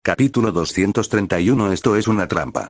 Capítulo 231. Esto es una trampa.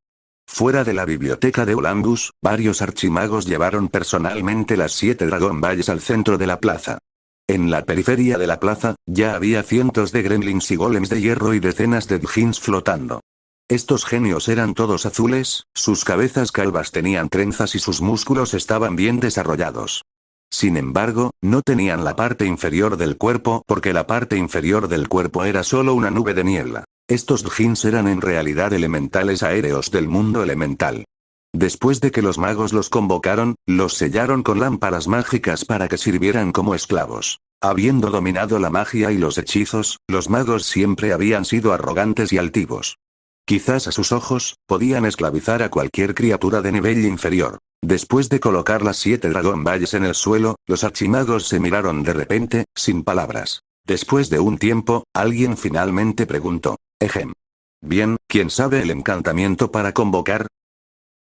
Fuera de la biblioteca de Olympus, varios archimagos llevaron personalmente las 7 Dragon Balls al centro de la plaza. En la periferia de la plaza, ya había cientos de gremlins y golems de hierro y decenas de djinns flotando. Estos genios eran todos azules, sus cabezas calvas tenían trenzas y sus músculos estaban bien desarrollados. Sin embargo, no tenían la parte inferior del cuerpo porque la parte inferior del cuerpo era solo una nube de niebla. Estos djinns eran en realidad elementales aéreos del mundo elemental. Después de que los magos los convocaron, los sellaron con lámparas mágicas para que sirvieran como esclavos. Habiendo dominado la magia y los hechizos, los magos siempre habían sido arrogantes y altivos. Quizás a sus ojos, podían esclavizar a cualquier criatura de nivel inferior. Después de colocar las 7 Dragon Balls en el suelo, los archimagos se miraron de repente, sin palabras. Después de un tiempo, alguien finalmente preguntó: Ejem. Bien, ¿quién sabe el encantamiento para convocar?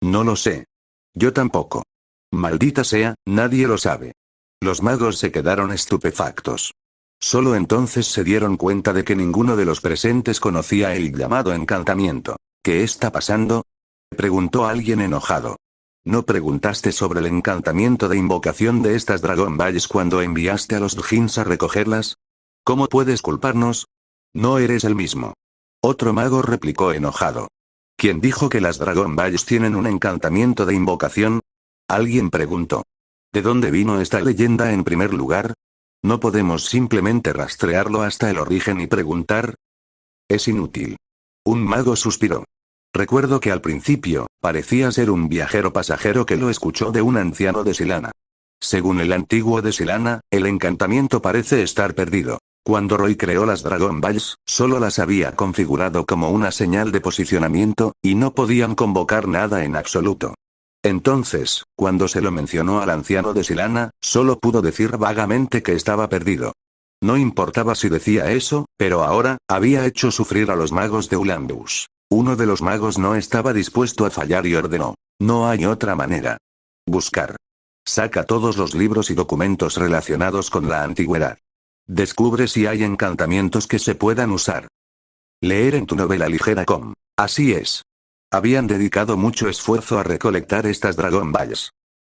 No lo sé. Yo tampoco. Maldita sea, nadie lo sabe. Los magos se quedaron estupefactos. Solo entonces se dieron cuenta de que ninguno de los presentes conocía el llamado encantamiento. ¿Qué está pasando?, preguntó alguien enojado. ¿No preguntaste sobre el encantamiento de invocación de estas Dragon Balls cuando enviaste a los djinns a recogerlas? ¿Cómo puedes culparnos? No eres el mismo. Otro mago replicó enojado. ¿Quién dijo que las Dragon Balls tienen un encantamiento de invocación? Alguien preguntó. ¿De dónde vino esta leyenda en primer lugar? ¿No podemos simplemente rastrearlo hasta el origen y preguntar? Es inútil. Un mago suspiró. Recuerdo que al principio, parecía ser un viajero pasajero que lo escuchó de un anciano de Silana. Según el antiguo de Silana, el encantamiento parece estar perdido. Cuando Roy creó las Dragon Balls, solo las había configurado como una señal de posicionamiento, y no podían convocar nada en absoluto. Entonces, cuando se lo mencionó al anciano de Silana, solo pudo decir vagamente que estaba perdido. No importaba si decía eso, pero ahora, había hecho sufrir a los magos de Olympus. Uno de los magos no estaba dispuesto a fallar y ordenó: no hay otra manera. Buscar. Saca todos los libros y documentos relacionados con la antigüedad. Descubre si hay encantamientos que se puedan usar. Leer en tu novela ligera com. Así es. Habían dedicado mucho esfuerzo a recolectar estas Dragon Balls.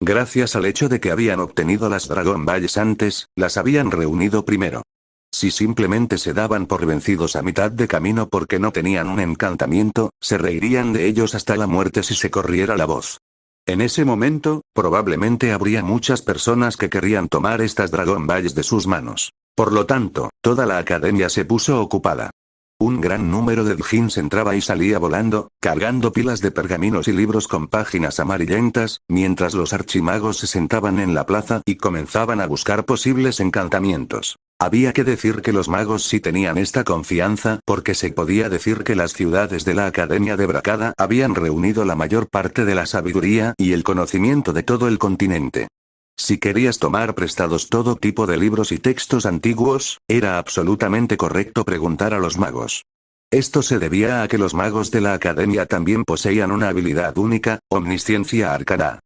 Gracias al hecho de que habían obtenido las Dragon Balls antes, las habían reunido primero. Si simplemente se daban por vencidos a mitad de camino porque no tenían un encantamiento, se reirían de ellos hasta la muerte si se corriera la voz. En ese momento, probablemente habría muchas personas que querrían tomar estas Dragon Balls de sus manos. Por lo tanto, toda la academia se puso ocupada. Un gran número de djinns entraba y salía volando, cargando pilas de pergaminos y libros con páginas amarillentas, mientras los archimagos se sentaban en la plaza y comenzaban a buscar posibles encantamientos. Había que decir que los magos sí tenían esta confianza porque se podía decir que las ciudades de la Academia de Brakada habían reunido la mayor parte de la sabiduría y el conocimiento de todo el continente. Si querías tomar prestados todo tipo de libros y textos antiguos, era absolutamente correcto preguntar a los magos. Esto se debía a que los magos de la academia también poseían una habilidad única, omnisciencia arcana.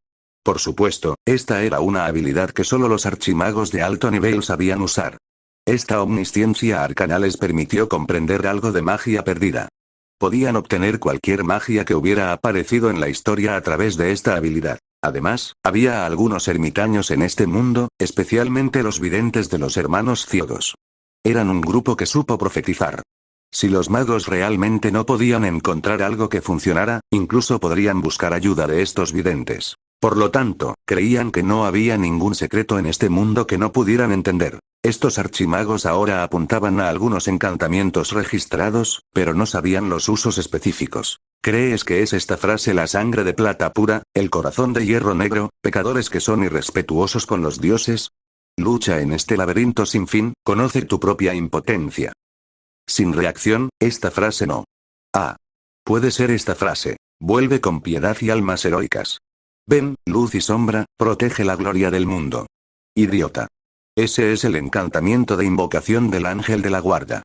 Por supuesto, esta era una habilidad que solo los archimagos de alto nivel sabían usar. Esta omnisciencia arcana les permitió comprender algo de magia perdida. Podían obtener cualquier magia que hubiera aparecido en la historia a través de esta habilidad. Además, había algunos ermitaños en este mundo, especialmente los videntes de los hermanos ciegos. Eran un grupo que supo profetizar. Si los magos realmente no podían encontrar algo que funcionara, incluso podrían buscar ayuda de estos videntes. Por lo tanto, creían que no había ningún secreto en este mundo que no pudieran entender. Estos archimagos ahora apuntaban a algunos encantamientos registrados, pero no sabían los usos específicos. ¿Crees que es esta frase la sangre de plata pura, el corazón de hierro negro, pecadores que son irrespetuosos con los dioses? Lucha en este laberinto sin fin, conoce tu propia impotencia. Sin reacción, esta frase no. Ah. Puede ser esta frase. Vuelve con piedad y almas heroicas. Ven, luz y sombra, protege la gloria del mundo. Idiota. Ese es el encantamiento de invocación del ángel de la guarda.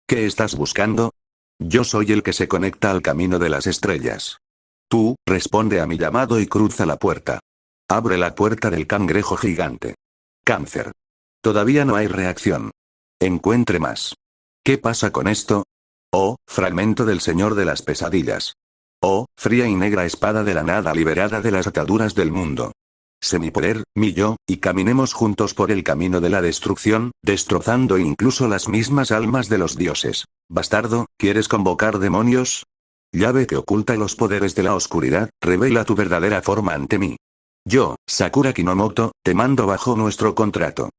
¿Qué estás buscando? Yo soy el que se conecta al camino de las estrellas. Tú, responde a mi llamado y cruza la puerta. Abre la puerta del cangrejo gigante. Cáncer. Todavía no hay reacción. Encuentre más. ¿Qué pasa con esto? Oh, fragmento del Señor de las Pesadillas. Oh, fría y negra espada de la nada liberada de las ataduras del mundo. Sé mi poder, mi yo, y caminemos juntos por el camino de la destrucción, destrozando incluso las mismas almas de los dioses. Bastardo, ¿quieres convocar demonios? Llave que oculta los poderes de la oscuridad, revela tu verdadera forma ante mí. Yo, Sakura Kinomoto, te mando bajo nuestro contrato.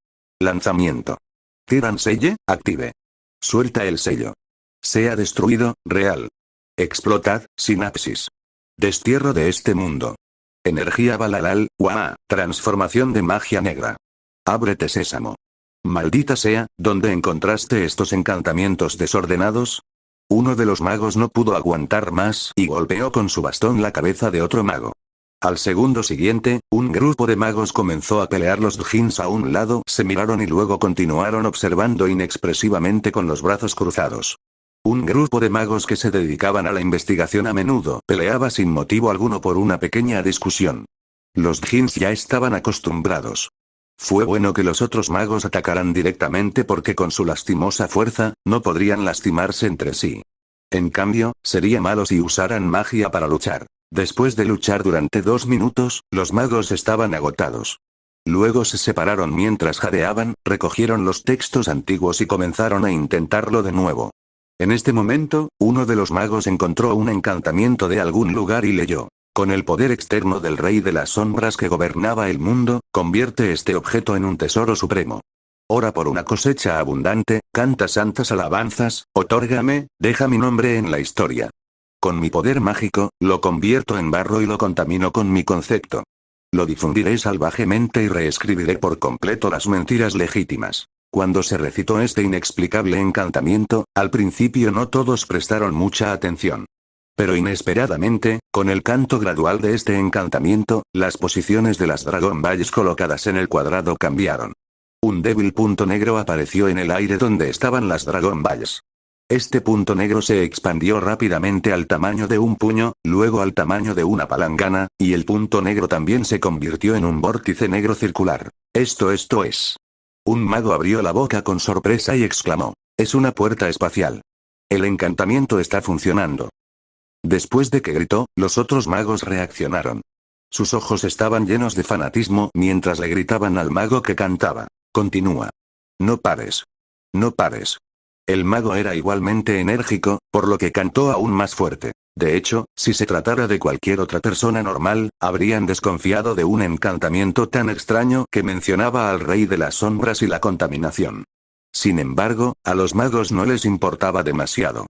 Lanzamiento. Tiran Selle, active. Suelta el sello. Sea destruido, real. Explotad, sinapsis. Destierro de este mundo. Energía Balalal, Waa, transformación de magia negra. Ábrete sésamo. Maldita sea, ¿dónde encontraste estos encantamientos desordenados? Uno de los magos no pudo aguantar más y golpeó con su bastón la cabeza de otro mago. Al segundo siguiente, un grupo de magos comenzó a pelear. Los djinns a un lado se miraron y luego continuaron observando inexpresivamente con los brazos cruzados. Un grupo de magos que se dedicaban a la investigación a menudo peleaba sin motivo alguno por una pequeña discusión. Los djinns ya estaban acostumbrados. Fue bueno que los otros magos atacaran directamente porque con su lastimosa fuerza, no podrían lastimarse entre sí. En cambio, sería malo si usaran magia para luchar. Después de luchar durante 2 minutos, los magos estaban agotados. Luego se separaron mientras jadeaban, recogieron los textos antiguos y comenzaron a intentarlo de nuevo. En este momento, uno de los magos encontró un encantamiento de algún lugar y leyó. Con el poder externo del Rey de las Sombras que gobernaba el mundo, convierte este objeto en un tesoro supremo. Ora por una cosecha abundante, canta santas alabanzas, otórgame, deja mi nombre en la historia. Con mi poder mágico, lo convierto en barro y lo contamino con mi concepto. Lo difundiré salvajemente y reescribiré por completo las mentiras legítimas. Cuando se recitó este inexplicable encantamiento, al principio no todos prestaron mucha atención. Pero inesperadamente, con el canto gradual de este encantamiento, las posiciones de las Dragon Balls colocadas en el cuadrado cambiaron. Un débil punto negro apareció en el aire donde estaban las Dragon Balls. Este punto negro se expandió rápidamente al tamaño de un puño, luego al tamaño de una palangana, y el punto negro también se convirtió en un vórtice negro circular. Esto es. Un mago abrió la boca con sorpresa y exclamó. Es una puerta espacial. El encantamiento está funcionando. Después de que gritó, los otros magos reaccionaron. Sus ojos estaban llenos de fanatismo mientras le gritaban al mago que cantaba. Continúa. No pares. No pares. El mago era igualmente enérgico, por lo que cantó aún más fuerte. De hecho, si se tratara de cualquier otra persona normal, habrían desconfiado de un encantamiento tan extraño que mencionaba al Rey de las Sombras y la contaminación. Sin embargo, a los magos no les importaba demasiado.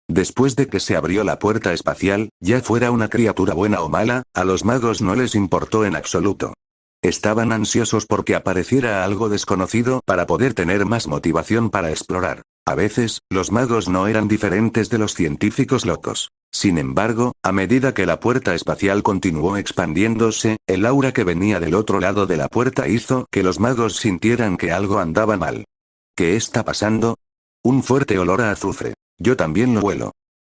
Después de que se abrió la puerta espacial, ya fuera una criatura buena o mala, a los magos no les importó en absoluto. Estaban ansiosos porque apareciera algo desconocido para poder tener más motivación para explorar. A veces, los magos no eran diferentes de los científicos locos. Sin embargo, a medida que la puerta espacial continuó expandiéndose, el aura que venía del otro lado de la puerta hizo que los magos sintieran que algo andaba mal. ¿Qué está pasando? Un fuerte olor a azufre. Yo también lo huelo.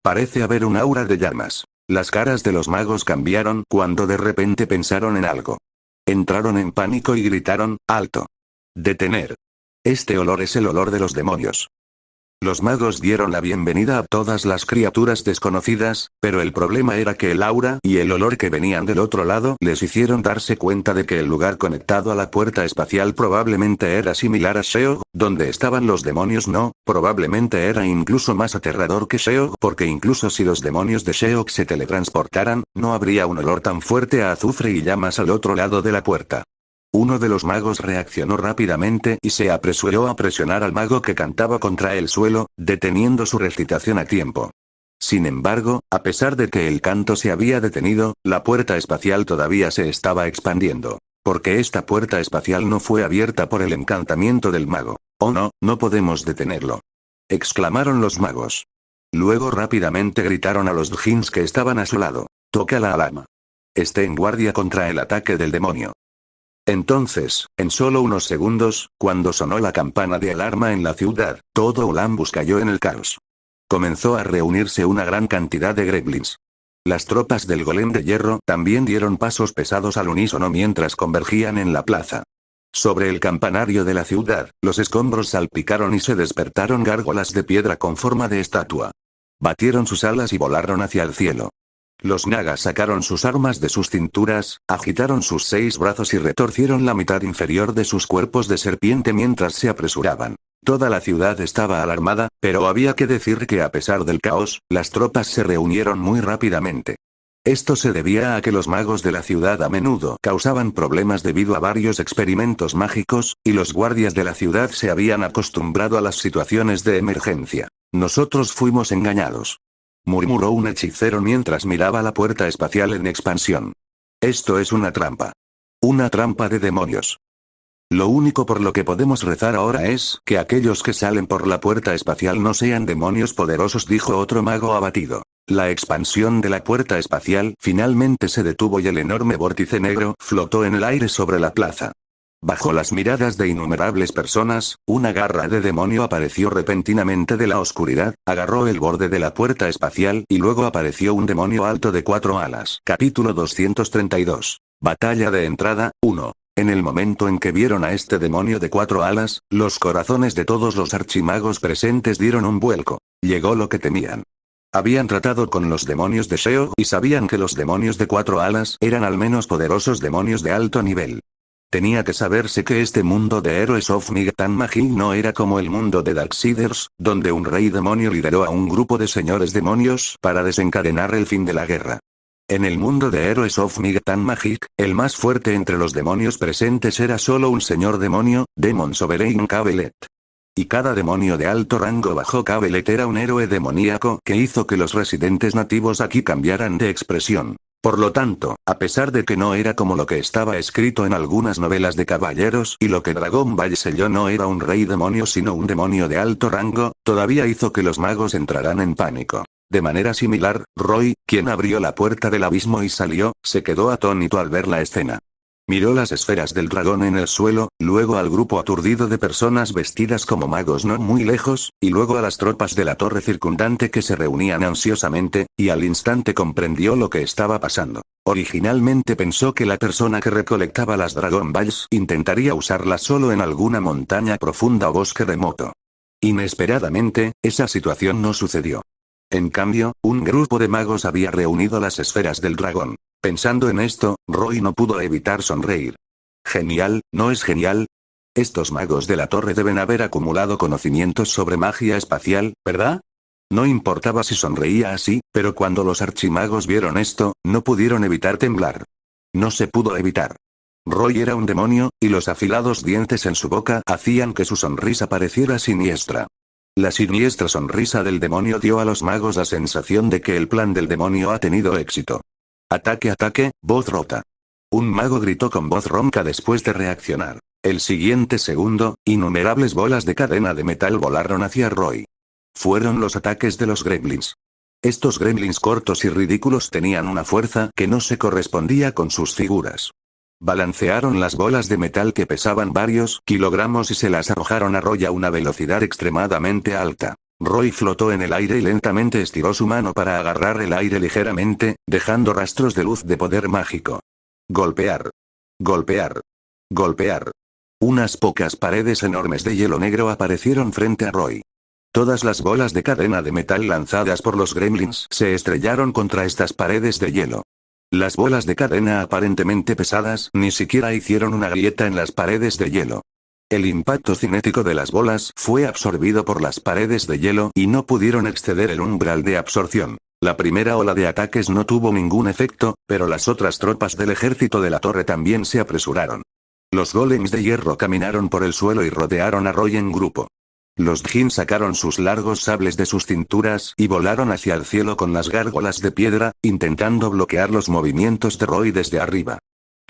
Parece haber un aura de llamas. Las caras de los magos cambiaron cuando de repente pensaron en algo. Entraron en pánico y gritaron, ¡alto! ¡Detener! Este olor es el olor de los demonios. Los magos dieron la bienvenida a todas las criaturas desconocidas, pero el problema era que el aura y el olor que venían del otro lado les hicieron darse cuenta de que el lugar conectado a la puerta espacial probablemente era similar a Sheol, donde estaban los demonios probablemente era incluso más aterrador que Sheol porque incluso si los demonios de Sheol se teletransportaran, no habría un olor tan fuerte a azufre y llamas al otro lado de la puerta. Uno de los magos reaccionó rápidamente y se apresuró a presionar al mago que cantaba contra el suelo, deteniendo su recitación a tiempo. Sin embargo, a pesar de que el canto se había detenido, la puerta espacial todavía se estaba expandiendo. Porque esta puerta espacial no fue abierta por el encantamiento del mago. Oh no, no podemos detenerlo. Exclamaron los magos. Luego rápidamente gritaron a los djinns que estaban a su lado. Toca la alarma. Esté en guardia contra el ataque del demonio. Entonces, en solo unos segundos, cuando sonó la campana de alarma en la ciudad, todo Olympus cayó en el caos. Comenzó a reunirse una gran cantidad de gremlins. Las tropas del golem de hierro también dieron pasos pesados al unísono mientras convergían en la plaza. Sobre el campanario de la ciudad, los escombros salpicaron y se despertaron gárgolas de piedra con forma de estatua. Batieron sus alas y volaron hacia el cielo. Los nagas sacaron sus armas de sus cinturas, agitaron sus 6 brazos y retorcieron la mitad inferior de sus cuerpos de serpiente mientras se apresuraban. Toda la ciudad estaba alarmada, pero había que decir que a pesar del caos, las tropas se reunieron muy rápidamente. Esto se debía a que los magos de la ciudad a menudo causaban problemas debido a varios experimentos mágicos, y los guardias de la ciudad se habían acostumbrado a las situaciones de emergencia. Nosotros fuimos engañados, murmuró un hechicero mientras miraba la puerta espacial en expansión. Esto es una trampa. Una trampa de demonios. Lo único por lo que podemos rezar ahora es que aquellos que salen por la puerta espacial no sean demonios poderosos, dijo otro mago abatido. La expansión de la puerta espacial finalmente se detuvo y el enorme vórtice negro flotó en el aire sobre la plaza. Bajo las miradas de innumerables personas, una garra de demonio apareció repentinamente de la oscuridad, agarró el borde de la puerta espacial y luego apareció un demonio alto de 4 alas. Capítulo 232. Batalla de entrada, 1. En el momento en que vieron a este demonio de 4 alas, los corazones de todos los archimagos presentes dieron un vuelco. Llegó lo que temían. Habían tratado con los demonios de Sheo y sabían que los demonios de 4 alas eran al menos poderosos demonios de alto nivel. Tenía que saberse que este mundo de héroes of Might and Magic no era como el mundo de Darksiders, donde un rey demonio lideró a un grupo de señores demonios para desencadenar el fin de la guerra. En el mundo de héroes of Might and Magic, el más fuerte entre los demonios presentes era solo un señor demonio, Demon Sovereign Cabelet. Y cada demonio de alto rango bajo Cabelet era un héroe demoníaco que hizo que los residentes nativos aquí cambiaran de expresión. Por lo tanto, a pesar de que no era como lo que estaba escrito en algunas novelas de caballeros y lo que Dragon Ball selló no era un rey demonio sino un demonio de alto rango, todavía hizo que los magos entraran en pánico. De manera similar, Roy, quien abrió la puerta del abismo y salió, se quedó atónito al ver la escena. Miró las esferas del dragón en el suelo, luego al grupo aturdido de personas vestidas como magos no muy lejos, y luego a las tropas de la torre circundante que se reunían ansiosamente, y al instante comprendió lo que estaba pasando. Originalmente pensó que la persona que recolectaba las Dragon Balls intentaría usarlas solo en alguna montaña profunda o bosque remoto. Inesperadamente, esa situación no sucedió. En cambio, un grupo de magos había reunido las esferas del dragón. Pensando en esto, Roy no pudo evitar sonreír. Genial, ¿no es genial? Estos magos de la torre deben haber acumulado conocimientos sobre magia espacial, ¿verdad? No importaba si sonreía así, pero cuando los archimagos vieron esto, no pudieron evitar temblar. No se pudo evitar. Roy era un demonio, y los afilados dientes en su boca hacían que su sonrisa pareciera siniestra. La siniestra sonrisa del demonio dio a los magos la sensación de que el plan del demonio ha tenido éxito. Ataque, ataque, voz rota. Un mago gritó con voz ronca después de reaccionar. El siguiente segundo, innumerables bolas de cadena de metal volaron hacia Roy. Fueron los ataques de los gremlins. Estos gremlins cortos y ridículos tenían una fuerza que no se correspondía con sus figuras. Balancearon las bolas de metal que pesaban varios kilogramos y se las arrojaron a Roy a una velocidad extremadamente alta. Roy flotó en el aire y lentamente estiró su mano para agarrar el aire ligeramente, dejando rastros de luz de poder mágico. Golpear. Golpear. Golpear. Unas pocas paredes enormes de hielo negro aparecieron frente a Roy. Todas las bolas de cadena de metal lanzadas por los gremlins se estrellaron contra estas paredes de hielo. Las bolas de cadena aparentemente pesadas ni siquiera hicieron una grieta en las paredes de hielo. El impacto cinético de las bolas fue absorbido por las paredes de hielo y no pudieron exceder el umbral de absorción. La primera ola de ataques no tuvo ningún efecto, pero las otras tropas del ejército de la torre también se apresuraron. Los golems de hierro caminaron por el suelo y rodearon a Roy en grupo. Los Djinn sacaron sus largos sables de sus cinturas y volaron hacia el cielo con las gárgolas de piedra, intentando bloquear los movimientos de Roy desde arriba.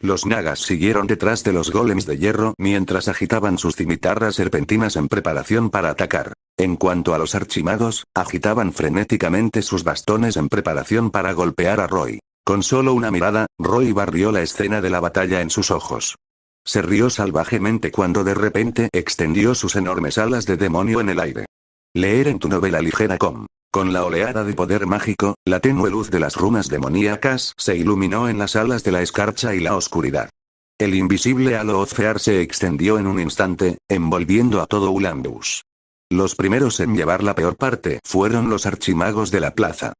Los nagas siguieron detrás de los golems de hierro mientras agitaban sus cimitarras serpentinas en preparación para atacar. En cuanto a los archimagos, agitaban frenéticamente sus bastones en preparación para golpear a Roy. Con solo una mirada, Roy barrió la escena de la batalla en sus ojos. Se rió salvajemente cuando de repente extendió sus enormes alas de demonio en el aire. Leer en tu novela ligera com. Con la oleada de poder mágico, la tenue luz de las runas demoníacas se iluminó en las alas de la escarcha y la oscuridad. El invisible halo Ozfear se extendió en un instante, envolviendo a todo Ulambus. Los primeros en llevar la peor parte fueron los archimagos de la plaza.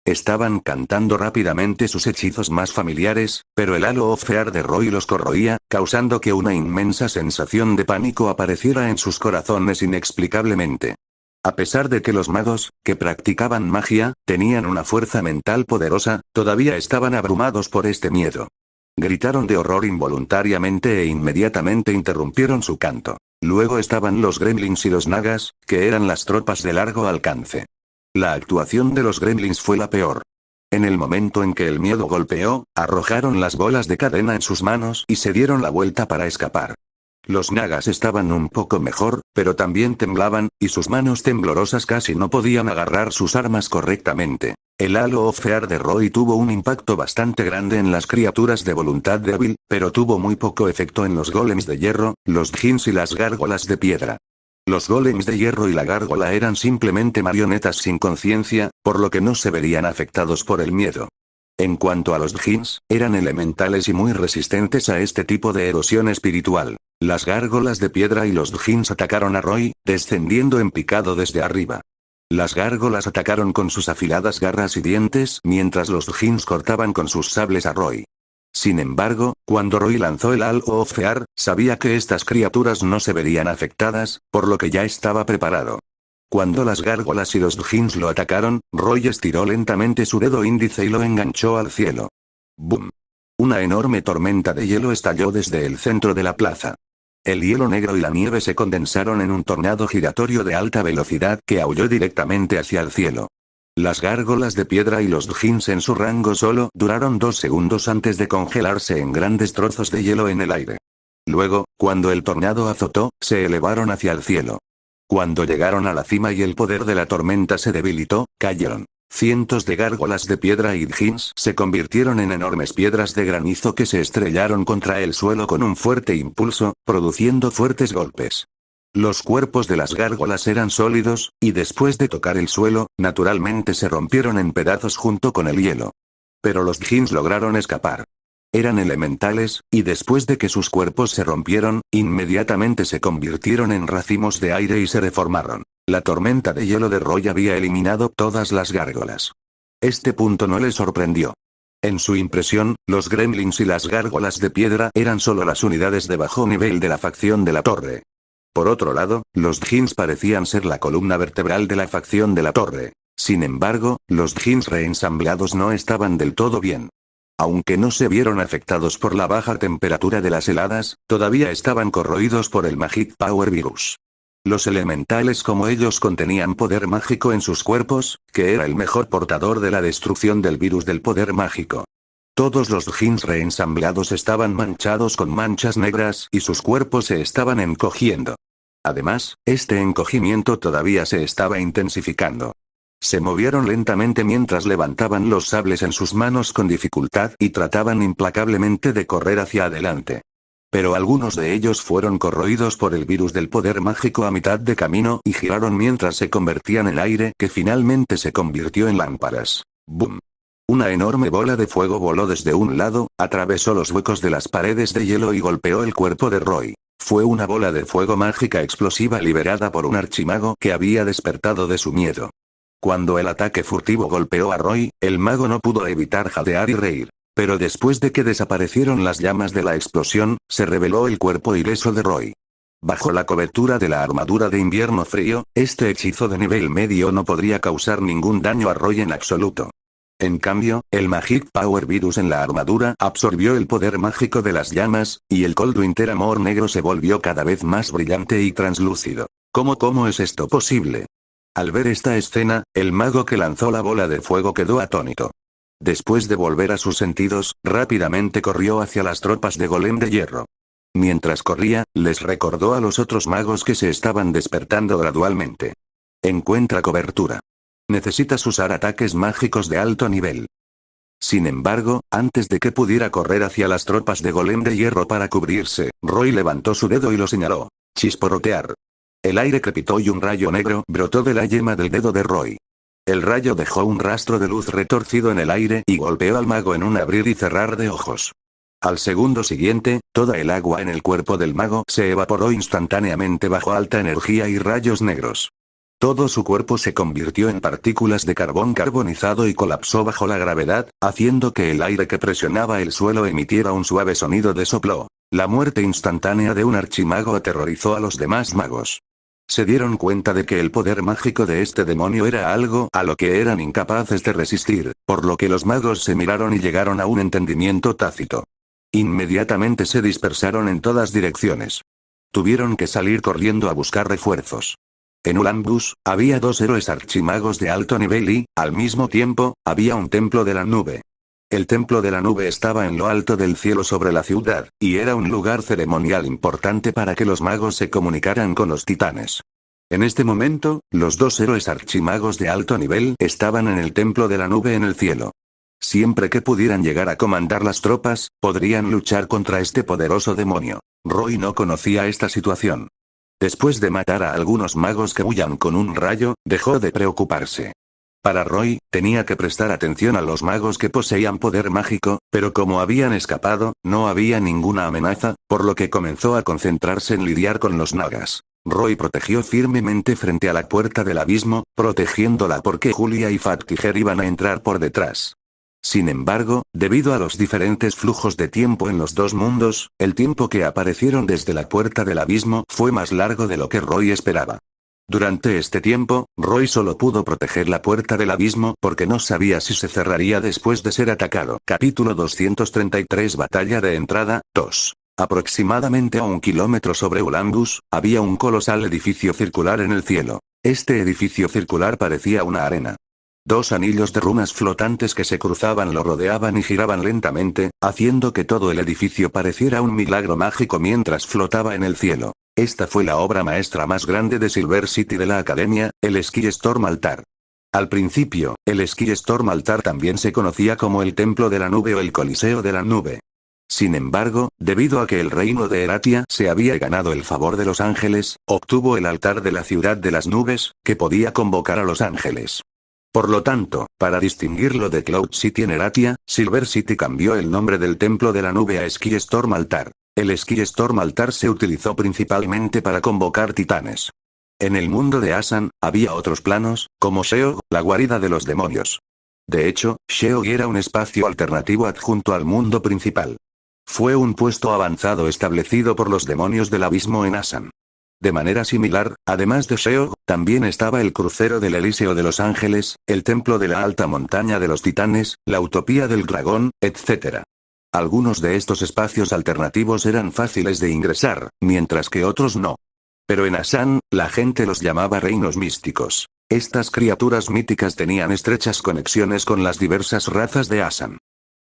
Estaban cantando rápidamente sus hechizos más familiares, pero el halo of fear de Roy los corroía, causando que una inmensa sensación de pánico apareciera en sus corazones inexplicablemente. A pesar de que los magos, que practicaban magia, tenían una fuerza mental poderosa, todavía estaban abrumados por este miedo. Gritaron de horror involuntariamente e inmediatamente interrumpieron su canto. Luego estaban los gremlins y los nagas, que eran las tropas de largo alcance. La actuación de los gremlins fue la peor. En el momento en que el miedo golpeó, arrojaron las bolas de cadena en sus manos y se dieron la vuelta para escapar. Los nagas estaban un poco mejor, pero también temblaban, y sus manos temblorosas casi no podían agarrar sus armas correctamente. El halo of fear de Roy tuvo un impacto bastante grande en las criaturas de voluntad débil, pero tuvo muy poco efecto en los golems de hierro, los djinns y las gárgolas de piedra. Los golems de hierro y la gárgola eran simplemente marionetas sin conciencia, por lo que no se verían afectados por el miedo. En cuanto a los djinns, eran elementales y muy resistentes a este tipo de erosión espiritual. Las gárgolas de piedra y los djinns atacaron a Roy, descendiendo en picado desde arriba. Las gárgolas atacaron con sus afiladas garras y dientes, mientras los djinns cortaban con sus sables a Roy. Sin embargo, cuando Roy lanzó el halo of fear, sabía que estas criaturas no se verían afectadas, por lo que ya estaba preparado. Cuando las gárgolas y los djinns lo atacaron, Roy estiró lentamente su dedo índice y lo enganchó al cielo. ¡Bum! Una enorme tormenta de hielo estalló desde el centro de la plaza. El hielo negro y la nieve se condensaron en un tornado giratorio de alta velocidad que aulló directamente hacia el cielo. Las gárgolas de piedra y los djinns en su rango solo duraron 2 segundos antes de congelarse en grandes trozos de hielo en el aire. Luego, cuando el tornado azotó, se elevaron hacia el cielo. Cuando llegaron a la cima y el poder de la tormenta se debilitó, cayeron. Cientos de gárgolas de piedra y djinns se convirtieron en enormes piedras de granizo que se estrellaron contra el suelo con un fuerte impulso, produciendo fuertes golpes. Los cuerpos de las gárgolas eran sólidos, y después de tocar el suelo, naturalmente se rompieron en pedazos junto con el hielo. Pero los djinns lograron escapar. Eran elementales, y después de que sus cuerpos se rompieron, inmediatamente se convirtieron en racimos de aire y se reformaron. La tormenta de hielo de Roy había eliminado todas las gárgolas. Este punto no le sorprendió. En su impresión, los gremlins y las gárgolas de piedra eran solo las unidades de bajo nivel de la facción de la torre. Por otro lado, los djinns parecían ser la columna vertebral de la facción de la torre. Sin embargo, los djinns reensamblados no estaban del todo bien. Aunque no se vieron afectados por la baja temperatura de las heladas, todavía estaban corroídos por el Magic Power Virus. Los elementales como ellos contenían poder mágico en sus cuerpos, que era el mejor portador de la destrucción del virus del poder mágico. Todos los djinns reensamblados estaban manchados con manchas negras y sus cuerpos se estaban encogiendo. Además, este encogimiento todavía se estaba intensificando. Se movieron lentamente mientras levantaban los sables en sus manos con dificultad y trataban implacablemente de correr hacia adelante. Pero algunos de ellos fueron corroídos por el virus del poder mágico a mitad de camino y giraron mientras se convertían en aire que finalmente se convirtió en lámparas. ¡Bum! Una enorme bola de fuego voló desde un lado, atravesó los huecos de las paredes de hielo y golpeó el cuerpo de Roy. Fue una bola de fuego mágica explosiva liberada por un archimago que había despertado de su miedo. Cuando el ataque furtivo golpeó a Roy, el mago no pudo evitar jadear y reír. Pero después de que desaparecieron las llamas de la explosión, se reveló el cuerpo ileso de Roy. Bajo la cobertura de la armadura de invierno frío, este hechizo de nivel medio no podría causar ningún daño a Roy en absoluto. En cambio, el Magic Power Virus en la armadura absorbió el poder mágico de las llamas, y el Cold Winter Amor negro se volvió cada vez más brillante y translúcido. ¿Cómo es esto posible? Al ver esta escena, el mago que lanzó la bola de fuego quedó atónito. Después de volver a sus sentidos, rápidamente corrió hacia las tropas de Golem de Hierro. Mientras corría, les recordó a los otros magos que se estaban despertando gradualmente. Encuentra cobertura. Necesitas usar ataques mágicos de alto nivel. Sin embargo, antes de que pudiera correr hacia las tropas de Golem de Hierro para cubrirse, Roy levantó su dedo y lo señaló. Chisporrotear. El aire crepitó y un rayo negro brotó de la yema del dedo de Roy. El rayo dejó un rastro de luz retorcido en el aire y golpeó al mago en un abrir y cerrar de ojos. Al segundo siguiente, toda el agua en el cuerpo del mago se evaporó instantáneamente bajo alta energía y rayos negros. Todo su cuerpo se convirtió en partículas de carbón carbonizado y colapsó bajo la gravedad, haciendo que el aire que presionaba el suelo emitiera un suave sonido de soplo. La muerte instantánea de un archimago aterrorizó a los demás magos. Se dieron cuenta de que el poder mágico de este demonio era algo a lo que eran incapaces de resistir, por lo que los magos se miraron y llegaron a un entendimiento tácito. Inmediatamente se dispersaron en todas direcciones. Tuvieron que salir corriendo a buscar refuerzos. En Ulambus, había 2 héroes archimagos de alto nivel y, al mismo tiempo, había un templo de la nube. El templo de la nube estaba en lo alto del cielo sobre la ciudad, y era un lugar ceremonial importante para que los magos se comunicaran con los titanes. En este momento, los 2 héroes archimagos de alto nivel estaban en el templo de la nube en el cielo. Siempre que pudieran llegar a comandar las tropas, podrían luchar contra este poderoso demonio. Roy no conocía esta situación. Después de matar a algunos magos que huyan con un rayo, dejó de preocuparse. Para Roy, tenía que prestar atención a los magos que poseían poder mágico, pero como habían escapado, no había ninguna amenaza, por lo que comenzó a concentrarse en lidiar con los nagas. Roy protegió firmemente frente a la puerta del abismo, protegiéndola porque Julia y Fat Tiger iban a entrar por detrás. Sin embargo, debido a los diferentes flujos de tiempo en los 2 mundos, el tiempo que aparecieron desde la puerta del abismo fue más largo de lo que Roy esperaba. Durante este tiempo, Roy solo pudo proteger la puerta del abismo porque no sabía si se cerraría después de ser atacado. Capítulo 233 Batalla de entrada, 2. Aproximadamente a 1 kilómetro sobre Ulambus, había un colosal edificio circular en el cielo. Este edificio circular parecía una arena. 2 anillos de runas flotantes que se cruzaban lo rodeaban y giraban lentamente, haciendo que todo el edificio pareciera un milagro mágico mientras flotaba en el cielo. Esta fue la obra maestra más grande de Silver City de la Academia, el Sky Storm Altar. Al principio, el Sky Storm Altar también se conocía como el Templo de la Nube o el Coliseo de la Nube. Sin embargo, debido a que el reino de Eratia se había ganado el favor de los ángeles, obtuvo el altar de la ciudad de las nubes, que podía convocar a los ángeles. Por lo tanto, para distinguirlo de Cloud City en Eratia, Silver City cambió el nombre del Templo de la Nube a Sky Storm Altar. El Sky Storm Altar se utilizó principalmente para convocar titanes. En el mundo de Asan, había otros planos, como Sheol, la guarida de los demonios. De hecho, Sheol era un espacio alternativo adjunto al mundo principal. Fue un puesto avanzado establecido por los demonios del abismo en Asan. De manera similar, además de Sheol, también estaba el crucero del Elíseo de los Ángeles, el templo de la alta montaña de los titanes, la utopía del dragón, etc. Algunos de estos espacios alternativos eran fáciles de ingresar, mientras que otros no. Pero en Asan, la gente los llamaba reinos místicos. Estas criaturas míticas tenían estrechas conexiones con las diversas razas de Asan.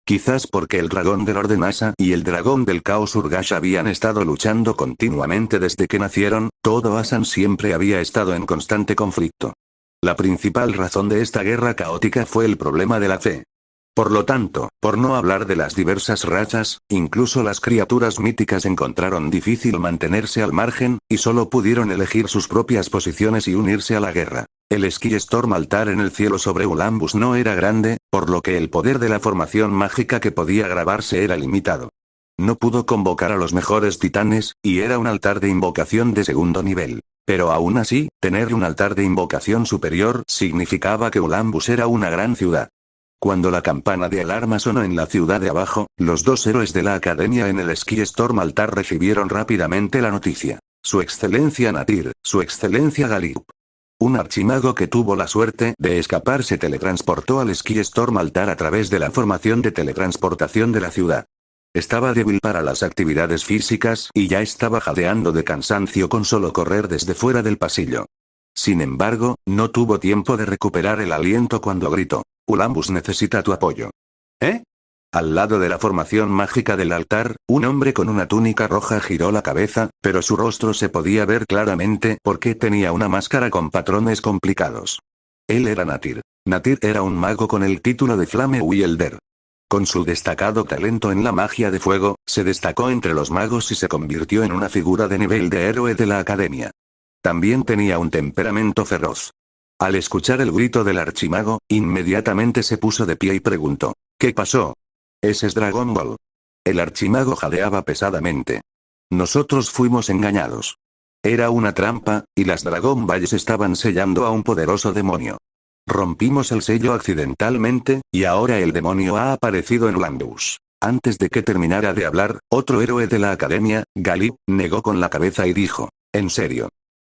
Quizás porque el dragón del orden Asa y el dragón del caos Urgash habían estado luchando continuamente desde que nacieron, todo Asan siempre había estado en constante conflicto. La principal razón de esta guerra caótica fue el problema de la fe. Por lo tanto, por no hablar de las diversas razas, incluso las criaturas míticas encontraron difícil mantenerse al margen, y solo pudieron elegir sus propias posiciones y unirse a la guerra. El Sky Storm Altar en el cielo sobre Ulambus no era grande, por lo que el poder de la formación mágica que podía grabarse era limitado. No pudo convocar a los mejores titanes, y era un altar de invocación de segundo nivel. Pero aún así, tener un altar de invocación superior significaba que Ulambus era una gran ciudad. Cuando la campana de alarma sonó en la ciudad de abajo, los 2 héroes de la academia en el Sky Storm Altar recibieron rápidamente la noticia. Su excelencia Natir, su excelencia Galip. Un archimago que tuvo la suerte de escapar se teletransportó al Sky Storm Altar a través de la formación de teletransportación de la ciudad. Estaba débil para las actividades físicas y ya estaba jadeando de cansancio con solo correr desde fuera del pasillo. Sin embargo, no tuvo tiempo de recuperar el aliento cuando gritó: Ulambus necesita tu apoyo. ¿Eh? Al lado de la formación mágica del altar, un hombre con una túnica roja giró la cabeza, pero su rostro se podía ver claramente porque tenía una máscara con patrones complicados. Él era Natir. Natir era un mago con el título de Flame Wielder. Con su destacado talento en la magia de fuego, se destacó entre los magos y se convirtió en una figura de nivel de héroe de la academia. También tenía un temperamento feroz. Al escuchar el grito del archimago, inmediatamente se puso de pie y preguntó: ¿qué pasó? Ese es Dragon Ball. El archimago jadeaba pesadamente. Nosotros fuimos engañados. Era una trampa, y las Dragon Balls estaban sellando a un poderoso demonio. Rompimos el sello accidentalmente, y ahora el demonio ha aparecido en Olympus. Antes de que terminara de hablar, otro héroe de la academia, Galip, negó con la cabeza y dijo, ¿en serio?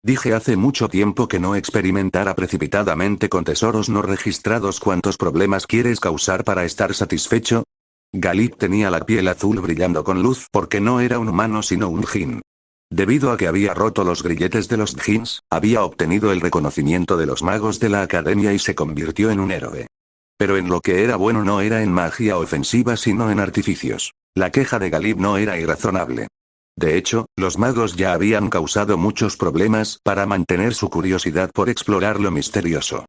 Dije hace mucho tiempo que no experimentara precipitadamente con tesoros no registrados. ¿Cuántos problemas quieres causar para estar satisfecho? Galip tenía la piel azul brillando con luz porque no era un humano sino un Jin. Debido a que había roto los grilletes de los Jins, había obtenido el reconocimiento de los magos de la academia y se convirtió en un héroe. Pero en lo que era bueno no era en magia ofensiva sino en artificios. La queja de Galip no era irrazonable. De hecho, los magos ya habían causado muchos problemas para mantener su curiosidad por explorar lo misterioso.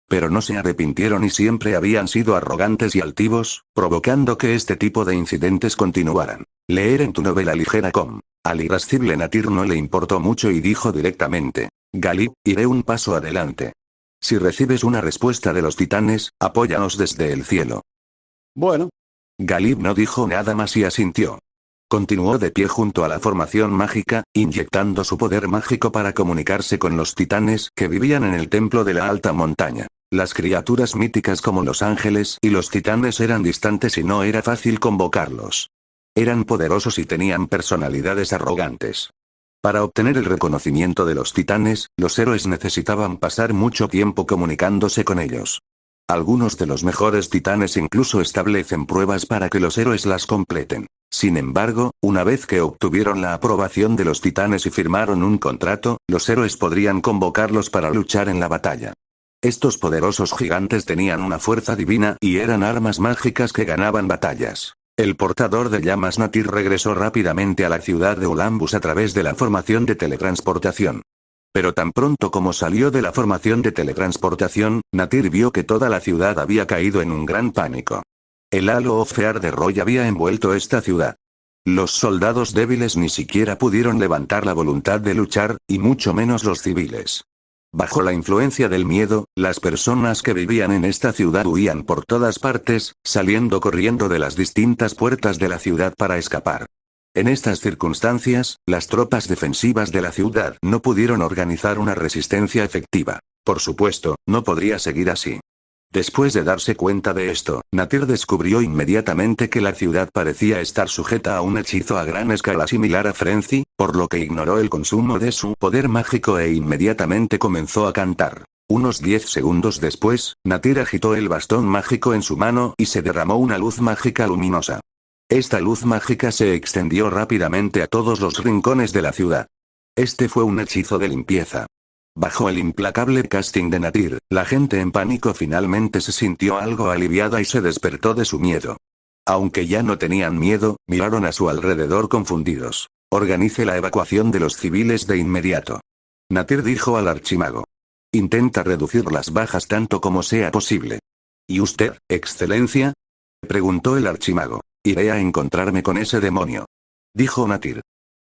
Pero no se arrepintieron y siempre habían sido arrogantes y altivos, provocando que este tipo de incidentes continuaran. Leer en tu novela ligera com. Al irascible Natir no le importó mucho y dijo directamente, Galip, iré un paso adelante. Si recibes una respuesta de los titanes, apóyanos desde el cielo. Bueno. Galip no dijo nada más y asintió. Continuó de pie junto a la formación mágica, inyectando su poder mágico para comunicarse con los titanes que vivían en el templo de la alta montaña. Las criaturas míticas como los ángeles y los titanes eran distantes y no era fácil convocarlos. Eran poderosos y tenían personalidades arrogantes. Para obtener el reconocimiento de los titanes, los héroes necesitaban pasar mucho tiempo comunicándose con ellos. Algunos de los mejores titanes incluso establecen pruebas para que los héroes las completen. Sin embargo, una vez que obtuvieron la aprobación de los titanes y firmaron un contrato, los héroes podrían convocarlos para luchar en la batalla. Estos poderosos gigantes tenían una fuerza divina y eran armas mágicas que ganaban batallas. El portador de llamas Natir regresó rápidamente a la ciudad de Olympus a través de la formación de teletransportación. Pero tan pronto como salió de la formación de teletransportación, Natir vio que toda la ciudad había caído en un gran pánico. El halo of Fear de Roy había envuelto esta ciudad. Los soldados débiles ni siquiera pudieron levantar la voluntad de luchar, y mucho menos los civiles. Bajo la influencia del miedo, las personas que vivían en esta ciudad huían por todas partes, saliendo corriendo de las distintas puertas de la ciudad para escapar. En estas circunstancias, las tropas defensivas de la ciudad no pudieron organizar una resistencia efectiva. Por supuesto, no podría seguir así. Después de darse cuenta de esto, Natir descubrió inmediatamente que la ciudad parecía estar sujeta a un hechizo a gran escala similar a Frenzy, por lo que ignoró el consumo de su poder mágico e inmediatamente comenzó a cantar. Unos 10 segundos después, Natir agitó el bastón mágico en su mano y se derramó una luz mágica luminosa. Esta luz mágica se extendió rápidamente a todos los rincones de la ciudad. Este fue un hechizo de limpieza. Bajo el implacable casting de Natir, la gente en pánico finalmente se sintió algo aliviada y se despertó de su miedo. Aunque ya no tenían miedo, miraron a su alrededor confundidos. Organice la evacuación de los civiles de inmediato. Natir dijo al archimago. Intenta reducir las bajas tanto como sea posible. ¿Y usted, excelencia? Preguntó el archimago. Iré a encontrarme con ese demonio. Dijo Natir.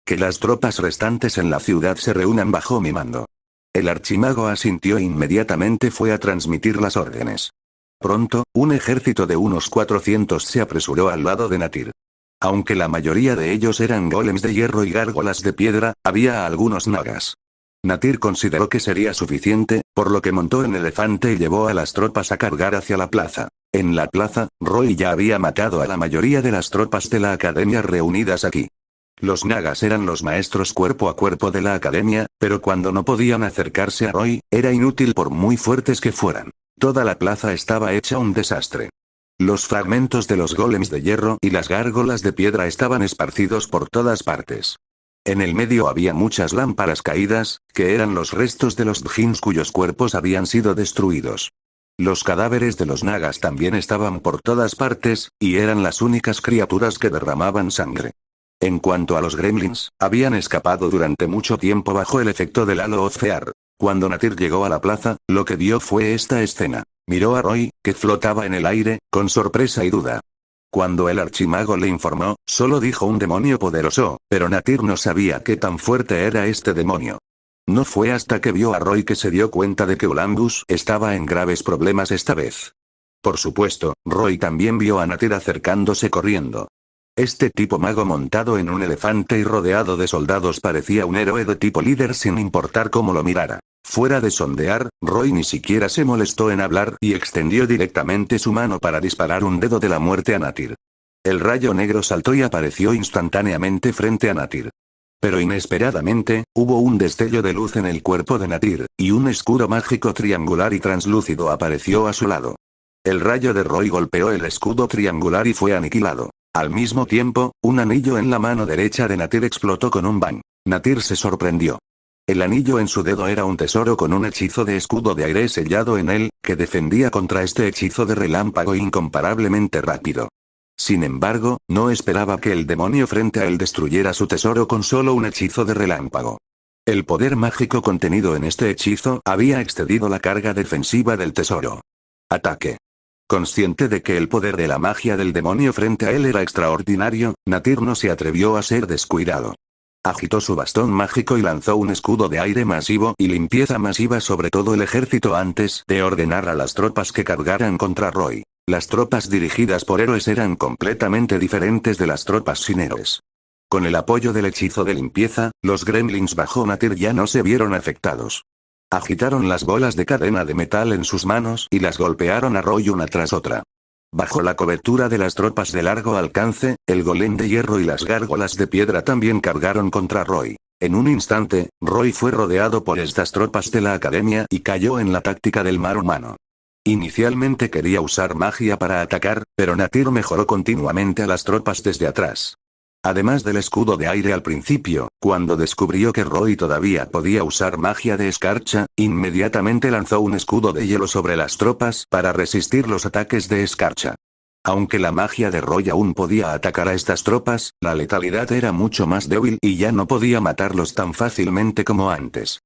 Que las tropas restantes en la ciudad se reúnan bajo mi mando. El archimago asintió e inmediatamente fue a transmitir las órdenes. Pronto, un ejército de unos 400 se apresuró al lado de Natir. Aunque la mayoría de ellos eran golems de hierro y gárgolas de piedra, había algunos nagas. Natir consideró que sería suficiente, por lo que montó en elefante y llevó a las tropas a cargar hacia la plaza. En la plaza, Roy ya había matado a la mayoría de las tropas de la academia reunidas aquí. Los nagas eran los maestros cuerpo a cuerpo de la academia, pero cuando no podían acercarse a Roy, era inútil por muy fuertes que fueran. Toda la plaza estaba hecha un desastre. Los fragmentos de los golems de hierro y las gárgolas de piedra estaban esparcidos por todas partes. En el medio había muchas lámparas caídas, que eran los restos de los djinns cuyos cuerpos habían sido destruidos. Los cadáveres de los nagas también estaban por todas partes, y eran las únicas criaturas que derramaban sangre. En cuanto a los gremlins, habían escapado durante mucho tiempo bajo el efecto del halo of Fear. Cuando Natir llegó a la plaza, lo que vio fue esta escena. Miró a Roy, que flotaba en el aire, con sorpresa y duda. Cuando el archimago le informó, solo dijo un demonio poderoso, pero Natir no sabía qué tan fuerte era este demonio. No fue hasta que vio a Roy que se dio cuenta de que Olympus estaba en graves problemas esta vez. Por supuesto, Roy también vio a Natir acercándose corriendo. Este tipo mago montado en un elefante y rodeado de soldados parecía un héroe de tipo líder sin importar cómo lo mirara. Fuera de sondear, Roy ni siquiera se molestó en hablar y extendió directamente su mano para disparar un dedo de la muerte a Natir. El rayo negro saltó y apareció instantáneamente frente a Natir. Pero inesperadamente, hubo un destello de luz en el cuerpo de Natir, y un escudo mágico triangular y translúcido apareció a su lado. El rayo de Roy golpeó el escudo triangular y fue aniquilado. Al mismo tiempo, un anillo en la mano derecha de Natir explotó con un bang. Natir se sorprendió. El anillo en su dedo era un tesoro con un hechizo de escudo de aire sellado en él, que defendía contra este hechizo de relámpago incomparablemente rápido. Sin embargo, no esperaba que el demonio frente a él destruyera su tesoro con solo un hechizo de relámpago. El poder mágico contenido en este hechizo había excedido la carga defensiva del tesoro. Ataque. Consciente de que el poder de la magia del demonio frente a él era extraordinario, Natir no se atrevió a ser descuidado. Agitó su bastón mágico y lanzó un escudo de aire masivo y limpieza masiva sobre todo el ejército antes de ordenar a las tropas que cargaran contra Roy. Las tropas dirigidas por héroes eran completamente diferentes de las tropas sin héroes. Con el apoyo del hechizo de limpieza, los gremlins bajo Natir ya no se vieron afectados. Agitaron las bolas de cadena de metal en sus manos y las golpearon a Roy una tras otra. Bajo la cobertura de las tropas de largo alcance, el golem de hierro y las gárgolas de piedra también cargaron contra Roy. En un instante, Roy fue rodeado por estas tropas de la academia y cayó en la táctica del mar humano. Inicialmente quería usar magia para atacar, pero Natir mejoró continuamente a las tropas desde atrás. Además del escudo de aire al principio, cuando descubrió que Roy todavía podía usar magia de escarcha, inmediatamente lanzó un escudo de hielo sobre las tropas para resistir los ataques de escarcha. Aunque la magia de Roy aún podía atacar a estas tropas, la letalidad era mucho más débil y ya no podía matarlos tan fácilmente como antes.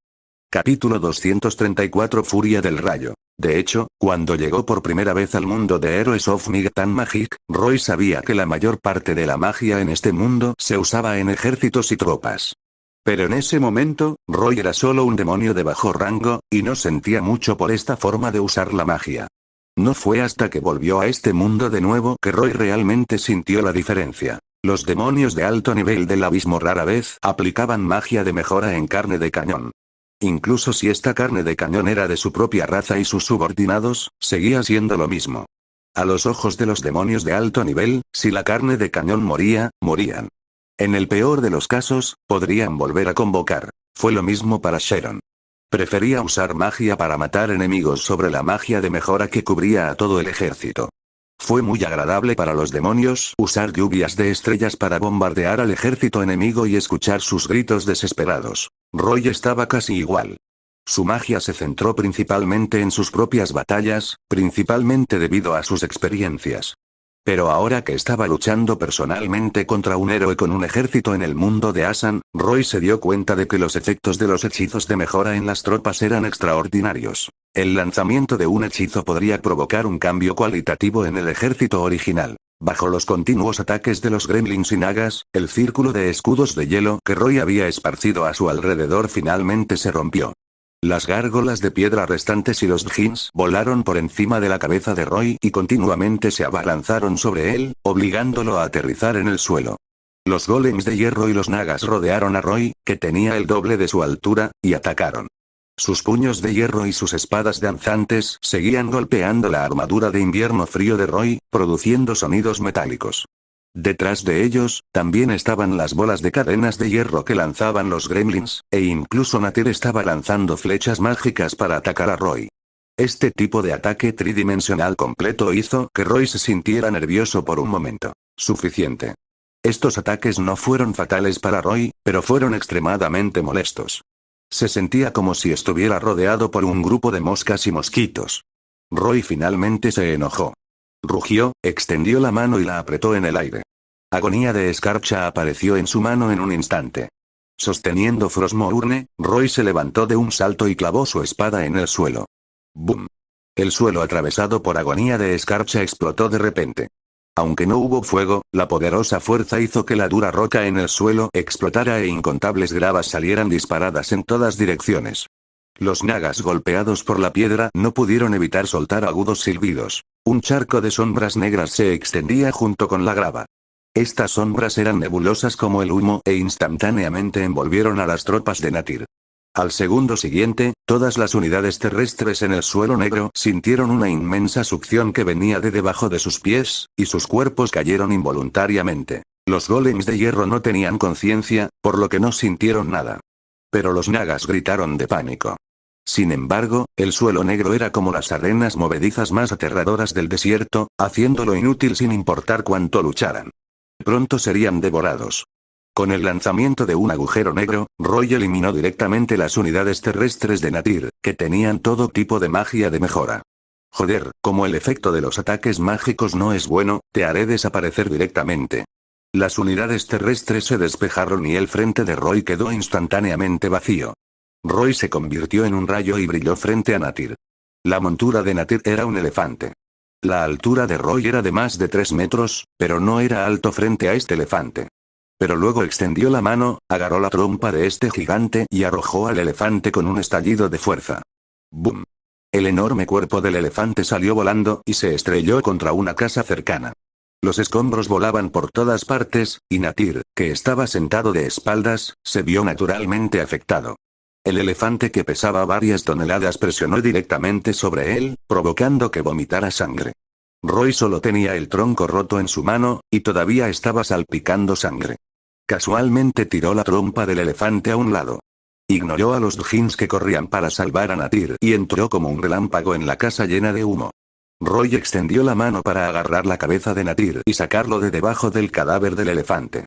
Capítulo 234 Furia del Rayo. De hecho, cuando llegó por primera vez al mundo de Heroes of Might and Magic, Roy sabía que la mayor parte de la magia en este mundo se usaba en ejércitos y tropas. Pero en ese momento, Roy era solo un demonio de bajo rango, y no sentía mucho por esta forma de usar la magia. No fue hasta que volvió a este mundo de nuevo que Roy realmente sintió la diferencia. Los demonios de alto nivel del abismo rara vez aplicaban magia de mejora en carne de cañón. Incluso si esta carne de cañón era de su propia raza y sus subordinados, seguía siendo lo mismo. A los ojos de los demonios de alto nivel, si la carne de cañón moría, morían. En el peor de los casos, podrían volver a convocar. Fue lo mismo para Sharon. Prefería usar magia para matar enemigos sobre la magia de mejora que cubría a todo el ejército. Fue muy agradable para los demonios usar lluvias de estrellas para bombardear al ejército enemigo y escuchar sus gritos desesperados. Roy estaba casi igual. Su magia se centró principalmente en sus propias batallas, principalmente debido a sus experiencias. Pero ahora que estaba luchando personalmente contra un héroe con un ejército en el mundo de Asan, Roy se dio cuenta de que los efectos de los hechizos de mejora en las tropas eran extraordinarios. El lanzamiento de un hechizo podría provocar un cambio cualitativo en el ejército original. Bajo los continuos ataques de los gremlins y nagas, el círculo de escudos de hielo que Roy había esparcido a su alrededor finalmente se rompió. Las gárgolas de piedra restantes y los djinns volaron por encima de la cabeza de Roy y continuamente se abalanzaron sobre él, obligándolo a aterrizar en el suelo. Los golems de hierro y los nagas rodearon a Roy, que tenía el doble de su altura, y atacaron. Sus puños de hierro y sus espadas danzantes seguían golpeando la armadura de invierno frío de Roy, produciendo sonidos metálicos. Detrás de ellos, también estaban las bolas de cadenas de hierro que lanzaban los gremlins, e incluso Natir estaba lanzando flechas mágicas para atacar a Roy. Este tipo de ataque tridimensional completo hizo que Roy se sintiera nervioso por un momento. Suficiente. Estos ataques no fueron fatales para Roy, pero fueron extremadamente molestos. Se sentía como si estuviera rodeado por un grupo de moscas y mosquitos. Roy finalmente se enojó. Rugió, extendió la mano y la apretó en el aire. Agonía de escarcha apareció en su mano en un instante. Sosteniendo Frostmourne, Roy se levantó de un salto y clavó su espada en el suelo. ¡Bum! El suelo atravesado por agonía de escarcha explotó de repente. Aunque no hubo fuego, la poderosa fuerza hizo que la dura roca en el suelo explotara e incontables gravas salieran disparadas en todas direcciones. Los nagas golpeados por la piedra no pudieron evitar soltar agudos silbidos. Un charco de sombras negras se extendía junto con la grava. Estas sombras eran nebulosas como el humo e instantáneamente envolvieron a las tropas de Natir. Al segundo siguiente, todas las unidades terrestres en el suelo negro sintieron una inmensa succión que venía de debajo de sus pies, y sus cuerpos cayeron involuntariamente. Los golems de hierro no tenían conciencia, por lo que no sintieron nada. Pero los nagas gritaron de pánico. Sin embargo, el suelo negro era como las arenas movedizas más aterradoras del desierto, haciéndolo inútil sin importar cuánto lucharan. Pronto serían devorados. Con el lanzamiento de un agujero negro, Roy eliminó directamente las unidades terrestres de Natir, que tenían todo tipo de magia de mejora. Joder, como el efecto de los ataques mágicos no es bueno, te haré desaparecer directamente. Las unidades terrestres se despejaron y el frente de Roy quedó instantáneamente vacío. Roy se convirtió en un rayo y brilló frente a Natir. La montura de Natir era un elefante. La altura de Roy era de más de 3 metros, pero no era alto frente a este elefante. Pero luego extendió la mano, agarró la trompa de este gigante y arrojó al elefante con un estallido de fuerza. ¡Bum! El enorme cuerpo del elefante salió volando y se estrelló contra una casa cercana. Los escombros volaban por todas partes, y Natir, que estaba sentado de espaldas, se vio naturalmente afectado. El elefante, que pesaba varias toneladas, presionó directamente sobre él, provocando que vomitara sangre. Roy solo tenía el tronco roto en su mano, y todavía estaba salpicando sangre. Casualmente tiró la trompa del elefante a un lado. Ignoró a los djinns que corrían para salvar a Natir y entró como un relámpago en la casa llena de humo. Roy extendió la mano para agarrar la cabeza de Natir y sacarlo de debajo del cadáver del elefante.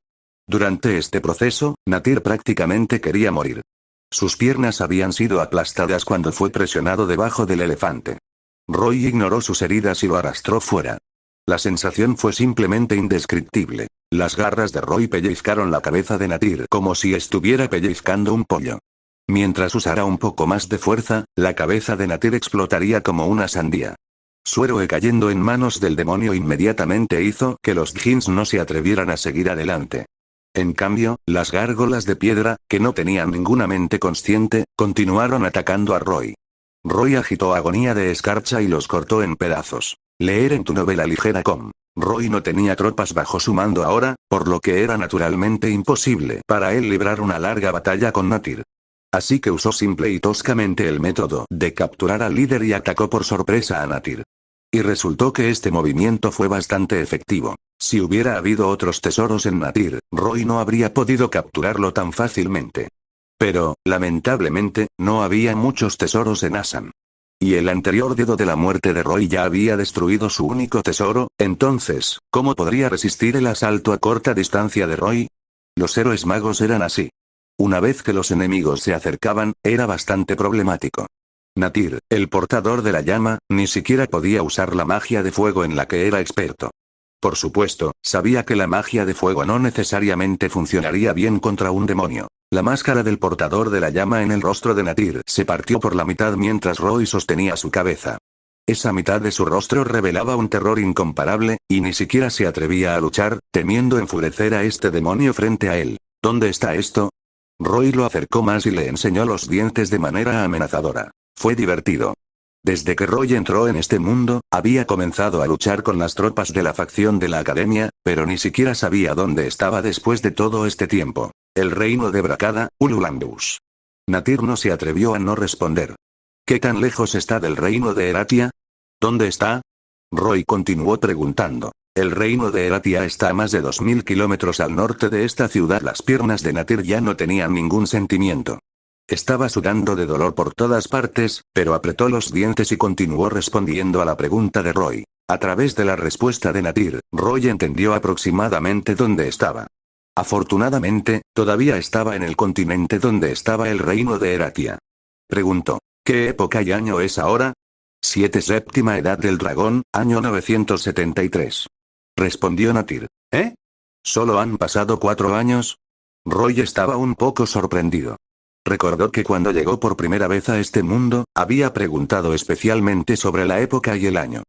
Durante este proceso, Natir prácticamente quería morir. Sus piernas habían sido aplastadas cuando fue presionado debajo del elefante. Roy ignoró sus heridas y lo arrastró fuera. La sensación fue simplemente indescriptible. Las garras de Roy pellizcaron la cabeza de Natir como si estuviera pellizcando un pollo. Mientras usara un poco más de fuerza, la cabeza de Natir explotaría como una sandía. Su héroe cayendo en manos del demonio inmediatamente hizo que los djinns no se atrevieran a seguir adelante. En cambio, las gárgolas de piedra, que no tenían ninguna mente consciente, continuaron atacando a Roy. Roy agitó agonía de escarcha y los cortó en pedazos. Leer en tu novela ligera com. Roy no tenía tropas bajo su mando ahora, por lo que era naturalmente imposible para él librar una larga batalla con Natir. Así que usó simple y toscamente el método de capturar al líder y atacó por sorpresa a Natir. Y resultó que este movimiento fue bastante efectivo. Si hubiera habido otros tesoros en Natir, Roy no habría podido capturarlo tan fácilmente. Pero, lamentablemente, no había muchos tesoros en Assam. Y el anterior dedo de la muerte de Roy ya había destruido su único tesoro, entonces, ¿cómo podría resistir el asalto a corta distancia de Roy? Los héroes magos eran así. Una vez que los enemigos se acercaban, era bastante problemático. Natir, el portador de la llama, ni siquiera podía usar la magia de fuego en la que era experto. Por supuesto, sabía que la magia de fuego no necesariamente funcionaría bien contra un demonio. La máscara del portador de la llama en el rostro de Natir se partió por la mitad mientras Roy sostenía su cabeza. Esa mitad de su rostro revelaba un terror incomparable, y ni siquiera se atrevía a luchar, temiendo enfurecer a este demonio frente a él. ¿Dónde está esto? Roy lo acercó más y le enseñó los dientes de manera amenazadora. Fue divertido. Desde que Roy entró en este mundo, había comenzado a luchar con las tropas de la facción de la academia, pero ni siquiera sabía dónde estaba después de todo este tiempo. El reino de Brakada, Ululambus. Natir no se atrevió a no responder. ¿Qué tan lejos está del reino de Eratia? ¿Dónde está? Roy continuó preguntando. El reino de Eratia está a más de 2000 kilómetros al norte de esta ciudad. Las piernas de Natir ya no tenían ningún sentimiento. Estaba sudando de dolor por todas partes, pero apretó los dientes y continuó respondiendo a la pregunta de Roy. A través de la respuesta de Natir, Roy entendió aproximadamente dónde estaba. Afortunadamente, todavía estaba en el continente donde estaba el reino de Eratia. Preguntó. ¿Qué época y año es ahora? 7 Séptima Edad del Dragón, año 973. Respondió Natir. ¿Eh? ¿Solo han pasado 4 años? Roy estaba un poco sorprendido. Recordó que cuando llegó por primera vez a este mundo, había preguntado especialmente sobre la época y el año.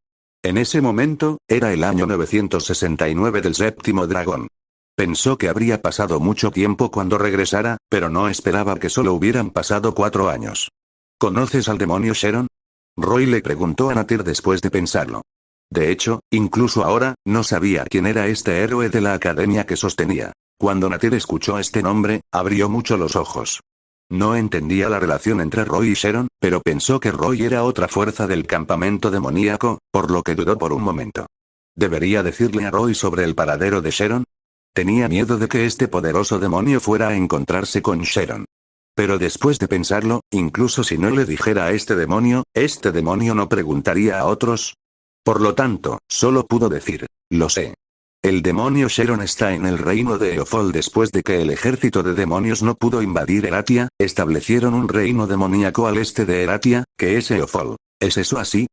En ese momento, era el año 969 del séptimo dragón. Pensó que habría pasado mucho tiempo cuando regresara, pero no esperaba que solo hubieran pasado 4 años. ¿Conoces al demonio Sharon? Roy le preguntó a Natir después de pensarlo. De hecho, incluso ahora, no sabía quién era este héroe de la academia que sostenía. Cuando Natir escuchó este nombre, abrió mucho los ojos. No entendía la relación entre Roy y Sharon, pero pensó que Roy era otra fuerza del campamento demoníaco, por lo que dudó por un momento. ¿Debería decirle a Roy sobre el paradero de Sharon? Tenía miedo de que este poderoso demonio fuera a encontrarse con Sharon. Pero después de pensarlo, incluso si no le dijera a este demonio no preguntaría a otros. Por lo tanto, solo pudo decir, lo sé. El demonio Sharon está en el reino de Eofol. Después de que el ejército de demonios no pudo invadir Eratia, establecieron un reino demoníaco al este de Eratia, que es Eofol. ¿Es eso así?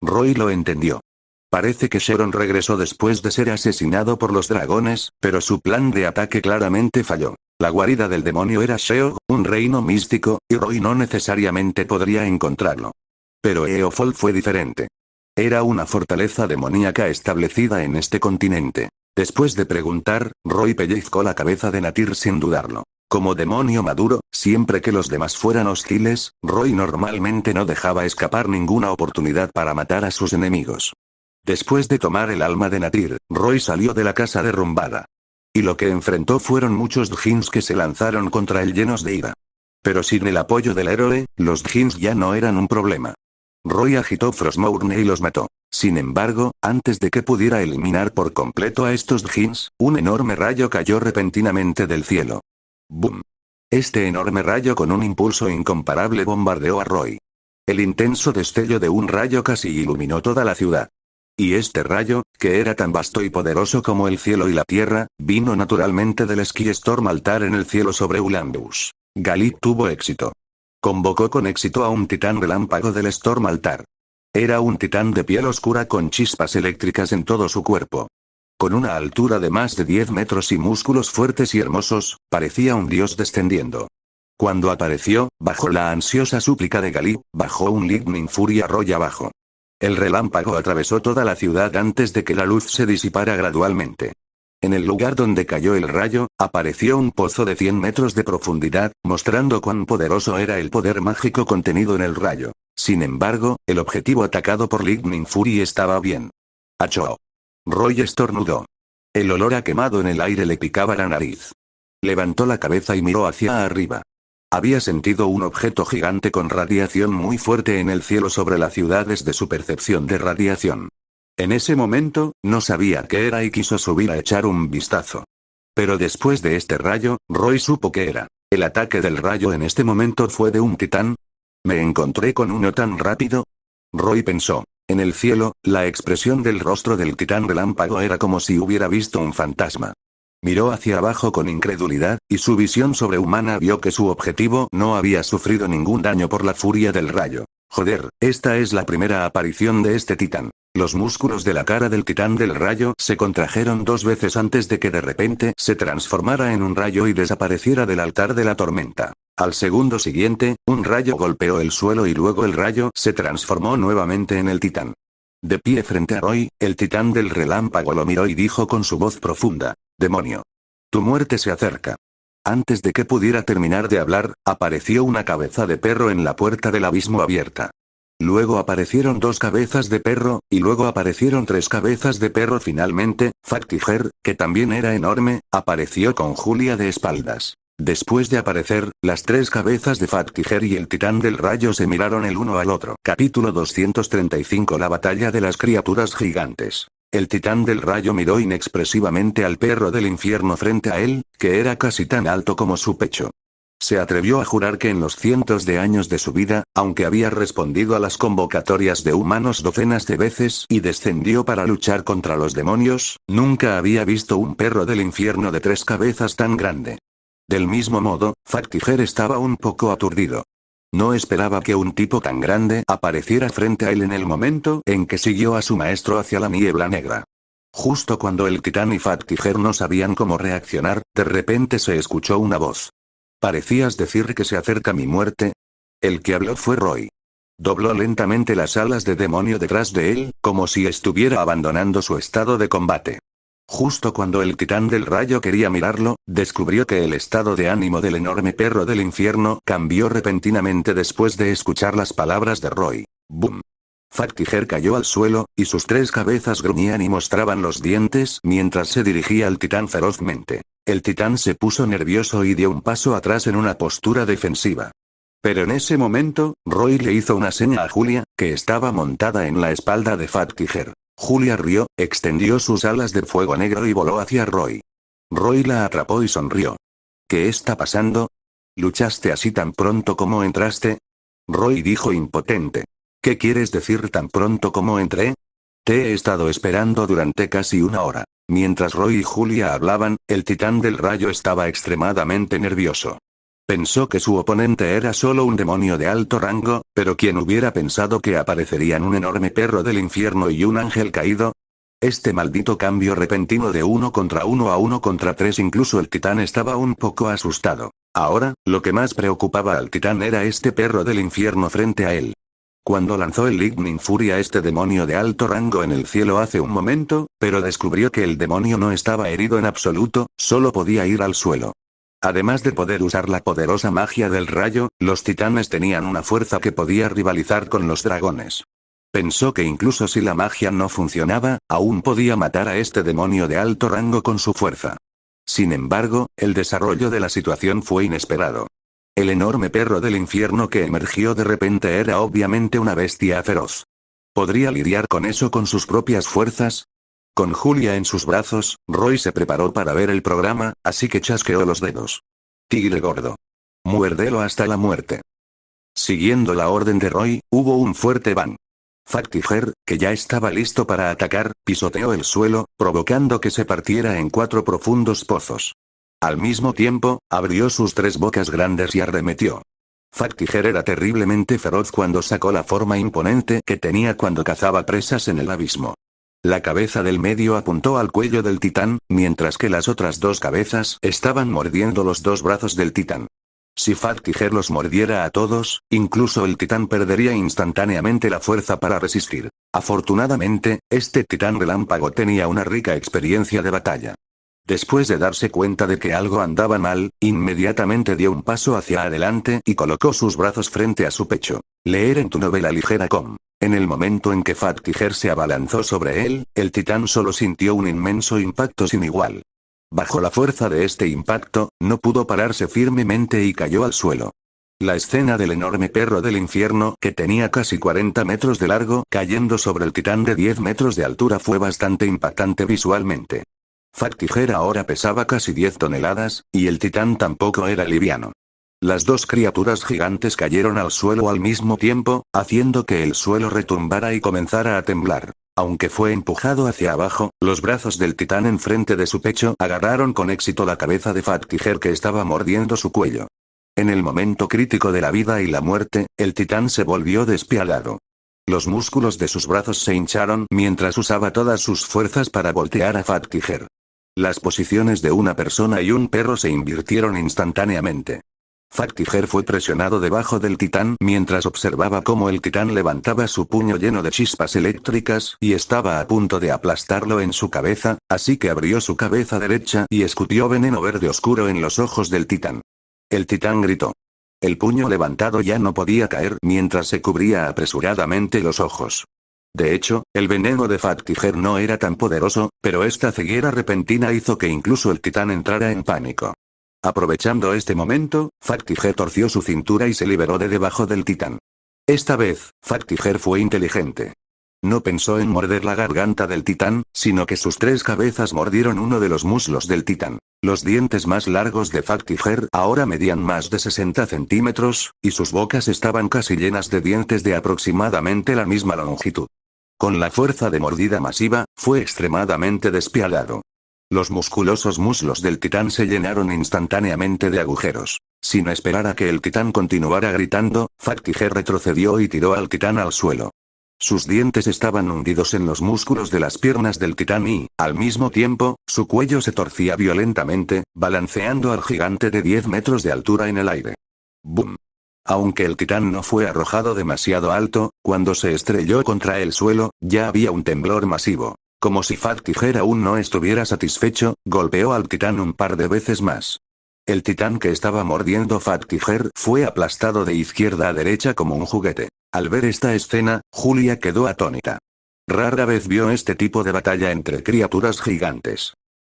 Roy lo entendió. Parece que Sharon regresó después de ser asesinado por los dragones, pero su plan de ataque claramente falló. La guarida del demonio era Sheol, un reino místico, y Roy no necesariamente podría encontrarlo. Pero Eofol fue diferente. Era una fortaleza demoníaca establecida en este continente. Después de preguntar, Roy pellizcó la cabeza de Natir sin dudarlo. Como demonio maduro, siempre que los demás fueran hostiles, Roy normalmente no dejaba escapar ninguna oportunidad para matar a sus enemigos. Después de tomar el alma de Natir, Roy salió de la casa derrumbada. Y lo que enfrentó fueron muchos djinns que se lanzaron contra él llenos de ira. Pero sin el apoyo del héroe, los djinns ya no eran un problema. Roy agitó Frostmourne y los mató. Sin embargo, antes de que pudiera eliminar por completo a estos djinns, un enorme rayo cayó repentinamente del cielo. ¡Bum! Este enorme rayo con un impulso incomparable bombardeó a Roy. El intenso destello de un rayo casi iluminó toda la ciudad. Y este rayo, que era tan vasto y poderoso como el cielo y la tierra, vino naturalmente del Skystorm altar en el cielo sobre Ulanbus. Galip tuvo éxito. Convocó con éxito a un titán relámpago del Storm altar. Era un titán de piel oscura con chispas eléctricas en todo su cuerpo. Con una altura de más de 10 metros y músculos fuertes y hermosos, parecía un dios descendiendo. Cuando apareció, bajo la ansiosa súplica de Galip, bajó un Lightning Fury a Roy abajo. El relámpago atravesó toda la ciudad antes de que la luz se disipara gradualmente. En el lugar donde cayó el rayo, apareció un pozo de 100 metros de profundidad, mostrando cuán poderoso era el poder mágico contenido en el rayo. Sin embargo, el objetivo atacado por Lightning Fury estaba bien. ¡Achoo! Roy estornudó. El olor a quemado en el aire le picaba la nariz. Levantó la cabeza y miró hacia arriba. Había sentido un objeto gigante con radiación muy fuerte en el cielo sobre la ciudad desde su percepción de radiación. En ese momento, no sabía qué era y quiso subir a echar un vistazo. Pero después de este rayo, Roy supo qué era. El ataque del rayo en este momento fue de un titán. ¿Me encontré con uno tan rápido? Roy pensó. En el cielo, la expresión del rostro del titán relámpago era como si hubiera visto un fantasma. Miró hacia abajo con incredulidad, y su visión sobrehumana vio que su objetivo no había sufrido ningún daño por la furia del rayo. Joder, esta es la primera aparición de este titán. Los músculos de la cara del titán del rayo se contrajeron 2 veces antes de que de repente se transformara en un rayo y desapareciera del altar de la tormenta. Al segundo siguiente, un rayo golpeó el suelo y luego el rayo se transformó nuevamente en el titán. De pie frente a Roy, el titán del relámpago lo miró y dijo con su voz profunda: «Demonio. Tu muerte se acerca». Antes de que pudiera terminar de hablar, apareció una cabeza de perro en la puerta del abismo abierta. Luego aparecieron 2 cabezas de perro, y luego aparecieron 3 cabezas de perro. Finalmente, Factiger, que también era enorme, apareció con Julia de espaldas. Después de aparecer, las 3 cabezas de Factiger y el titán del rayo se miraron el uno al otro. Capítulo 235. La batalla de las criaturas gigantes. El titán del rayo miró inexpresivamente al perro del infierno frente a él, que era casi tan alto como su pecho. Se atrevió a jurar que en los cientos de años de su vida, aunque había respondido a las convocatorias de humanos docenas de veces y descendió para luchar contra los demonios, nunca había visto un perro del infierno de 3 cabezas tan grande. Del mismo modo, Factiger estaba un poco aturdido. No esperaba que un tipo tan grande apareciera frente a él en el momento en que siguió a su maestro hacia la niebla negra. Justo cuando el titán y Factiger no sabían cómo reaccionar, de repente se escuchó una voz. «¿Parecías decir que se acerca mi muerte?» El que habló fue Roy. Dobló lentamente las alas de demonio detrás de él, como si estuviera abandonando su estado de combate. Justo cuando el titán del rayo quería mirarlo, descubrió que el estado de ánimo del enorme perro del infierno cambió repentinamente después de escuchar las palabras de Roy. ¡Bum! Fatkiger cayó al suelo, y sus tres cabezas gruñían y mostraban los dientes mientras se dirigía al titán ferozmente. El titán se puso nervioso y dio un paso atrás en una postura defensiva. Pero en ese momento, Roy le hizo una seña a Julia, que estaba montada en la espalda de Fatkiger. Julia rió, extendió sus alas de fuego negro y voló hacia Roy. Roy la atrapó y sonrió. ¿Qué está pasando? ¿Luchaste así tan pronto como entraste? Roy dijo impotente. ¿Qué quieres decir tan pronto como entré? Te he estado esperando durante casi una hora. Mientras Roy y Julia hablaban, el titán del rayo estaba extremadamente nervioso. Pensó que su oponente era solo un demonio de alto rango, pero ¿quién hubiera pensado que aparecerían un enorme perro del infierno y un ángel caído? Este maldito cambio repentino de 1 contra 1 a 1 contra 3, incluso el titán estaba un poco asustado. Ahora, lo que más preocupaba al titán era este perro del infierno frente a él. Cuando lanzó el Lightning Fury a este demonio de alto rango en el cielo hace un momento, pero descubrió que el demonio no estaba herido en absoluto, solo podía ir al suelo. Además de poder usar la poderosa magia del rayo, los titanes tenían una fuerza que podía rivalizar con los dragones. Pensó que incluso si la magia no funcionaba, aún podía matar a este demonio de alto rango con su fuerza. Sin embargo, el desarrollo de la situación fue inesperado. El enorme perro del infierno que emergió de repente era obviamente una bestia feroz. ¿Podría lidiar con eso con sus propias fuerzas? Con Julia en sus brazos, Roy se preparó para ver el programa, así que chasqueó los dedos. Tigre gordo. Muérdelo hasta la muerte. Siguiendo la orden de Roy, hubo un fuerte bang. Fatkiger, que ya estaba listo para atacar, pisoteó el suelo, provocando que se partiera en 4 profundos pozos. Al mismo tiempo, abrió sus 3 bocas grandes y arremetió. Fatkiger era terriblemente feroz cuando sacó la forma imponente que tenía cuando cazaba presas en el abismo. La cabeza del medio apuntó al cuello del titán, mientras que las otras 2 cabezas estaban mordiendo los 2 brazos del titán. Si Fatkiger los mordiera a todos, incluso el titán perdería instantáneamente la fuerza para resistir. Afortunadamente, este titán relámpago tenía una rica experiencia de batalla. Después de darse cuenta de que algo andaba mal, inmediatamente dio un paso hacia adelante y colocó sus brazos frente a su pecho. Leer en tu novela ligera.com. En el momento en que Fatkiger se abalanzó sobre él, el titán solo sintió un inmenso impacto sin igual. Bajo la fuerza de este impacto, no pudo pararse firmemente y cayó al suelo. La escena del enorme perro del infierno, que tenía casi 40 metros de largo, cayendo sobre el titán de 10 metros de altura fue bastante impactante visualmente. Fatkiger ahora pesaba casi 10 toneladas, y el titán tampoco era liviano. Las 2 criaturas gigantes cayeron al suelo al mismo tiempo, haciendo que el suelo retumbara y comenzara a temblar. Aunque fue empujado hacia abajo, los brazos del titán enfrente de su pecho agarraron con éxito la cabeza de Fatkiger que estaba mordiendo su cuello. En el momento crítico de la vida y la muerte, el titán se volvió despiadado. Los músculos de sus brazos se hincharon mientras usaba todas sus fuerzas para voltear a Fatkiger. Las posiciones de una persona y un perro se invirtieron instantáneamente. Fatkiger fue presionado debajo del titán mientras observaba cómo el titán levantaba su puño lleno de chispas eléctricas y estaba a punto de aplastarlo en su cabeza, así que abrió su cabeza derecha y escupió veneno verde oscuro en los ojos del titán. El titán gritó. El puño levantado ya no podía caer mientras se cubría apresuradamente los ojos. De hecho, el veneno de Fatkiger no era tan poderoso, pero esta ceguera repentina hizo que incluso el titán entrara en pánico. Aprovechando este momento, Fatkiger torció su cintura y se liberó de debajo del titán. Esta vez, Fatkiger fue inteligente. No pensó en morder la garganta del titán, sino que sus 3 cabezas mordieron uno de los muslos del titán. Los dientes más largos de Fatkiger ahora medían más de 60 centímetros, y sus bocas estaban casi llenas de dientes de aproximadamente la misma longitud. Con la fuerza de mordida masiva, fue extremadamente despiadado. Los musculosos muslos del titán se llenaron instantáneamente de agujeros. Sin esperar a que el titán continuara gritando, Fatkiger retrocedió y tiró al titán al suelo. Sus dientes estaban hundidos en los músculos de las piernas del titán y, al mismo tiempo, su cuello se torcía violentamente, balanceando al gigante de 10 metros de altura en el aire. ¡Bum! Aunque el titán no fue arrojado demasiado alto, cuando se estrelló contra el suelo, ya había un temblor masivo. Como si Fatkiger aún no estuviera satisfecho, golpeó al titán un par de veces más. El titán que estaba mordiendo Fat Tiger fue aplastado de izquierda a derecha como un juguete. Al ver esta escena, Julia quedó atónita. Rara vez vio este tipo de batalla entre criaturas gigantes.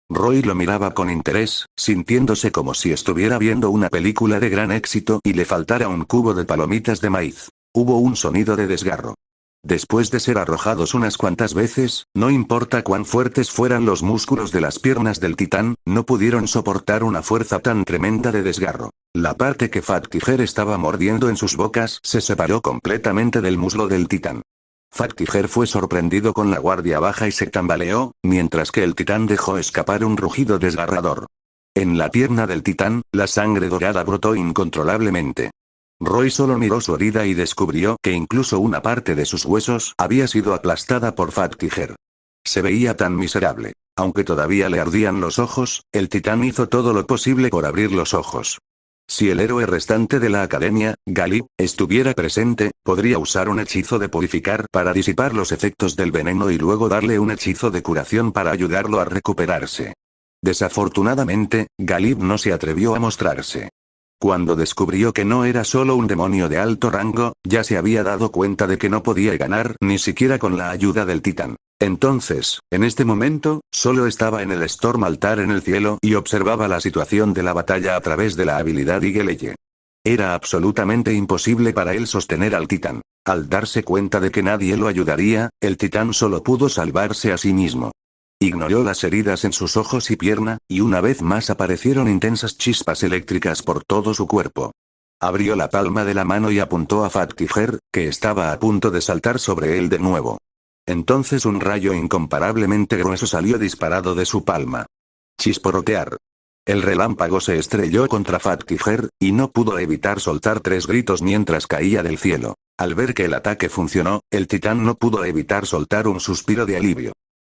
Roy lo miraba con interés, sintiéndose como si estuviera viendo una película de gran éxito y le faltara un cubo de palomitas de maíz. Hubo un sonido de desgarro. Después de ser arrojados unas cuantas veces, no importa cuán fuertes fueran los músculos de las piernas del titán, no pudieron soportar una fuerza tan tremenda de desgarro. La parte que Fat Tiger estaba mordiendo en sus bocas se separó completamente del muslo del titán. Fat Tiger fue sorprendido con la guardia baja y se tambaleó, mientras que el titán dejó escapar un rugido desgarrador. En la pierna del titán, la sangre dorada brotó incontrolablemente. Roy solo miró su herida y descubrió que incluso una parte de sus huesos había sido aplastada por Fat Tiger. Se veía tan miserable. Aunque todavía le ardían los ojos, el titán hizo todo lo posible por abrir los ojos. Si el héroe restante de la academia, Galip, estuviera presente, podría usar un hechizo de purificar para disipar los efectos del veneno y luego darle un hechizo de curación para ayudarlo a recuperarse. Desafortunadamente, Galip no se atrevió a mostrarse. Cuando descubrió que no era solo un demonio de alto rango, ya se había dado cuenta de que no podía ganar ni siquiera con la ayuda del titán. Entonces, en este momento, solo estaba en el Storm Altar en el cielo y observaba la situación de la batalla a través de la habilidad Igeleye. Era absolutamente imposible para él sostener al titán. Al darse cuenta de que nadie lo ayudaría, el titán solo pudo salvarse a sí mismo. Ignoró las heridas en sus ojos y pierna, y una vez más aparecieron intensas chispas eléctricas por todo su cuerpo. Abrió la palma de la mano y apuntó a Fat Tiger, que estaba a punto de saltar sobre él de nuevo. Entonces un rayo incomparablemente grueso salió disparado de su palma. Chisporrotear. El relámpago se estrelló contra Fat Tiger, y no pudo evitar soltar 3 gritos mientras caía del cielo. Al ver que el ataque funcionó, el titán no pudo evitar soltar un suspiro de alivio.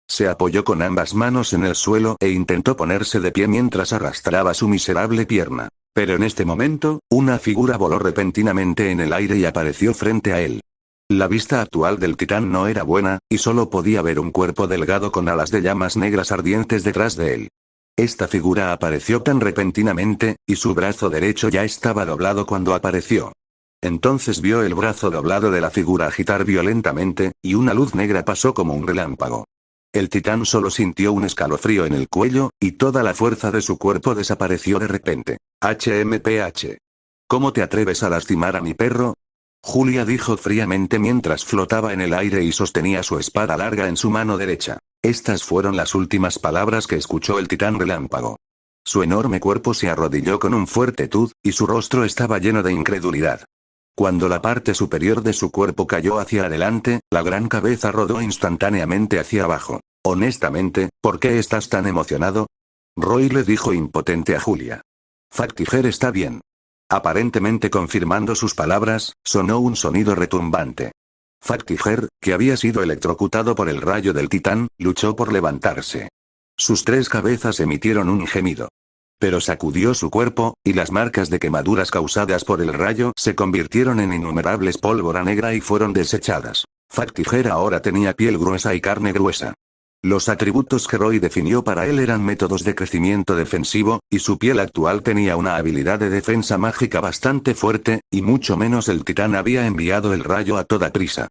Se apoyó con ambas manos en el suelo e intentó ponerse de pie mientras arrastraba su miserable pierna. Pero en este momento, una figura voló repentinamente en el aire y apareció frente a él. La vista actual del titán no era buena, y solo podía ver un cuerpo delgado con alas de llamas negras ardientes detrás de él. Esta figura apareció tan repentinamente, y su brazo derecho ya estaba doblado cuando apareció. Entonces vio el brazo doblado de la figura agitar violentamente, y una luz negra pasó como un relámpago. El titán solo sintió un escalofrío en el cuello, y toda la fuerza de su cuerpo desapareció de repente. HMPH. ¿Cómo te atreves a lastimar a mi perro? Julia dijo fríamente mientras flotaba en el aire y sostenía su espada larga en su mano derecha. Estas fueron las últimas palabras que escuchó el titán relámpago. Su enorme cuerpo se arrodilló con un fuerte tud, y su rostro estaba lleno de incredulidad. Cuando la parte superior de su cuerpo cayó hacia adelante, la gran cabeza rodó instantáneamente hacia abajo. Honestamente, ¿por qué estás tan emocionado? Roy le dijo impotente a Julia. Fat Tiger está bien. Aparentemente confirmando sus palabras, sonó un sonido retumbante. Fat Tiger, que había sido electrocutado por el rayo del titán, luchó por levantarse. Sus 3 cabezas emitieron un gemido. Pero sacudió su cuerpo, y las marcas de quemaduras causadas por el rayo se convirtieron en innumerables pólvora negra y fueron desechadas. Fat Tiger ahora tenía piel gruesa y carne gruesa. Los atributos que Roy definió para él eran métodos de crecimiento defensivo, y su piel actual tenía una habilidad de defensa mágica bastante fuerte, y mucho menos el titán había enviado el rayo a toda prisa.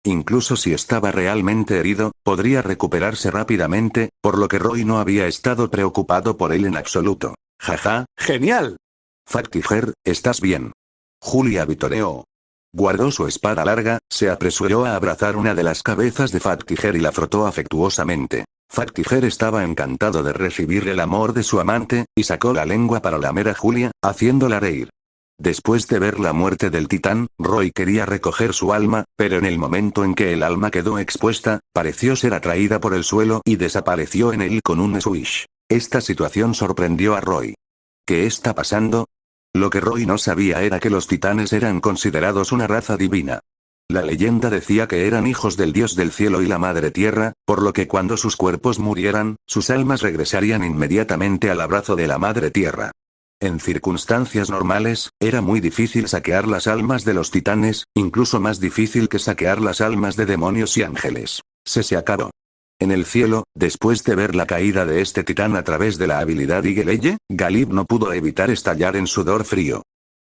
Incluso si estaba realmente herido, podría recuperarse rápidamente, por lo que Roy no había estado preocupado por él en absoluto. Jaja, genial. Fat Tiger, ¿estás bien? Julia vitoreó. Guardó su espada larga, se apresuró a abrazar una de las cabezas de Fat Tiger y la frotó afectuosamente. Fat Tiger estaba encantado de recibir el amor de su amante, y sacó la lengua para lamer a Julia, haciéndola reír. Después de ver la muerte del titán, Roy quería recoger su alma, pero en el momento en que el alma quedó expuesta, pareció ser atraída por el suelo y desapareció en él con un swish. Esta situación sorprendió a Roy. ¿Qué está pasando? Lo que Roy no sabía era que los titanes eran considerados una raza divina. La leyenda decía que eran hijos del dios del cielo y la madre tierra, por lo que cuando sus cuerpos murieran, sus almas regresarían inmediatamente al abrazo de la madre tierra. En circunstancias normales, era muy difícil saquear las almas de los titanes, incluso más difícil que saquear las almas de demonios y ángeles. Se acabó. En el cielo, después de ver la caída de este titán a través de la habilidad Igeleye, Galib no pudo evitar estallar en sudor frío.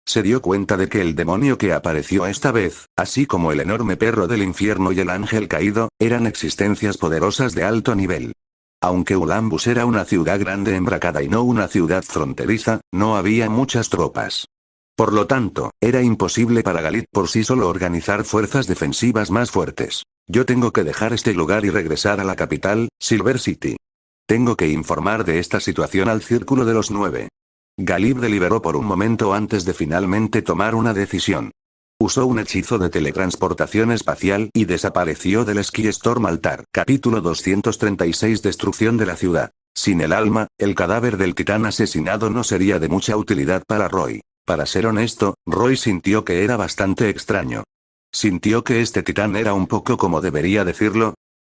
Se dio cuenta de que el demonio que apareció esta vez, así como el enorme perro del infierno y el ángel caído, eran existencias poderosas de alto nivel. Aunque Ulambus era una ciudad grande embracada y no una ciudad fronteriza, no había muchas tropas. Por lo tanto, era imposible para Galib por sí solo organizar fuerzas defensivas más fuertes. Yo tengo que dejar este lugar y regresar a la capital, Silver City. Tengo que informar de esta situación al Círculo de los 9. Galib deliberó por un momento antes de finalmente tomar una decisión. Usó un hechizo de teletransportación espacial y desapareció del Ski Storm Altar. Capítulo 236 Destrucción de la ciudad. Sin el alma, el cadáver del titán asesinado no sería de mucha utilidad para Roy. Para ser honesto, Roy sintió que era bastante extraño. Sintió que este titán era un poco, como debería decirlo,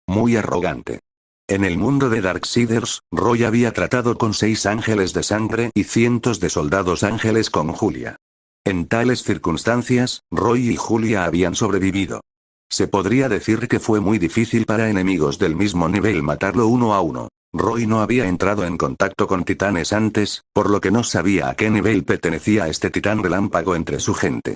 muy arrogante. En el mundo de Darksiders, Roy había tratado con 6 ángeles de sangre y cientos de soldados ángeles con Julia. En tales circunstancias, Roy y Julia habían sobrevivido. Se podría decir que fue muy difícil para enemigos del mismo nivel matarlo uno a uno. Roy no había entrado en contacto con titanes antes, por lo que no sabía a qué nivel pertenecía este titán relámpago entre su gente.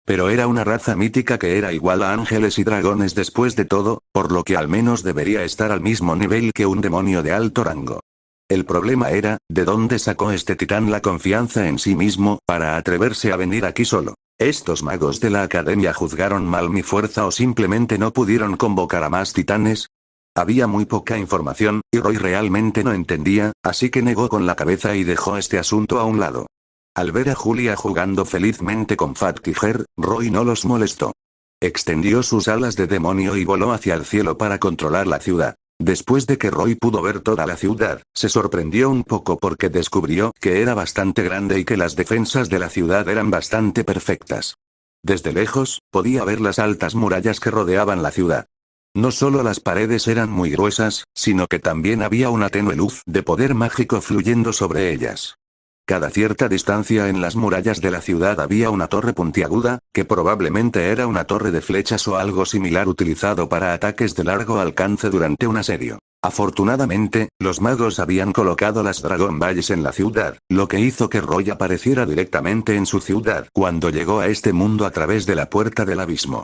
Pero era una raza mítica que era igual a ángeles y dragones después de todo, por lo que al menos debería estar al mismo nivel que un demonio de alto rango. El problema era, ¿de dónde sacó este titán la confianza en sí mismo, para atreverse a venir aquí solo? ¿Estos magos de la academia juzgaron mal mi fuerza o simplemente no pudieron convocar a más titanes? Había muy poca información, y Roy realmente no entendía, así que negó con la cabeza y dejó este asunto a un lado. Al ver a Julia jugando felizmente con Fat Tiger, Roy no los molestó. Extendió sus alas de demonio y voló hacia el cielo para controlar la ciudad. Después de que Roy pudo ver toda la ciudad, se sorprendió un poco porque descubrió que era bastante grande y que las defensas de la ciudad eran bastante perfectas. Desde lejos, podía ver las altas murallas que rodeaban la ciudad. No solo las paredes eran muy gruesas, sino que también había una tenue luz de poder mágico fluyendo sobre ellas. Cada cierta distancia en las murallas de la ciudad había una torre puntiaguda, que probablemente era una torre de flechas o algo similar utilizado para ataques de largo alcance durante un asedio. Afortunadamente, los magos habían colocado las Dragon Balls en la ciudad, lo que hizo que Roy apareciera directamente en su ciudad cuando llegó a este mundo a través de la puerta del abismo.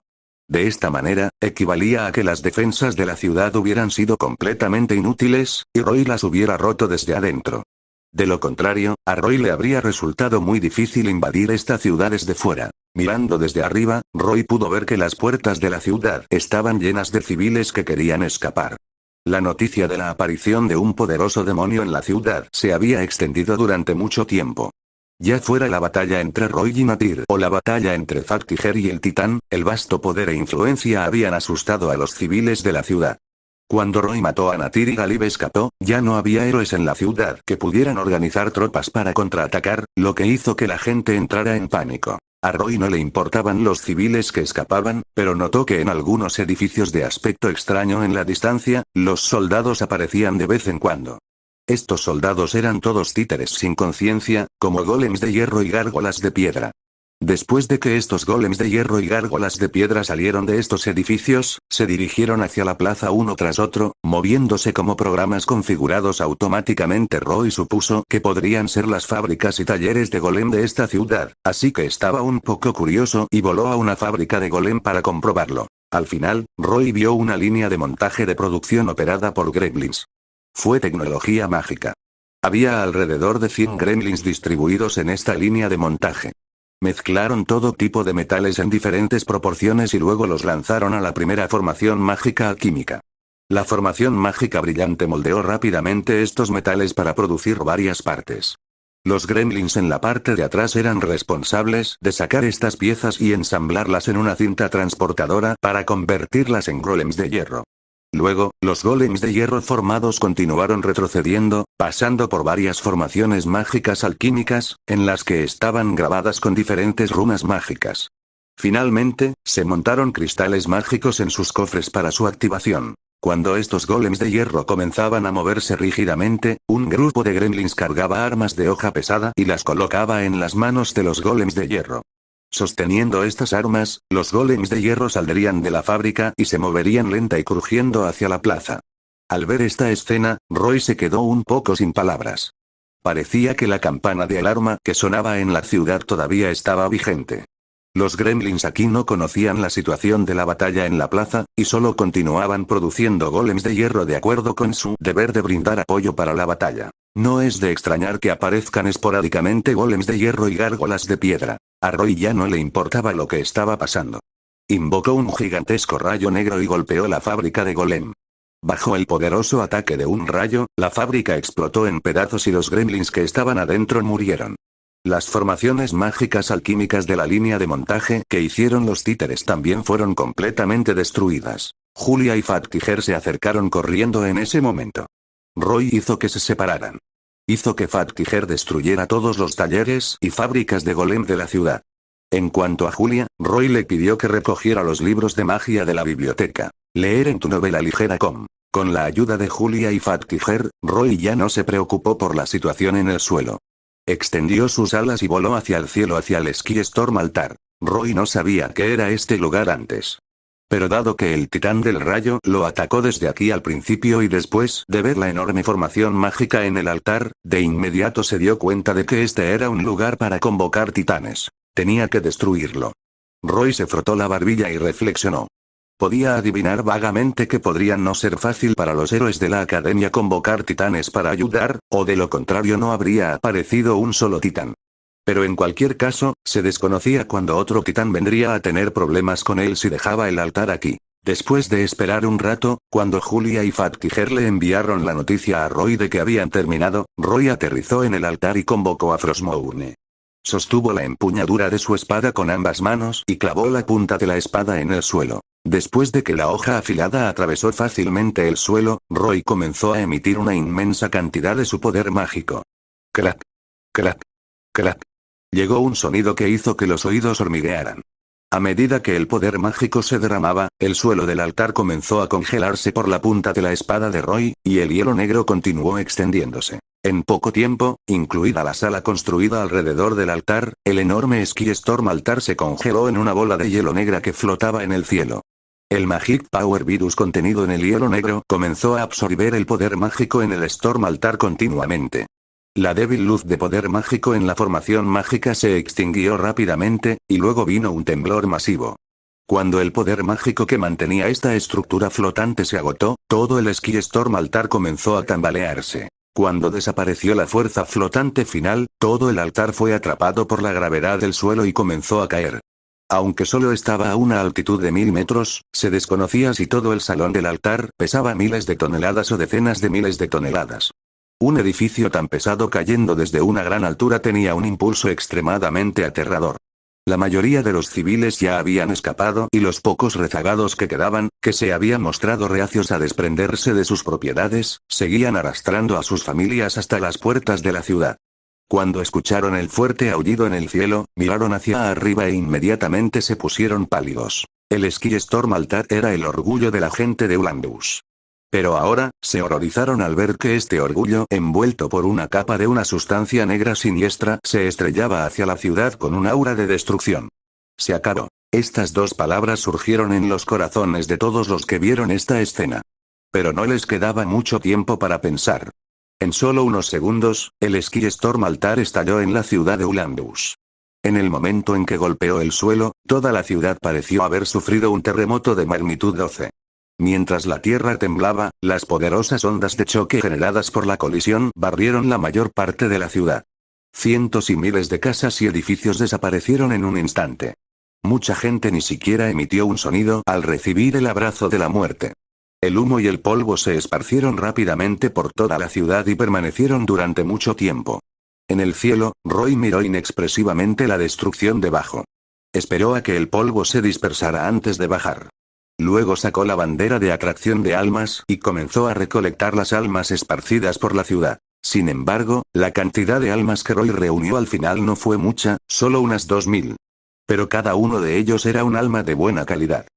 De esta manera, equivalía a que las defensas de la ciudad hubieran sido completamente inútiles, y Roy las hubiera roto desde adentro. De lo contrario, a Roy le habría resultado muy difícil invadir esta ciudad desde fuera. Mirando desde arriba, Roy pudo ver que las puertas de la ciudad estaban llenas de civiles que querían escapar. La noticia de la aparición de un poderoso demonio en la ciudad se había extendido durante mucho tiempo. Ya fuera la batalla entre Roy y Nadir o la batalla entre Fat Tiger y el titán, el vasto poder e influencia habían asustado a los civiles de la ciudad. Cuando Roy mató a Nadir y Galib escapó, ya no había héroes en la ciudad que pudieran organizar tropas para contraatacar, lo que hizo que la gente entrara en pánico. A Roy no le importaban los civiles que escapaban, pero notó que en algunos edificios de aspecto extraño en la distancia, los soldados aparecían de vez en cuando. Estos soldados eran todos títeres sin conciencia, como golems de hierro y gárgolas de piedra. Después de que estos golems de hierro y gárgolas de piedra salieron de estos edificios, se dirigieron hacia la plaza uno tras otro, moviéndose como programas configurados automáticamente. Roy supuso que podrían ser las fábricas y talleres de golem de esta ciudad, así que estaba un poco curioso y voló a una fábrica de golem para comprobarlo. Al final, Roy vio una línea de montaje de producción operada por gremlins. Fue tecnología mágica. Había alrededor de 100 gremlins distribuidos en esta línea de montaje. Mezclaron todo tipo de metales en diferentes proporciones y luego los lanzaron a la primera formación mágica alquímica. La formación mágica brillante moldeó rápidamente estos metales para producir varias partes. Los gremlins en la parte de atrás eran responsables de sacar estas piezas y ensamblarlas en una cinta transportadora para convertirlas en golems de hierro. Luego, los golems de hierro formados continuaron retrocediendo, pasando por varias formaciones mágicas alquímicas, en las que estaban grabadas con diferentes runas mágicas. Finalmente, se montaron cristales mágicos en sus cofres para su activación. Cuando estos golems de hierro comenzaban a moverse rígidamente, un grupo de gremlins cargaba armas de hoja pesada y las colocaba en las manos de los golems de hierro. Sosteniendo estas armas, los golems de hierro saldrían de la fábrica y se moverían lenta y crujiendo hacia la plaza. Al ver esta escena, Roy se quedó un poco sin palabras. Parecía que la campana de alarma que sonaba en la ciudad todavía estaba vigente. Los gremlins aquí no conocían la situación de la batalla en la plaza, y solo continuaban produciendo golems de hierro de acuerdo con su deber de brindar apoyo para la batalla. No es de extrañar que aparezcan esporádicamente golems de hierro y gárgolas de piedra. A Roy ya no le importaba lo que estaba pasando. Invocó un gigantesco rayo negro y golpeó la fábrica de golem. Bajo el poderoso ataque de un rayo, la fábrica explotó en pedazos y los gremlins que estaban adentro murieron. Las formaciones mágicas alquímicas de la línea de montaje que hicieron los títeres también fueron completamente destruidas. Julia y Fat Tiger se acercaron corriendo en ese momento. Roy hizo que se separaran. Hizo que Fat Tiger destruyera todos los talleres y fábricas de golem de la ciudad. En cuanto a Julia, Roy le pidió que recogiera los libros de magia de la biblioteca. Leer en tu novela ligera com. Con la ayuda de Julia y Fat Tiger, Roy ya no se preocupó por la situación en el suelo. Extendió sus alas y voló hacia el cielo hacia el Ski Storm Altar. Roy no sabía qué era este lugar antes. Pero dado que el titán del rayo lo atacó desde aquí al principio y después de ver la enorme formación mágica en el altar, de inmediato se dio cuenta de que este era un lugar para convocar titanes. Tenía que destruirlo. Roy se frotó la barbilla y reflexionó. Podía adivinar vagamente que podría no ser fácil para los héroes de la academia convocar titanes para ayudar, o de lo contrario no habría aparecido un solo titán. Pero en cualquier caso, se desconocía cuándo otro titán vendría a tener problemas con él si dejaba el altar aquí. Después de esperar un rato, cuando Julia y Fat Tiger le enviaron la noticia a Roy de que habían terminado, Roy aterrizó en el altar y convocó a Frostmourne. Sostuvo la empuñadura de su espada con ambas manos y clavó la punta de la espada en el suelo. Después de que la hoja afilada atravesó fácilmente el suelo, Roy comenzó a emitir una inmensa cantidad de su poder mágico. Crack. Crack. Crack. Llegó un sonido que hizo que los oídos hormiguearan. A medida que el poder mágico se derramaba, el suelo del altar comenzó a congelarse por la punta de la espada de Roy, y el hielo negro continuó extendiéndose. En poco tiempo, incluida la sala construida alrededor del altar, el enorme Ski Storm Altar se congeló en una bola de hielo negra que flotaba en el cielo. El Magic Power Virus contenido en el hielo negro comenzó a absorber el poder mágico en el Storm Altar continuamente. La débil luz de poder mágico en la formación mágica se extinguió rápidamente, y luego vino un temblor masivo. Cuando el poder mágico que mantenía esta estructura flotante se agotó, todo el Ski Storm Altar comenzó a tambalearse. Cuando desapareció la fuerza flotante final, todo el altar fue atrapado por la gravedad del suelo y comenzó a caer. Aunque solo estaba a una altitud de 1000 metros, se desconocía si todo el salón del altar pesaba miles de toneladas o decenas de miles de toneladas. Un edificio tan pesado cayendo desde una gran altura tenía un impulso extremadamente aterrador. La mayoría de los civiles ya habían escapado y los pocos rezagados que quedaban, que se habían mostrado reacios a desprenderse de sus propiedades, seguían arrastrando a sus familias hasta las puertas de la ciudad. Cuando escucharon el fuerte aullido en el cielo, miraron hacia arriba e inmediatamente se pusieron pálidos. El Ski Storm Altar era el orgullo de la gente de Ulandus. Pero ahora, se horrorizaron al ver que este orgullo, envuelto por una capa de una sustancia negra siniestra, se estrellaba hacia la ciudad con un aura de destrucción. Se acabó. Estas dos palabras surgieron en los corazones de todos los que vieron esta escena. Pero no les quedaba mucho tiempo para pensar. En solo unos segundos, el Ski Storm Altar estalló en la ciudad de Ulandus. En el momento en que golpeó el suelo, toda la ciudad pareció haber sufrido un terremoto de magnitud 12. Mientras la tierra temblaba, las poderosas ondas de choque generadas por la colisión barrieron la mayor parte de la ciudad. Cientos y miles de casas y edificios desaparecieron en un instante. Mucha gente ni siquiera emitió un sonido al recibir el abrazo de la muerte. El humo y el polvo se esparcieron rápidamente por toda la ciudad y permanecieron durante mucho tiempo. En el cielo, Roy miró inexpresivamente la destrucción debajo. Esperó a que el polvo se dispersara antes de bajar. Luego sacó la bandera de atracción de almas y comenzó a recolectar las almas esparcidas por la ciudad. Sin embargo, la cantidad de almas que Roy reunió al final no fue mucha, solo unas 2000. Pero cada uno de ellos era un alma de buena calidad.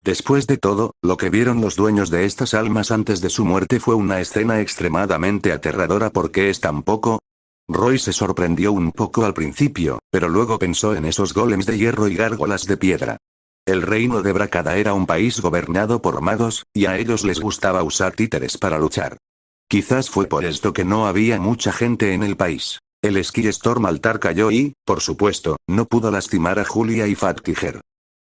Después de todo, lo que vieron los dueños de estas almas antes de su muerte fue una escena extremadamente aterradora. ¿Por qué es tan poco? Roy se sorprendió un poco al principio, pero luego pensó en esos golems de hierro y gárgolas de piedra. El reino de Brakada era un país gobernado por magos, y a ellos les gustaba usar títeres para luchar. Quizás fue por esto que no había mucha gente en el país. El Skystorm altar cayó y, por supuesto, no pudo lastimar a Julia y Fat Tiger.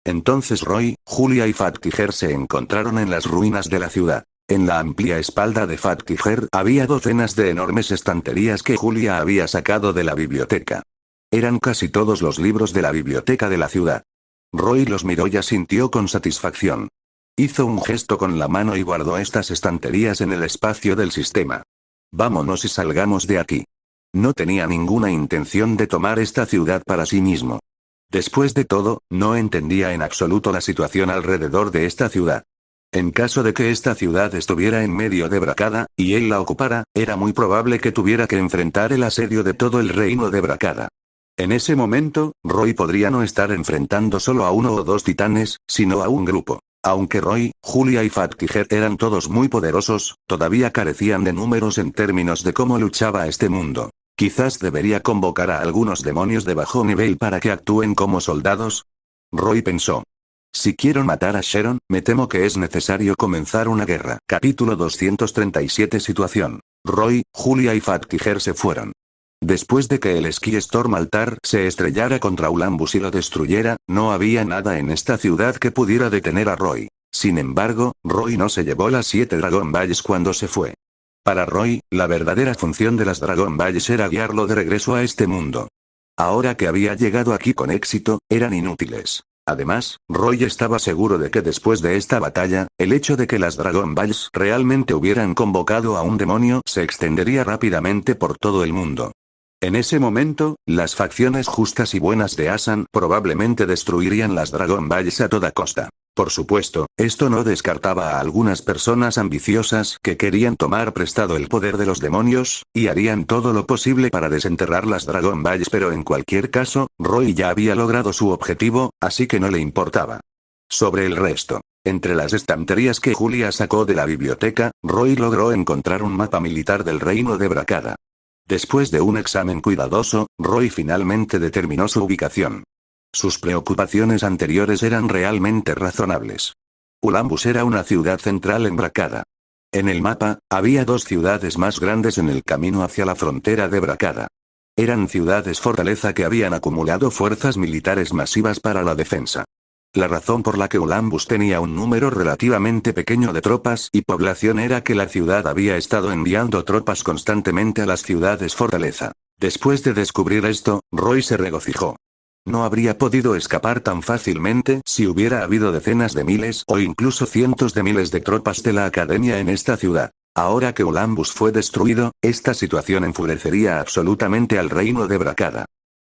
Entonces Roy, Julia y Fat Tiger se encontraron en las ruinas de la ciudad. En la amplia espalda de Fat Tiger había docenas de enormes estanterías que Julia había sacado de la biblioteca. Eran casi todos los libros de la biblioteca de la ciudad. Roy los miró y asintió con satisfacción. Hizo un gesto con la mano y guardó estas estanterías en el espacio del sistema. Vámonos y salgamos de aquí. No tenía ninguna intención de tomar esta ciudad para sí mismo. Después de todo, no entendía en absoluto la situación alrededor de esta ciudad. En caso de que esta ciudad estuviera en medio de Brakada, y él la ocupara, era muy probable que tuviera que enfrentar el asedio de todo el reino de Brakada. En ese momento, Roy podría no estar enfrentando solo a uno o dos titanes, sino a un grupo. Aunque Roy, Julia y Fat Tiger eran todos muy poderosos, todavía carecían de números en términos de cómo luchaba este mundo. Quizás debería convocar a algunos demonios de bajo nivel para que actúen como soldados. Roy pensó. Si quiero matar a Sharon, me temo que es necesario comenzar una guerra. Capítulo 237. Situación. Roy, Julia y Fat Tiger se fueron. Después de que el Skystorm altar se estrellara contra Ulambus y lo destruyera, no había nada en esta ciudad que pudiera detener a Roy. Sin embargo, Roy no se llevó las 7 Dragon Balls cuando se fue. Para Roy, la verdadera función de las Dragon Balls era guiarlo de regreso a este mundo. Ahora que había llegado aquí con éxito, eran inútiles. Además, Roy estaba seguro de que después de esta batalla, el hecho de que las Dragon Balls realmente hubieran convocado a un demonio se extendería rápidamente por todo el mundo. En ese momento, las facciones justas y buenas de Asan probablemente destruirían las Dragon Balls a toda costa. Por supuesto, esto no descartaba a algunas personas ambiciosas que querían tomar prestado el poder de los demonios, y harían todo lo posible para desenterrar las Dragon Balls, pero en cualquier caso, Roy ya había logrado su objetivo, así que no le importaba. Sobre el resto. Entre las estanterías que Julia sacó de la biblioteca, Roy logró encontrar un mapa militar del reino de Brakada. Después de un examen cuidadoso, Roy finalmente determinó su ubicación. Sus preocupaciones anteriores eran realmente razonables. Ulambus era una ciudad central en Brakada. En el mapa, había 2 ciudades más grandes en el camino hacia la frontera de Brakada. Eran ciudades fortaleza que habían acumulado fuerzas militares masivas para la defensa. La razón por la que Ulambus tenía un número relativamente pequeño de tropas y población era que la ciudad había estado enviando tropas constantemente a las ciudades fortaleza. Después de descubrir esto, Roy se regocijó. No habría podido escapar tan fácilmente si hubiera habido decenas de miles o incluso cientos de miles de tropas de la academia en esta ciudad. Ahora que Ulambus fue destruido, esta situación enfurecería absolutamente al reino de Brakada.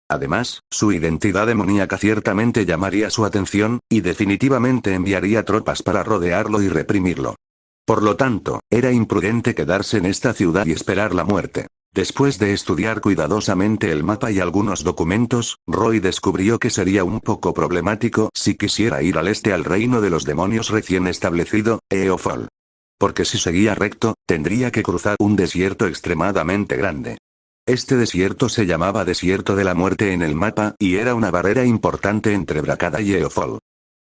Además, su identidad demoníaca ciertamente llamaría su atención, y definitivamente enviaría tropas para rodearlo y reprimirlo. Por lo tanto, era imprudente quedarse en esta ciudad y esperar la muerte. Después de estudiar cuidadosamente el mapa y algunos documentos, Roy descubrió que sería un poco problemático si quisiera ir al este al reino de los demonios recién establecido, Eofol. Porque si seguía recto, tendría que cruzar un desierto extremadamente grande. Este desierto se llamaba Desierto de la Muerte en el mapa, y era una barrera importante entre Brakada y Eofol.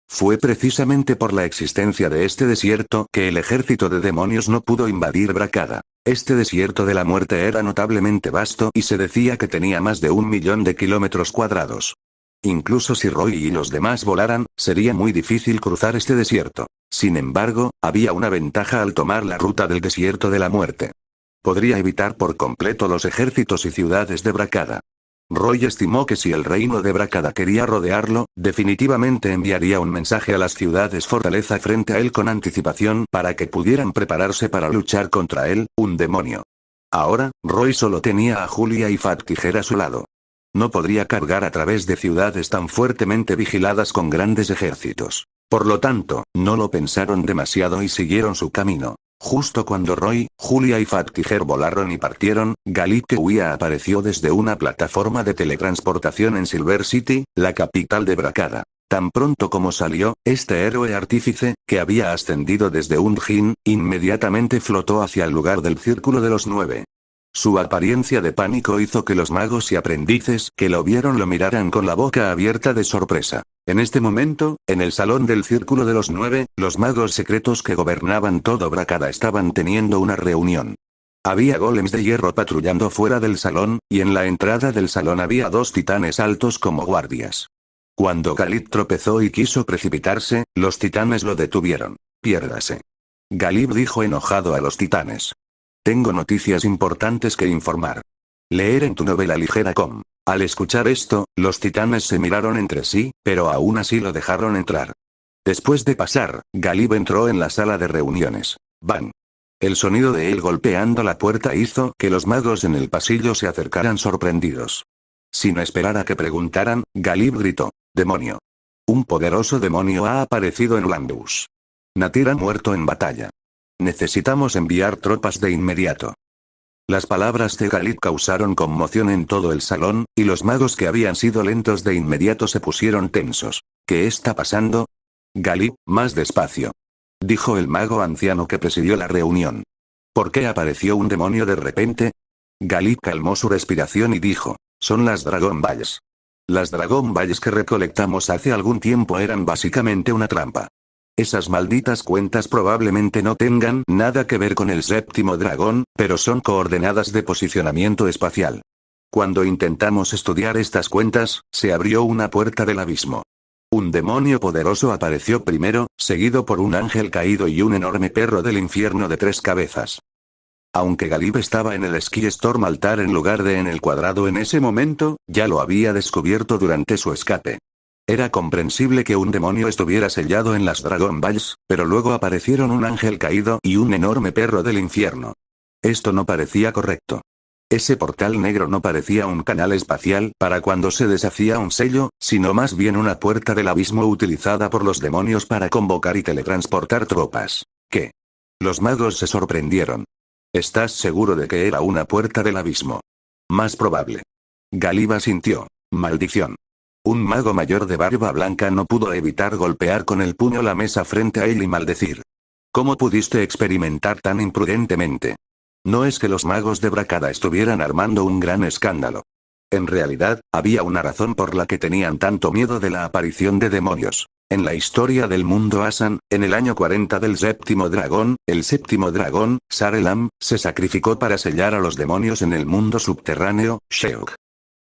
Fue precisamente por la existencia de este desierto que el ejército de demonios no pudo invadir Brakada. Este desierto de la muerte era notablemente vasto y se decía que tenía más de 1.000.000 de kilómetros cuadrados. Incluso si Roy y los demás volaran, sería muy difícil cruzar este desierto. Sin embargo, había una ventaja al tomar la ruta del desierto de la muerte. Podría evitar por completo los ejércitos y ciudades de Brakada. Roy estimó que si el reino de Brakada quería rodearlo, definitivamente enviaría un mensaje a las ciudades fortaleza frente a él con anticipación para que pudieran prepararse para luchar contra él, un demonio. Ahora, Roy solo tenía a Julia y Fat Tiger a su lado. No podría cargar a través de ciudades tan fuertemente vigiladas con grandes ejércitos. Por lo tanto, no lo pensaron demasiado y siguieron su camino. Justo cuando Roy, Julia y Fat Tiger volaron y partieron, Galit Kewia apareció desde una plataforma de teletransportación en Silver City, la capital de Brakada. Tan pronto como salió, este héroe artífice, que había ascendido desde un Jin, inmediatamente flotó hacia el lugar del Círculo de los 9. Su apariencia de pánico hizo que los magos y aprendices que lo vieron lo miraran con la boca abierta de sorpresa. En este momento, en el salón del Círculo de los Nueve, los magos secretos que gobernaban todo Brakada estaban teniendo una reunión. Había golems de hierro patrullando fuera del salón, y en la entrada del salón había dos titanes altos como guardias. Cuando Galib tropezó y quiso precipitarse, los titanes lo detuvieron. Piérdase. Galib dijo enojado a los titanes. Tengo noticias importantes que informar. Leer en tu novela ligera com. Al escuchar esto, los titanes se miraron entre sí, pero aún así lo dejaron entrar. Después de pasar, Galib entró en la sala de reuniones. ¡Bang! El sonido de él golpeando la puerta hizo que los magos en el pasillo se acercaran sorprendidos. Sin esperar a que preguntaran, Galib gritó. ¡Demonio! Un poderoso demonio ha aparecido en Olympus. Natir ha muerto en batalla. Necesitamos enviar tropas de inmediato. Las palabras de Galib causaron conmoción en todo el salón, y los magos que habían sido lentos de inmediato se pusieron tensos. ¿Qué está pasando? Galib, más despacio. Dijo el mago anciano que presidió la reunión. ¿Por qué apareció un demonio de repente? Galib calmó su respiración y dijo. Son las Dragon Balls. Las Dragon Balls que recolectamos hace algún tiempo eran básicamente una trampa. Esas malditas cuentas probablemente no tengan nada que ver con el séptimo dragón, pero son coordenadas de posicionamiento espacial. Cuando intentamos estudiar estas cuentas, se abrió una puerta del abismo. Un demonio poderoso apareció primero, seguido por un ángel caído y un enorme perro del infierno de 3 cabezas. Aunque Galib estaba en el Ski Storm Altar en lugar de en el cuadrado en ese momento, ya lo había descubierto durante su escape. Era comprensible que un demonio estuviera sellado en las Dragon Balls, pero luego aparecieron un ángel caído y un enorme perro del infierno. Esto no parecía correcto. Ese portal negro no parecía un canal espacial para cuando se deshacía un sello, sino más bien una puerta del abismo utilizada por los demonios para convocar y teletransportar tropas. ¿Qué? Los magos se sorprendieron. ¿Estás seguro de que era una puerta del abismo? Más probable. Galib asintió. Maldición. Un mago mayor de barba blanca no pudo evitar golpear con el puño la mesa frente a él y maldecir. ¿Cómo pudiste experimentar tan imprudentemente? No es que los magos de Brakada estuvieran armando un gran escándalo. En realidad, había una razón por la que tenían tanto miedo de la aparición de demonios. En la historia del mundo Asan, en el año 40 del séptimo dragón, el séptimo dragón, Sarelam, se sacrificó para sellar a los demonios en el mundo subterráneo, Sheok.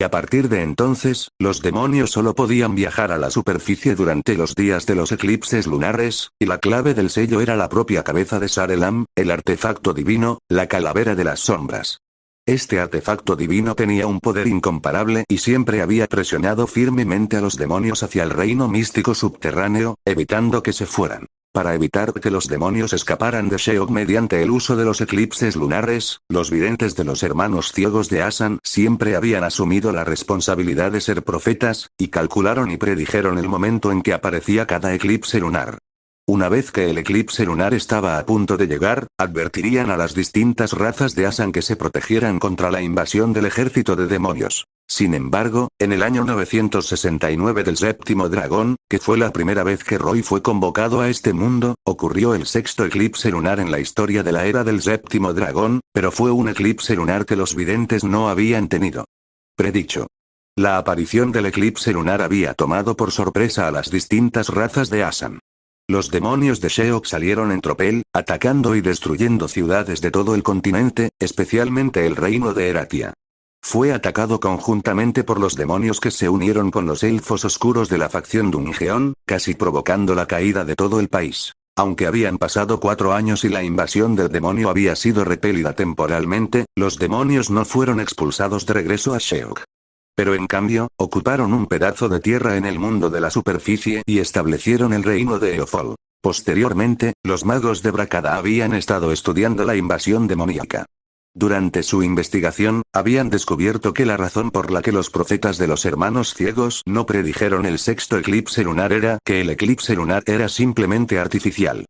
Y a partir de entonces, los demonios solo podían viajar a la superficie durante los días de los eclipses lunares, y la clave del sello era la propia cabeza de Sarelam, el artefacto divino, la calavera de las sombras. Este artefacto divino tenía un poder incomparable y siempre había presionado firmemente a los demonios hacia el reino místico subterráneo, evitando que se fueran. Para evitar que los demonios escaparan de Sheok mediante el uso de los eclipses lunares, los videntes de los hermanos ciegos de Asan siempre habían asumido la responsabilidad de ser profetas, y calcularon y predijeron el momento en que aparecía cada eclipse lunar. Una vez que el eclipse lunar estaba a punto de llegar, advertirían a las distintas razas de Asan que se protegieran contra la invasión del ejército de demonios. Sin embargo, en el año 969 del séptimo dragón, que fue la primera vez que Roy fue convocado a este mundo, ocurrió el sexto eclipse lunar en la historia de la era del séptimo dragón, pero fue un eclipse lunar que los videntes no habían tenido. Predicho. La aparición del eclipse lunar había tomado por sorpresa a las distintas razas de Asan. Los demonios de Sheok salieron en tropel, atacando y destruyendo ciudades de todo el continente, especialmente el reino de Eratia. Fue atacado conjuntamente por los demonios que se unieron con los elfos oscuros de la facción Dungeon, casi provocando la caída de todo el país. Aunque habían pasado 4 años y la invasión del demonio había sido repelida temporalmente, los demonios no fueron expulsados de regreso a Sheok. Pero en cambio, ocuparon un pedazo de tierra en el mundo de la superficie y establecieron el reino de Eofol. Posteriormente, los magos de Brakada habían estado estudiando la invasión demoníaca. Durante su investigación, habían descubierto que la razón por la que los profetas de los hermanos ciegos no predijeron el sexto eclipse lunar era que el eclipse lunar era simplemente artificial.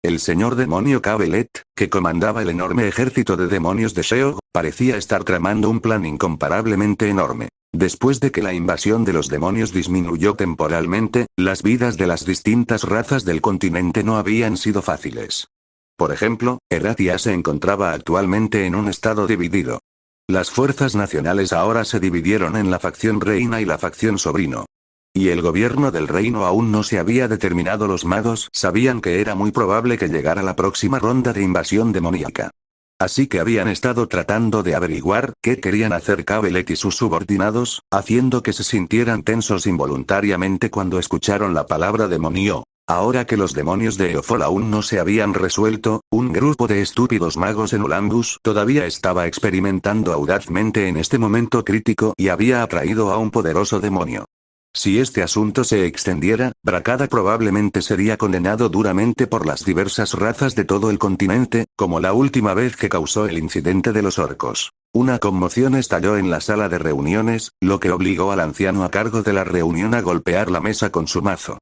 El señor demonio Cabelet, que comandaba el enorme ejército de demonios de Sheok, parecía estar tramando un plan incomparablemente enorme. Después de que la invasión de los demonios disminuyó temporalmente, las vidas de las distintas razas del continente no habían sido fáciles. Por ejemplo, Eratia se encontraba actualmente en un estado dividido. Las fuerzas nacionales ahora se dividieron en la facción reina y la facción sobrino. Y el gobierno del reino aún no se había determinado. Los magos sabían que era muy probable que llegara la próxima ronda de invasión demoníaca. Así que habían estado tratando de averiguar qué querían hacer Cabelet y sus subordinados, haciendo que se sintieran tensos involuntariamente cuando escucharon la palabra demonio. Ahora que los demonios de Eofol aún no se habían resuelto, un grupo de estúpidos magos en Olympus todavía estaba experimentando audazmente en este momento crítico y había atraído a un poderoso demonio. Si este asunto se extendiera, Brakada probablemente sería condenado duramente por las diversas razas de todo el continente, como la última vez que causó el incidente de los orcos. Una conmoción estalló en la sala de reuniones, lo que obligó al anciano a cargo de la reunión a golpear la mesa con su mazo.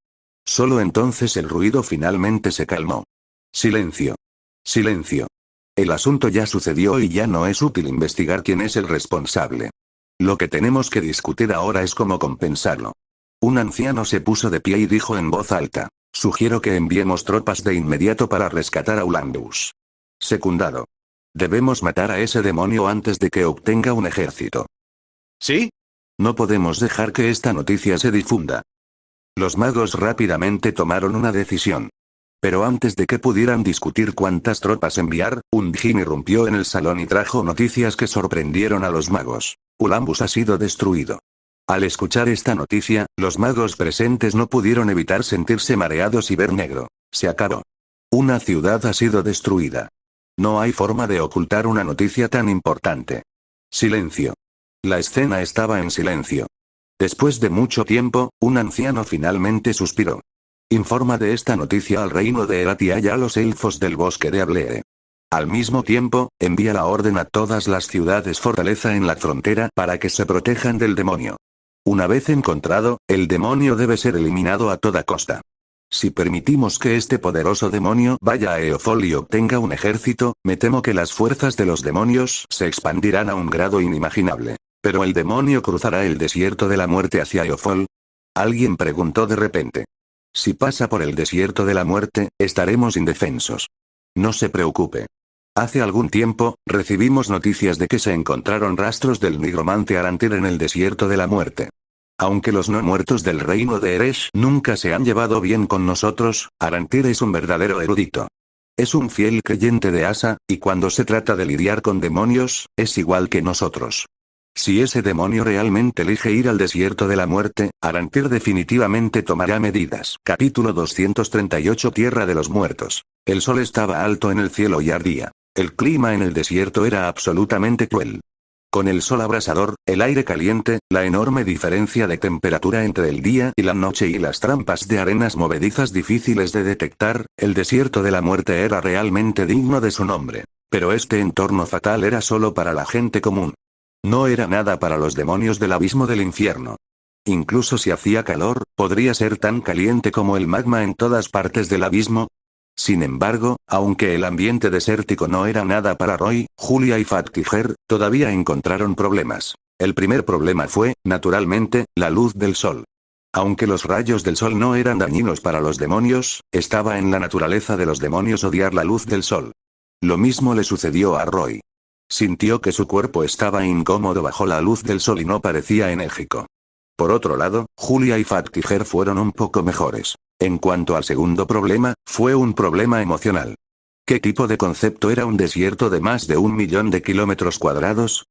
Solo entonces el ruido finalmente se calmó. Silencio. Silencio. El asunto ya sucedió y ya no es útil investigar quién es el responsable. Lo que tenemos que discutir ahora es cómo compensarlo. Un anciano se puso de pie y dijo en voz alta: sugiero que enviemos tropas de inmediato para rescatar a Olympus. Secundado. Debemos matar a ese demonio antes de que obtenga un ejército. ¿Sí? No podemos dejar que esta noticia se difunda. Los magos rápidamente tomaron una decisión. Pero antes de que pudieran discutir cuántas tropas enviar, un djinn irrumpió en el salón y trajo noticias que sorprendieron a los magos. Olympus ha sido destruido. Al escuchar esta noticia, los magos presentes no pudieron evitar sentirse mareados y ver negro. Se acabó. Una ciudad ha sido destruida. No hay forma de ocultar una noticia tan importante. Silencio. La escena estaba en silencio. Después de mucho tiempo, un anciano finalmente suspiró. Informa de esta noticia al reino de Eratia y a los elfos del bosque de Ablee. Al mismo tiempo, envía la orden a todas las ciudades fortaleza en la frontera para que se protejan del demonio. Una vez encontrado, el demonio debe ser eliminado a toda costa. Si permitimos que este poderoso demonio vaya a Eofol y obtenga un ejército, me temo que las fuerzas de los demonios se expandirán a un grado inimaginable. ¿Pero el demonio cruzará el desierto de la muerte hacia Eofol? Alguien preguntó de repente. Si pasa por el desierto de la muerte, estaremos indefensos. No se preocupe. Hace algún tiempo, recibimos noticias de que se encontraron rastros del nigromante Arantir en el desierto de la muerte. Aunque los no muertos del reino de Eresh nunca se han llevado bien con nosotros, Arantir es un verdadero erudito. Es un fiel creyente de Asa, y cuando se trata de lidiar con demonios, es igual que nosotros. Si ese demonio realmente elige ir al desierto de la muerte, Arantir definitivamente tomará medidas. Capítulo 238 Tierra de los Muertos. El sol estaba alto en el cielo y ardía. El clima en el desierto era absolutamente cruel. Con el sol abrasador, el aire caliente, la enorme diferencia de temperatura entre el día y la noche y las trampas de arenas movedizas difíciles de detectar, el desierto de la muerte era realmente digno de su nombre. Pero este entorno fatal era solo para la gente común. No era nada para los demonios del abismo del infierno. Incluso si hacía calor, podría ser tan caliente como el magma en todas partes del abismo. Sin embargo, aunque el ambiente desértico no era nada para Roy, Julia y Fatkiger, todavía encontraron problemas. El primer problema fue, naturalmente, la luz del sol. Aunque los rayos del sol no eran dañinos para los demonios, estaba en la naturaleza de los demonios odiar la luz del sol. Lo mismo le sucedió a Roy. Sintió que su cuerpo estaba incómodo bajo la luz del sol y no parecía enérgico. Por otro lado, Julia y Fatkiger fueron un poco mejores. En cuanto al segundo problema, fue un problema emocional. ¿Qué tipo de concepto era un desierto de más de 1.000.000 de kilómetros cuadrados?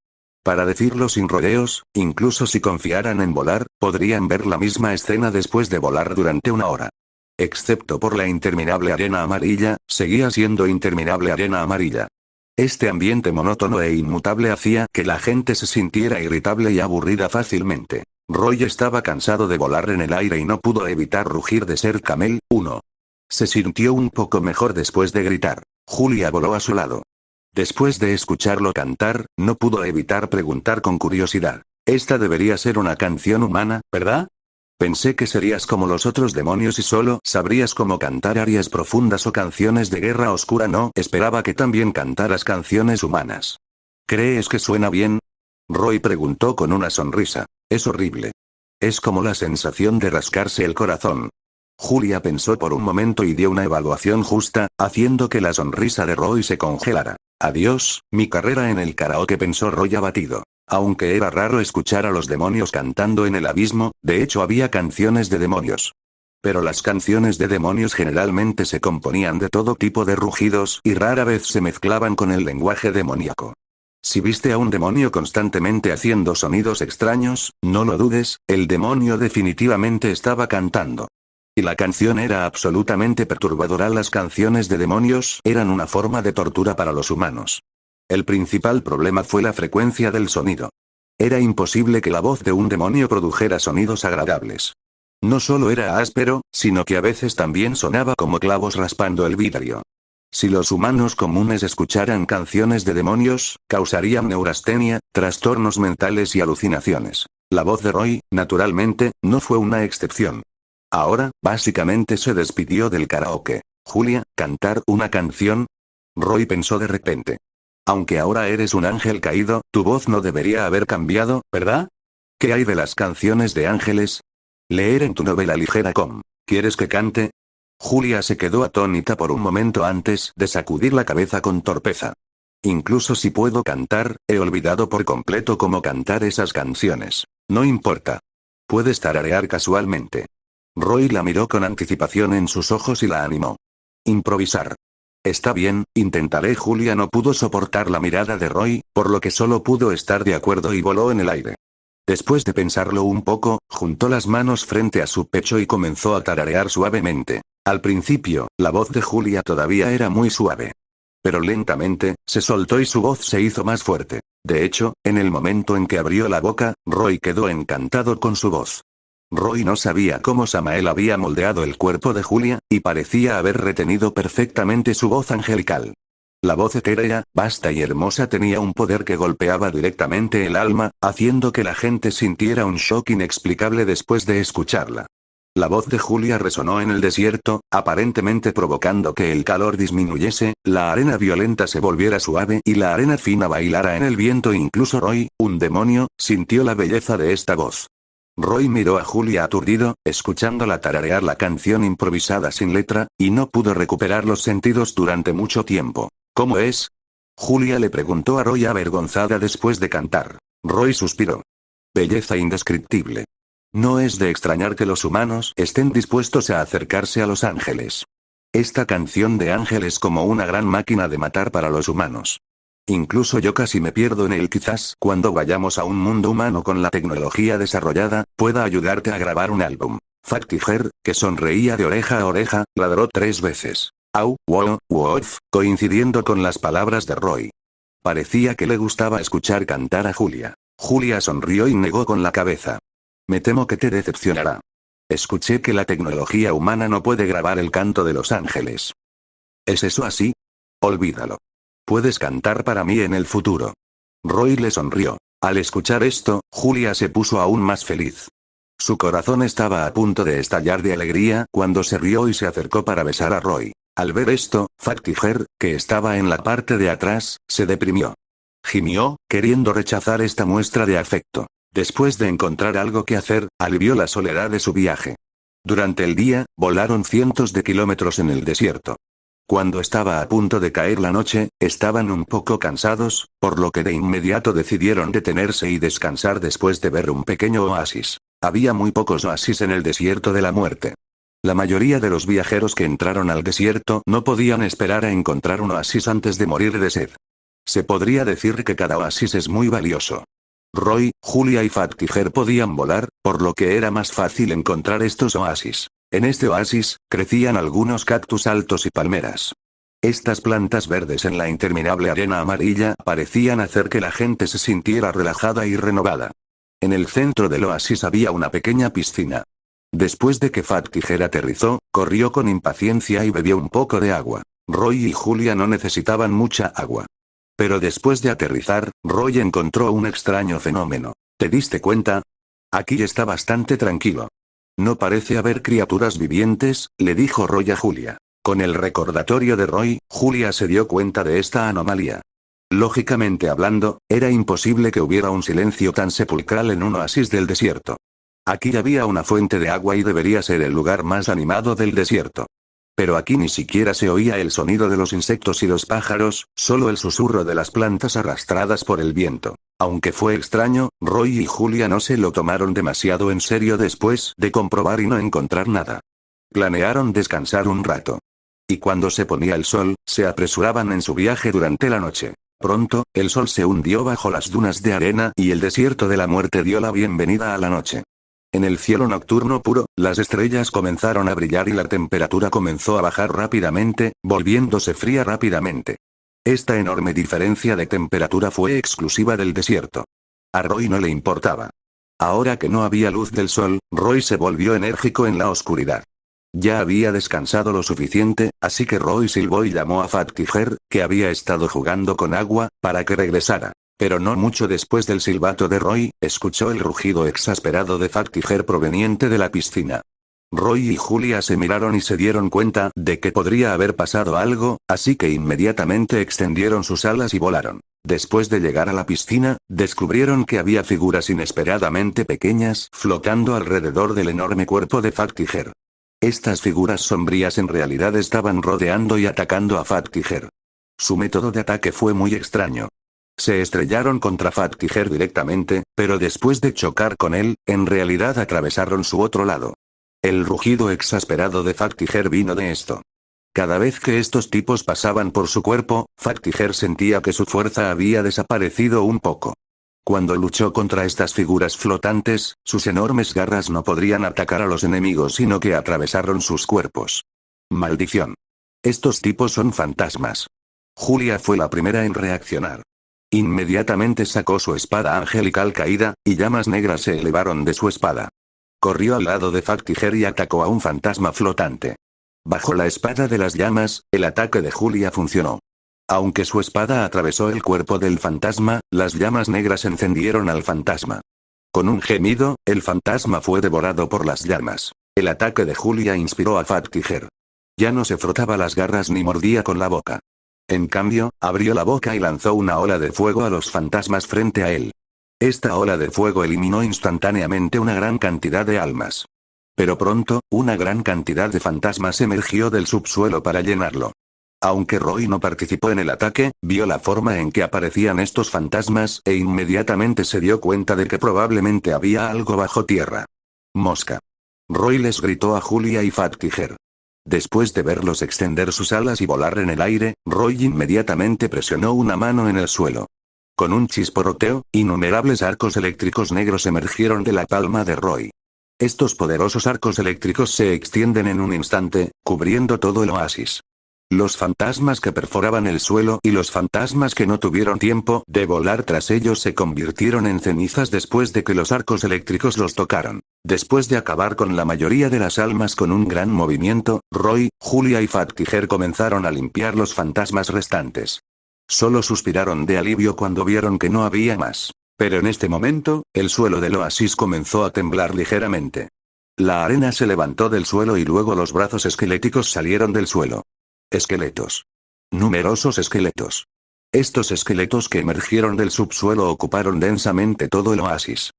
Para decirlo sin rodeos, incluso si confiaran en volar, podrían ver la misma escena después de volar durante una hora. Excepto por la interminable arena amarilla, seguía siendo interminable arena amarilla. Este ambiente monótono e inmutable hacía que la gente se sintiera irritable y aburrida fácilmente. Roy estaba cansado de volar en el aire y no pudo evitar rugir de ser Camel 1. Se sintió un poco mejor después de gritar. Julia voló a su lado. Después de escucharlo cantar, no pudo evitar preguntar con curiosidad. Esta debería ser una canción humana, ¿verdad? Pensé que serías como los otros demonios y solo sabrías cómo cantar arias profundas o canciones de guerra oscura. No, esperaba que también cantaras canciones humanas. ¿Crees que suena bien? Roy preguntó con una sonrisa. Es horrible. Es como la sensación de rascarse el corazón. Julia pensó por un momento y dio una evaluación justa, haciendo que la sonrisa de Roy se congelara. Adiós, mi carrera en el karaoke, pensó Roy abatido. Aunque era raro escuchar a los demonios cantando en el abismo, de hecho había canciones de demonios. Pero las canciones de demonios generalmente se componían de todo tipo de rugidos y rara vez se mezclaban con el lenguaje demoníaco. Si viste a un demonio constantemente haciendo sonidos extraños, no lo dudes, el demonio definitivamente estaba cantando. Y la canción era absolutamente perturbadora. Las canciones de demonios eran una forma de tortura para los humanos. El principal problema fue la frecuencia del sonido. Era imposible que la voz de un demonio produjera sonidos agradables. No solo era áspero, sino que a veces también sonaba como clavos raspando el vidrio. Si los humanos comunes escucharan canciones de demonios, causarían neurastenia, trastornos mentales y alucinaciones. La voz de Roy, naturalmente, no fue una excepción. Ahora, básicamente se despidió del karaoke. Julia, ¿cantar una canción? Roy pensó de repente. Aunque ahora eres un ángel caído, tu voz no debería haber cambiado, ¿verdad? ¿Qué hay de las canciones de ángeles? Leer en tu novela ligera com. ¿Quieres que cante? Julia se quedó atónita por un momento antes de sacudir la cabeza con torpeza. Incluso si puedo cantar, he olvidado por completo cómo cantar esas canciones. No importa. Puedes tararear casualmente. Roy la miró con anticipación en sus ojos y la animó. Improvisar. Está bien, intentaré. Julia no pudo soportar la mirada de Roy, por lo que solo pudo estar de acuerdo y voló en el aire. Después de pensarlo un poco, juntó las manos frente a su pecho y comenzó a tararear suavemente. Al principio, la voz de Julia todavía era muy suave. Pero lentamente, se soltó y su voz se hizo más fuerte. De hecho, en el momento en que abrió la boca, Roy quedó encantado con su voz. Roy no sabía cómo Samael había moldeado el cuerpo de Julia, y parecía haber retenido perfectamente su voz angelical. La voz etérea, vasta y hermosa tenía un poder que golpeaba directamente el alma, haciendo que la gente sintiera un shock inexplicable después de escucharla. La voz de Julia resonó en el desierto, aparentemente provocando que el calor disminuyese, la arena violenta se volviera suave y la arena fina bailara en el viento. Incluso Roy, un demonio, sintió la belleza de esta voz. Roy miró a Julia aturdido, escuchándola tararear la canción improvisada sin letra, y no pudo recuperar los sentidos durante mucho tiempo. ¿Cómo es? Julia le preguntó a Roy avergonzada después de cantar. Roy suspiró. Belleza indescriptible. No es de extrañar que los humanos estén dispuestos a acercarse a los ángeles. Esta canción de ángel es como una gran máquina de matar para los humanos. Incluso yo casi me pierdo en él. Quizás cuando vayamos a un mundo humano con la tecnología desarrollada, pueda ayudarte a grabar un álbum. Factiger, que sonreía de oreja a oreja, ladró 3 veces. Au, wow, wof, coincidiendo con las palabras de Roy. Parecía que le gustaba escuchar cantar a Julia. Julia sonrió y negó con la cabeza. Me temo que te decepcionará. Escuché que la tecnología humana no puede grabar el canto de los ángeles. ¿Es eso así? Olvídalo. Puedes cantar para mí en el futuro. Roy le sonrió. Al escuchar esto, Julia se puso aún más feliz. Su corazón estaba a punto de estallar de alegría cuando se rió y se acercó para besar a Roy. Al ver esto, Factiger, que estaba en la parte de atrás, se deprimió. Gimió, queriendo rechazar esta muestra de afecto. Después de encontrar algo que hacer, alivió la soledad de su viaje. Durante el día, volaron cientos de kilómetros en el desierto. Cuando estaba a punto de caer la noche, estaban un poco cansados, por lo que de inmediato decidieron detenerse y descansar después de ver un pequeño oasis. Había muy pocos oasis en el desierto de la muerte. La mayoría de los viajeros que entraron al desierto no podían esperar a encontrar un oasis antes de morir de sed. Se podría decir que cada oasis es muy valioso. Roy, Julia y Factiger podían volar, por lo que era más fácil encontrar estos oasis. En este oasis, crecían algunos cactus altos y palmeras. Estas plantas verdes en la interminable arena amarilla parecían hacer que la gente se sintiera relajada y renovada. En el centro del oasis había una pequeña piscina. Después de que Factiger aterrizó, corrió con impaciencia y bebió un poco de agua. Roy y Julia no necesitaban mucha agua. Pero después de aterrizar, Roy encontró un extraño fenómeno. ¿Te diste cuenta? Aquí está bastante tranquilo. No parece haber criaturas vivientes, le dijo Roy a Julia. Con el recordatorio de Roy, Julia se dio cuenta de esta anomalía. Lógicamente hablando, era imposible que hubiera un silencio tan sepulcral en un oasis del desierto. Aquí había una fuente de agua y debería ser el lugar más animado del desierto. Pero aquí ni siquiera se oía el sonido de los insectos y los pájaros, solo el susurro de las plantas arrastradas por el viento. Aunque fue extraño, Roy y Julia no se lo tomaron demasiado en serio después de comprobar y no encontrar nada. Planearon descansar un rato. Y cuando se ponía el sol, se apresuraban en su viaje durante la noche. Pronto, el sol se hundió bajo las dunas de arena y el desierto de la muerte dio la bienvenida a la noche. En el cielo nocturno puro, las estrellas comenzaron a brillar y la temperatura comenzó a bajar rápidamente, volviéndose fría rápidamente. Esta enorme diferencia de temperatura fue exclusiva del desierto. A Roy no le importaba. Ahora que no había luz del sol, Roy se volvió enérgico en la oscuridad. Ya había descansado lo suficiente, así que Roy silbó y llamó a Fat Tiger, que había estado jugando con agua, para que regresara. Pero no mucho después del silbato de Roy, escuchó el rugido exasperado de Fat Tiger proveniente de la piscina. Roy y Julia se miraron y se dieron cuenta de que podría haber pasado algo, así que inmediatamente extendieron sus alas y volaron. Después de llegar a la piscina, descubrieron que había figuras inesperadamente pequeñas flotando alrededor del enorme cuerpo de Fat Tiger. Estas figuras sombrías en realidad estaban rodeando y atacando a Fat Tiger. Su método de ataque fue muy extraño. Se estrellaron contra Fat Tiger directamente, pero después de chocar con él, en realidad atravesaron su otro lado. El rugido exasperado de Fat Tiger vino de esto. Cada vez que estos tipos pasaban por su cuerpo, Fat Tiger sentía que su fuerza había desaparecido un poco. Cuando luchó contra estas figuras flotantes, sus enormes garras no podrían atacar a los enemigos sino que atravesaron sus cuerpos. Maldición. Estos tipos son fantasmas. Julia fue la primera en reaccionar. Inmediatamente sacó su espada angelical caída, y llamas negras se elevaron de su espada. Corrió al lado de Fat Tiger y atacó a un fantasma flotante. Bajo la espada de las llamas, el ataque de Julia funcionó. Aunque su espada atravesó el cuerpo del fantasma, las llamas negras encendieron al fantasma. Con un gemido, el fantasma fue devorado por las llamas. El ataque de Julia inspiró a Fat Tiger. Ya no se frotaba las garras ni mordía con la boca. En cambio, abrió la boca y lanzó una ola de fuego a los fantasmas frente a él. Esta ola de fuego eliminó instantáneamente una gran cantidad de almas. Pero pronto, una gran cantidad de fantasmas emergió del subsuelo para llenarlo. Aunque Roy no participó en el ataque, vio la forma en que aparecían estos fantasmas e inmediatamente se dio cuenta de que probablemente había algo bajo tierra. Mosca. Roy les gritó a Julia y Fat Tiger. Después de verlos extender sus alas y volar en el aire, Roy inmediatamente presionó una mano en el suelo. Con un chisporroteo, innumerables arcos eléctricos negros emergieron de la palma de Roy. Estos poderosos arcos eléctricos se extienden en un instante, cubriendo todo el oasis. Los fantasmas que perforaban el suelo y los fantasmas que no tuvieron tiempo de volar tras ellos se convirtieron en cenizas después de que los arcos eléctricos los tocaron. Después de acabar con la mayoría de las almas con un gran movimiento, Roy, Julia y Fat Tiger comenzaron a limpiar los fantasmas restantes. Solo suspiraron de alivio cuando vieron que no había más. Pero en este momento, el suelo del oasis comenzó a temblar ligeramente. La arena se levantó del suelo y luego los brazos esqueléticos salieron del suelo. Esqueletos. Numerosos esqueletos. Estos esqueletos que emergieron del subsuelo ocuparon densamente todo el oasis.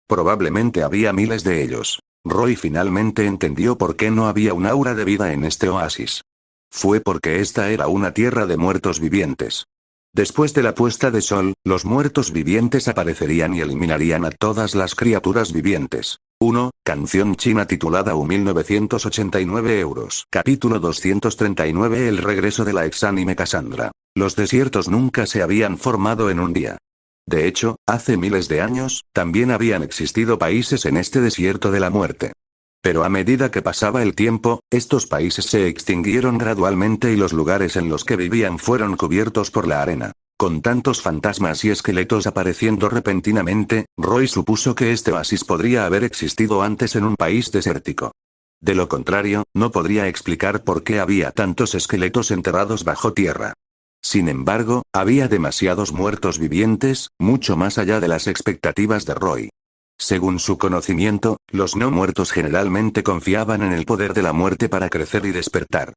Probablemente había miles de ellos. Roy finalmente entendió por qué no había un aura de vida en este oasis. Fue porque esta era una tierra de muertos vivientes. Después de la puesta de sol, los muertos vivientes aparecerían y eliminarían a todas las criaturas vivientes. 1. Canción china titulada 1989 euros. Capítulo 239. El regreso de la exánime Cassandra. Los desiertos nunca se habían formado en un día. De hecho, hace miles de años, también habían existido países en este desierto de la muerte. Pero a medida que pasaba el tiempo, estos países se extinguieron gradualmente y los lugares en los que vivían fueron cubiertos por la arena. Con tantos fantasmas y esqueletos apareciendo repentinamente, Roy supuso que este oasis podría haber existido antes en un país desértico. De lo contrario, no podría explicar por qué había tantos esqueletos enterrados bajo tierra. Sin embargo, había demasiados muertos vivientes, mucho más allá de las expectativas de Roy. Según su conocimiento, los no muertos generalmente confiaban en el poder de la muerte para crecer y despertar.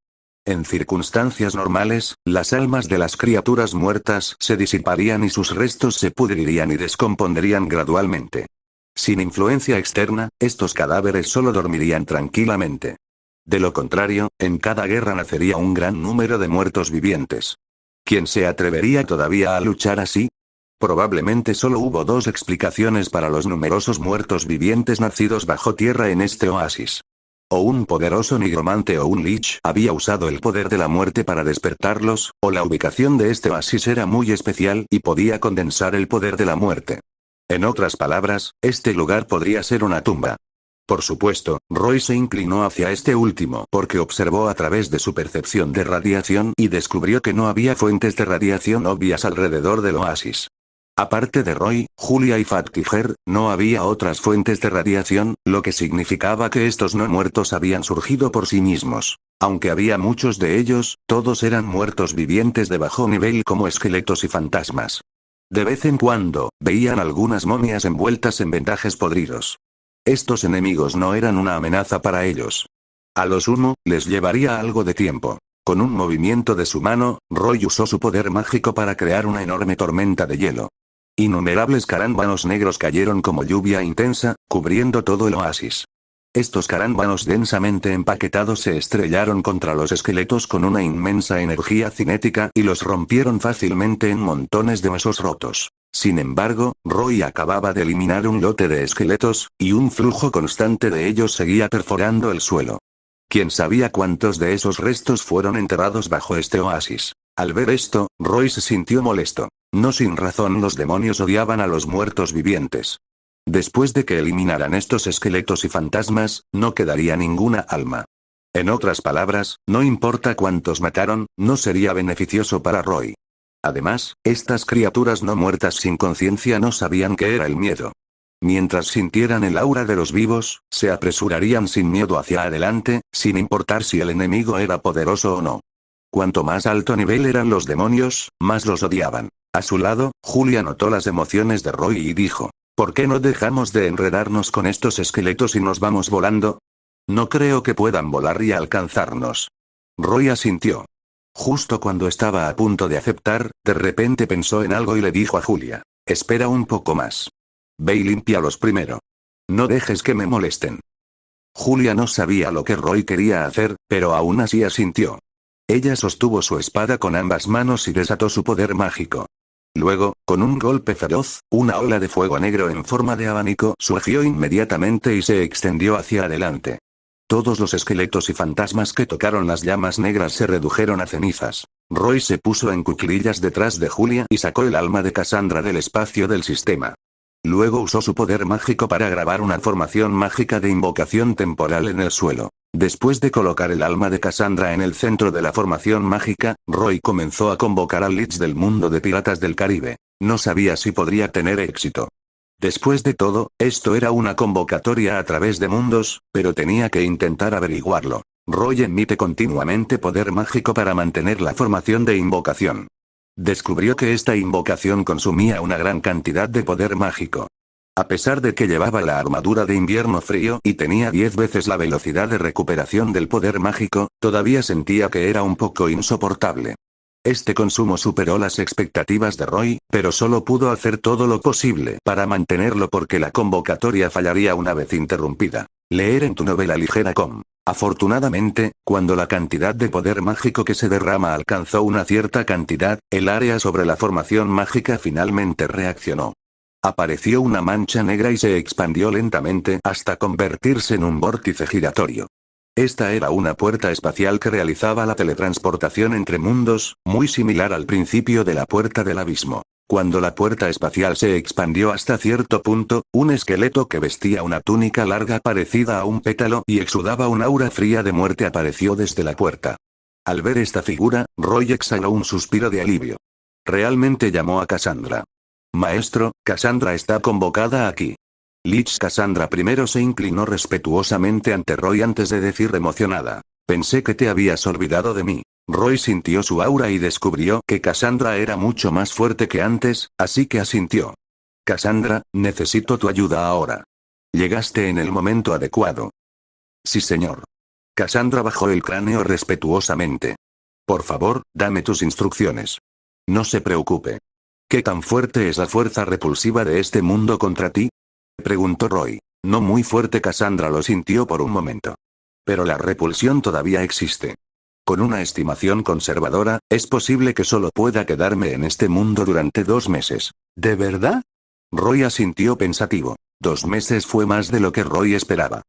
En circunstancias normales, las almas de las criaturas muertas se disiparían y sus restos se pudrirían y descompondrían gradualmente. Sin influencia externa, estos cadáveres solo dormirían tranquilamente. De lo contrario, en cada guerra nacería un gran número de muertos vivientes. ¿Quién se atrevería todavía a luchar así? Probablemente solo hubo dos explicaciones para los numerosos muertos vivientes nacidos bajo tierra en este oasis. O un poderoso nigromante o un lich había usado el poder de la muerte para despertarlos, o la ubicación de este oasis era muy especial y podía condensar el poder de la muerte. En otras palabras, este lugar podría ser una tumba. Por supuesto, Roy se inclinó hacia este último porque observó a través de su percepción de radiación y descubrió que no había fuentes de radiación obvias alrededor del oasis. Aparte de Roy, Julia y Fat Tiger, no había otras fuentes de radiación, lo que significaba que estos no muertos habían surgido por sí mismos. Aunque había muchos de ellos, todos eran muertos vivientes de bajo nivel como esqueletos y fantasmas. De vez en cuando, veían algunas momias envueltas en vendajes podridos. Estos enemigos no eran una amenaza para ellos. A lo sumo, les llevaría algo de tiempo. Con un movimiento de su mano, Roy usó su poder mágico para crear una enorme tormenta de hielo. Innumerables carámbanos negros cayeron como lluvia intensa, cubriendo todo el oasis. Estos carámbanos densamente empaquetados se estrellaron contra los esqueletos con una inmensa energía cinética y los rompieron fácilmente en montones de huesos rotos. Sin embargo, Roy acababa de eliminar un lote de esqueletos, y un flujo constante de ellos seguía perforando el suelo. ¿Quién sabía cuántos de esos restos fueron enterrados bajo este oasis? Al ver esto, Roy se sintió molesto. No sin razón los demonios odiaban a los muertos vivientes. Después de que eliminaran estos esqueletos y fantasmas, no quedaría ninguna alma. En otras palabras, no importa cuántos mataron, no sería beneficioso para Roy. Además, estas criaturas no muertas sin conciencia no sabían qué era el miedo. Mientras sintieran el aura de los vivos, se apresurarían sin miedo hacia adelante, sin importar si el enemigo era poderoso o no. Cuanto más alto nivel eran los demonios, más los odiaban. A su lado, Julia notó las emociones de Roy y dijo: ¿por qué no dejamos de enredarnos con estos esqueletos y nos vamos volando? No creo que puedan volar y alcanzarnos. Roy asintió. Justo cuando estaba a punto de aceptar, de repente pensó en algo y le dijo a Julia: espera un poco más. Ve y límpialos primero. No dejes que me molesten. Julia no sabía lo que Roy quería hacer, pero aún así asintió. Ella sostuvo su espada con ambas manos y desató su poder mágico. Luego, con un golpe feroz, una ola de fuego negro en forma de abanico surgió inmediatamente y se extendió hacia adelante. Todos los esqueletos y fantasmas que tocaron las llamas negras se redujeron a cenizas. Roy se puso en cuclillas detrás de Julia y sacó el alma de Cassandra del espacio del sistema. Luego usó su poder mágico para grabar una formación mágica de invocación temporal en el suelo. Después de colocar el alma de Cassandra en el centro de la formación mágica, Roy comenzó a convocar al Lich del mundo de Piratas del Caribe. No sabía si podría tener éxito. Después de todo, esto era una convocatoria a través de mundos, pero tenía que intentar averiguarlo. Roy emite continuamente poder mágico para mantener la formación de invocación. Descubrió que esta invocación consumía una gran cantidad de poder mágico. A pesar de que llevaba la armadura de invierno frío y tenía 10 veces la velocidad de recuperación del poder mágico, todavía sentía que era un poco insoportable. Este consumo superó las expectativas de Roy, pero solo pudo hacer todo lo posible para mantenerlo porque la convocatoria fallaría una vez interrumpida. Leer en tu novela ligera com. Afortunadamente, cuando la cantidad de poder mágico que se derrama alcanzó una cierta cantidad, el área sobre la formación mágica finalmente reaccionó. Apareció una mancha negra y se expandió lentamente hasta convertirse en un vórtice giratorio. Esta era una puerta espacial que realizaba la teletransportación entre mundos, muy similar al principio de la puerta del abismo. Cuando la puerta espacial se expandió hasta cierto punto, un esqueleto que vestía una túnica larga parecida a un pétalo y exudaba un aura fría de muerte apareció desde la puerta. Al ver esta figura, Roy exhaló un suspiro de alivio. Realmente llamó a Cassandra. Maestro, Cassandra está convocada aquí. Lich Cassandra primero se inclinó respetuosamente ante Roy antes de decir emocionada: pensé que te habías olvidado de mí. Roy sintió su aura y descubrió que Cassandra era mucho más fuerte que antes, así que asintió. Cassandra, necesito tu ayuda ahora. Llegaste en el momento adecuado. Sí, señor. Cassandra bajó el cráneo respetuosamente. Por favor, dame tus instrucciones. No se preocupe. ¿Qué tan fuerte es la fuerza repulsiva de este mundo contra ti? Preguntó Roy. No muy fuerte. Cassandra lo sintió por un momento. Pero la repulsión todavía existe. Con una estimación conservadora, es posible que solo pueda quedarme en este mundo durante 2 meses. ¿De verdad? Roy asintió pensativo. 2 meses fue más de lo que Roy esperaba.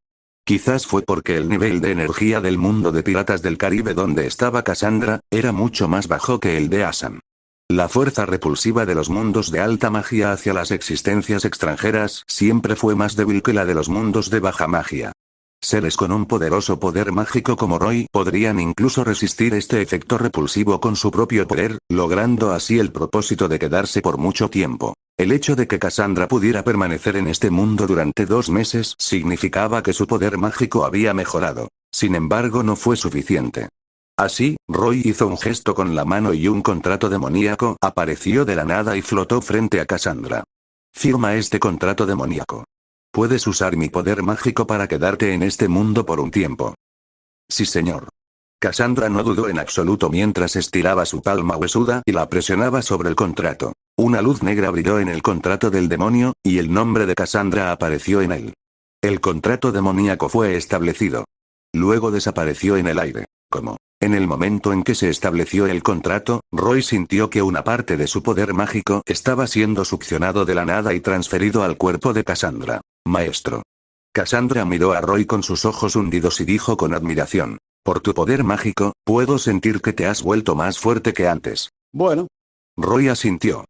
Quizás fue porque el nivel de energía del mundo de Piratas del Caribe donde estaba Cassandra, era mucho más bajo que el de Asan. La fuerza repulsiva de los mundos de alta magia hacia las existencias extranjeras siempre fue más débil que la de los mundos de baja magia. Seres con un poderoso poder mágico como Roy podrían incluso resistir este efecto repulsivo con su propio poder, logrando así el propósito de quedarse por mucho tiempo. El hecho de que Cassandra pudiera permanecer en este mundo durante 2 meses significaba que su poder mágico había mejorado. Sin embargo, no fue suficiente. Así, Roy hizo un gesto con la mano y un contrato demoníaco apareció de la nada y flotó frente a Cassandra. Firma este contrato demoníaco. Puedes usar mi poder mágico para quedarte en este mundo por un tiempo. Sí, señor. Cassandra no dudó en absoluto mientras estiraba su palma huesuda y la presionaba sobre el contrato. Una luz negra brilló en el contrato del demonio, y el nombre de Cassandra apareció en él. El contrato demoníaco fue establecido. Luego desapareció en el aire. ¿Cómo? En el momento en que se estableció el contrato, Roy sintió que una parte de su poder mágico estaba siendo succionado de la nada y transferido al cuerpo de Cassandra. Maestro. Cassandra miró a Roy con sus ojos hundidos y dijo con admiración. Por tu poder mágico, puedo sentir que te has vuelto más fuerte que antes. Bueno. Roy asintió.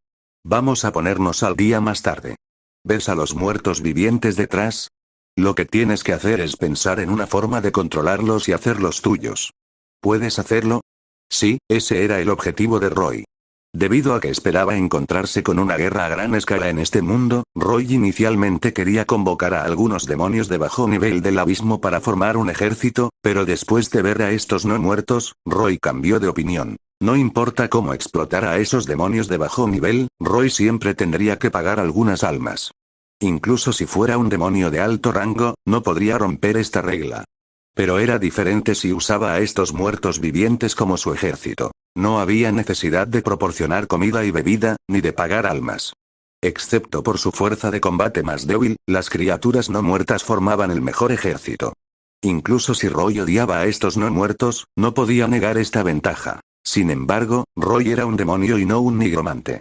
Vamos a ponernos al día más tarde. ¿Ves a los muertos vivientes detrás? Lo que tienes que hacer es pensar en una forma de controlarlos y hacerlos tuyos. ¿Puedes hacerlo? Sí, ese era el objetivo de Roy. Debido a que esperaba encontrarse con una guerra a gran escala en este mundo, Roy inicialmente quería convocar a algunos demonios de bajo nivel del abismo para formar un ejército, pero después de ver a estos no muertos, Roy cambió de opinión. No importa cómo explotar a esos demonios de bajo nivel, Roy siempre tendría que pagar algunas almas. Incluso si fuera un demonio de alto rango, no podría romper esta regla. Pero era diferente si usaba a estos muertos vivientes como su ejército. No había necesidad de proporcionar comida y bebida, ni de pagar almas. Excepto por su fuerza de combate más débil, las criaturas no muertas formaban el mejor ejército. Incluso si Roy odiaba a estos no muertos, no podía negar esta ventaja. Sin embargo, Roy era un demonio y no un nigromante.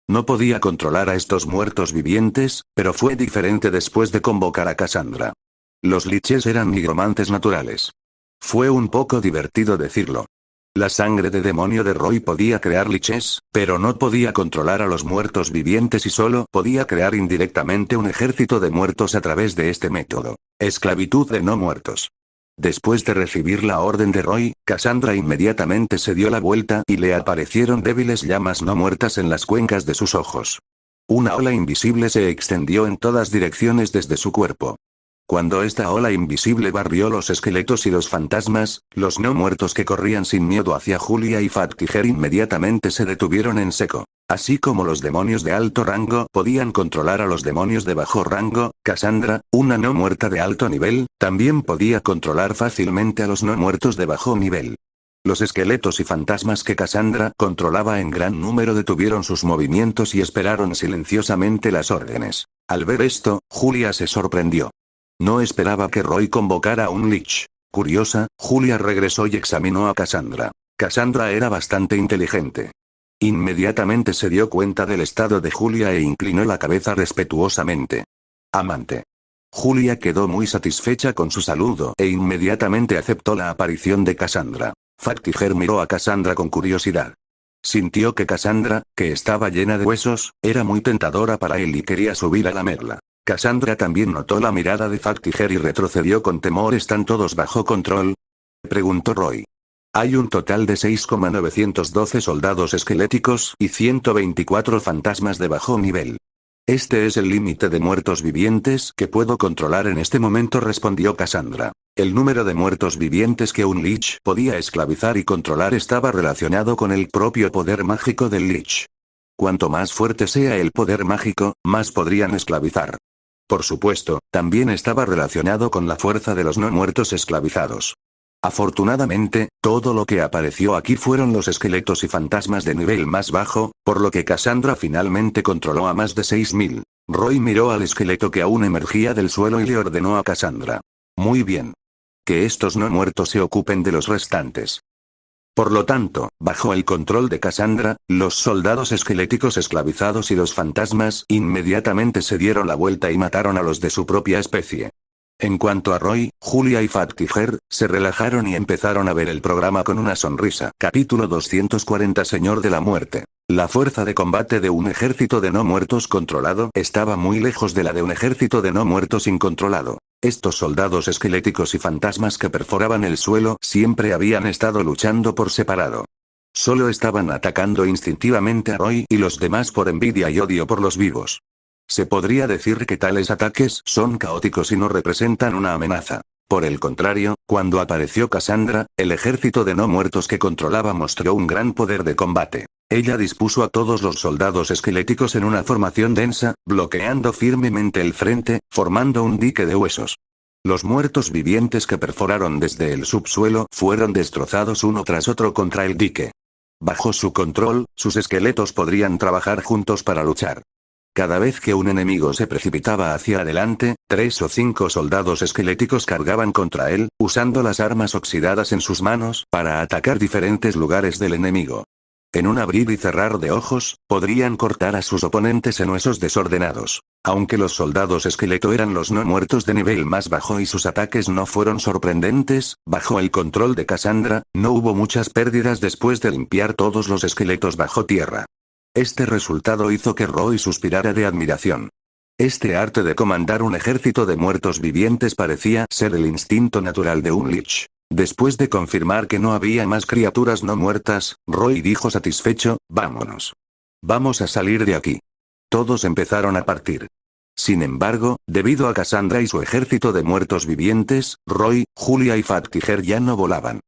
No podía controlar a estos muertos vivientes, pero fue diferente después de convocar a Cassandra. Los liches eran nigromantes naturales. Fue un poco divertido decirlo. La sangre de demonio de Roy podía crear liches, pero no podía controlar a los muertos vivientes y solo podía crear indirectamente un ejército de muertos a través de este método. Esclavitud de no muertos. Después de recibir la orden de Roy, Cassandra inmediatamente se dio la vuelta y le aparecieron débiles llamas no muertas en las cuencas de sus ojos. Una ola invisible se extendió en todas direcciones desde su cuerpo. Cuando esta ola invisible barrió los esqueletos y los fantasmas, los no muertos que corrían sin miedo hacia Julia y Fat Tiger inmediatamente se detuvieron en seco. Así como los demonios de alto rango podían controlar a los demonios de bajo rango, Cassandra, una no muerta de alto nivel, también podía controlar fácilmente a los no muertos de bajo nivel. Los esqueletos y fantasmas que Cassandra controlaba en gran número detuvieron sus movimientos y esperaron silenciosamente las órdenes. Al ver esto, Julia se sorprendió. No esperaba que Roy convocara a un lich. Curiosa, Julia regresó y examinó a Cassandra. Cassandra era bastante inteligente. Inmediatamente se dio cuenta del estado de Julia e inclinó la cabeza respetuosamente. Amante. Julia quedó muy satisfecha con su saludo e inmediatamente aceptó la aparición de Cassandra. Fat Tiger miró a Cassandra con curiosidad. Sintió que Cassandra, que estaba llena de huesos, era muy tentadora para él y quería subir a lamerla. Cassandra también notó la mirada de Fat Tiger y retrocedió con temor. ¿Están todos bajo control?, preguntó Roy. Hay un total de 6,912 soldados esqueléticos y 124 fantasmas de bajo nivel. Este es el límite de muertos vivientes que puedo controlar en este momento, respondió Cassandra. El número de muertos vivientes que un lich podía esclavizar y controlar estaba relacionado con el propio poder mágico del lich. Cuanto más fuerte sea el poder mágico, más podrían esclavizar. Por supuesto, también estaba relacionado con la fuerza de los no muertos esclavizados. Afortunadamente, todo lo que apareció aquí fueron los esqueletos y fantasmas de nivel más bajo, por lo que Cassandra finalmente controló a más de 6000. Roy miró al esqueleto que aún emergía del suelo y le ordenó a Cassandra. Muy bien. Que estos no muertos se ocupen de los restantes. Por lo tanto, bajo el control de Cassandra, los soldados esqueléticos esclavizados y los fantasmas inmediatamente se dieron la vuelta y mataron a los de su propia especie. En cuanto a Roy, Julia y Fat Tiger, se relajaron y empezaron a ver el programa con una sonrisa. Capítulo 240 Señor de la Muerte. La fuerza de combate de un ejército de no muertos controlado estaba muy lejos de la de un ejército de no muertos incontrolado. Estos soldados esqueléticos y fantasmas que perforaban el suelo siempre habían estado luchando por separado. Solo estaban atacando instintivamente a Roy y los demás por envidia y odio por los vivos. Se podría decir que tales ataques son caóticos y no representan una amenaza. Por el contrario, cuando apareció Cassandra, el ejército de no muertos que controlaba mostró un gran poder de combate. Ella dispuso a todos los soldados esqueléticos en una formación densa, bloqueando firmemente el frente, formando un dique de huesos. Los muertos vivientes que perforaron desde el subsuelo fueron destrozados uno tras otro contra el dique. Bajo su control, sus esqueletos podrían trabajar juntos para luchar. Cada vez que un enemigo se precipitaba hacia adelante, 3 o 5 soldados esqueléticos cargaban contra él, usando las armas oxidadas en sus manos para atacar diferentes lugares del enemigo. En un abrir y cerrar de ojos, podrían cortar a sus oponentes en huesos desordenados. Aunque los soldados esqueleto eran los no muertos de nivel más bajo y sus ataques no fueron sorprendentes, bajo el control de Cassandra, no hubo muchas pérdidas después de limpiar todos los esqueletos bajo tierra. Este resultado hizo que Roy suspirara de admiración. Este arte de comandar un ejército de muertos vivientes parecía ser el instinto natural de un lich. Después de confirmar que no había más criaturas no muertas, Roy dijo satisfecho, vámonos. Vamos a salir de aquí. Todos empezaron a partir. Sin embargo, debido a Cassandra y su ejército de muertos vivientes, Roy, Julia y Fat Tiger ya no volaban.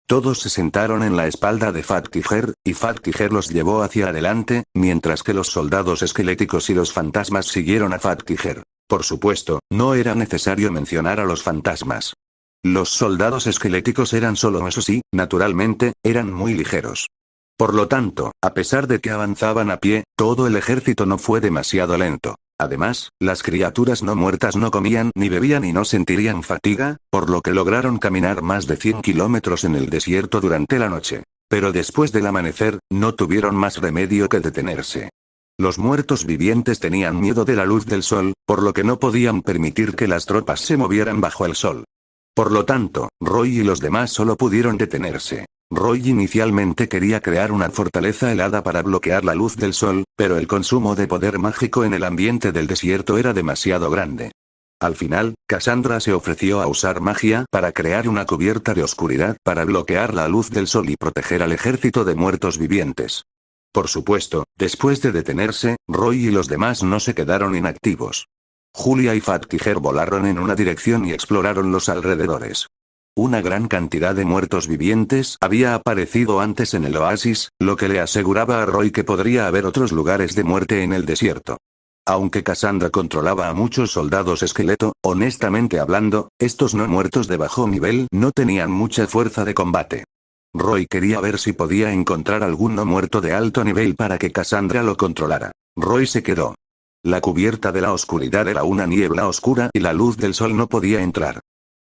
Todos se sentaron en la espalda de Fat Tiger, y Fat Tiger los llevó hacia adelante, mientras que los soldados esqueléticos y los fantasmas siguieron a Fat Tiger. Por supuesto, no era necesario mencionar a los fantasmas. Los soldados esqueléticos eran solo huesos y, naturalmente, eran muy ligeros. Por lo tanto, a pesar de que avanzaban a pie, todo el ejército no fue demasiado lento. Además, las criaturas no muertas no comían ni bebían y no sentirían fatiga, por lo que lograron caminar más de 100 kilómetros en el desierto durante la noche. Pero después del amanecer, no tuvieron más remedio que detenerse. Los muertos vivientes tenían miedo de la luz del sol, por lo que no podían permitir que las tropas se movieran bajo el sol. Por lo tanto, Roy y los demás solo pudieron detenerse. Roy inicialmente quería crear una fortaleza helada para bloquear la luz del sol, pero el consumo de poder mágico en el ambiente del desierto era demasiado grande. Al final, Cassandra se ofreció a usar magia para crear una cubierta de oscuridad para bloquear la luz del sol y proteger al ejército de muertos vivientes. Por supuesto, después de detenerse, Roy y los demás no se quedaron inactivos. Julia y Fat Tiger volaron en una dirección y exploraron los alrededores. Una gran cantidad de muertos vivientes había aparecido antes en el oasis, lo que le aseguraba a Roy que podría haber otros lugares de muerte en el desierto. Aunque Cassandra controlaba a muchos soldados esqueleto, honestamente hablando, estos no muertos de bajo nivel no tenían mucha fuerza de combate. Roy quería ver si podía encontrar algún no muerto de alto nivel para que Cassandra lo controlara. Roy se quedó. La cubierta de la oscuridad era una niebla oscura y la luz del sol no podía entrar.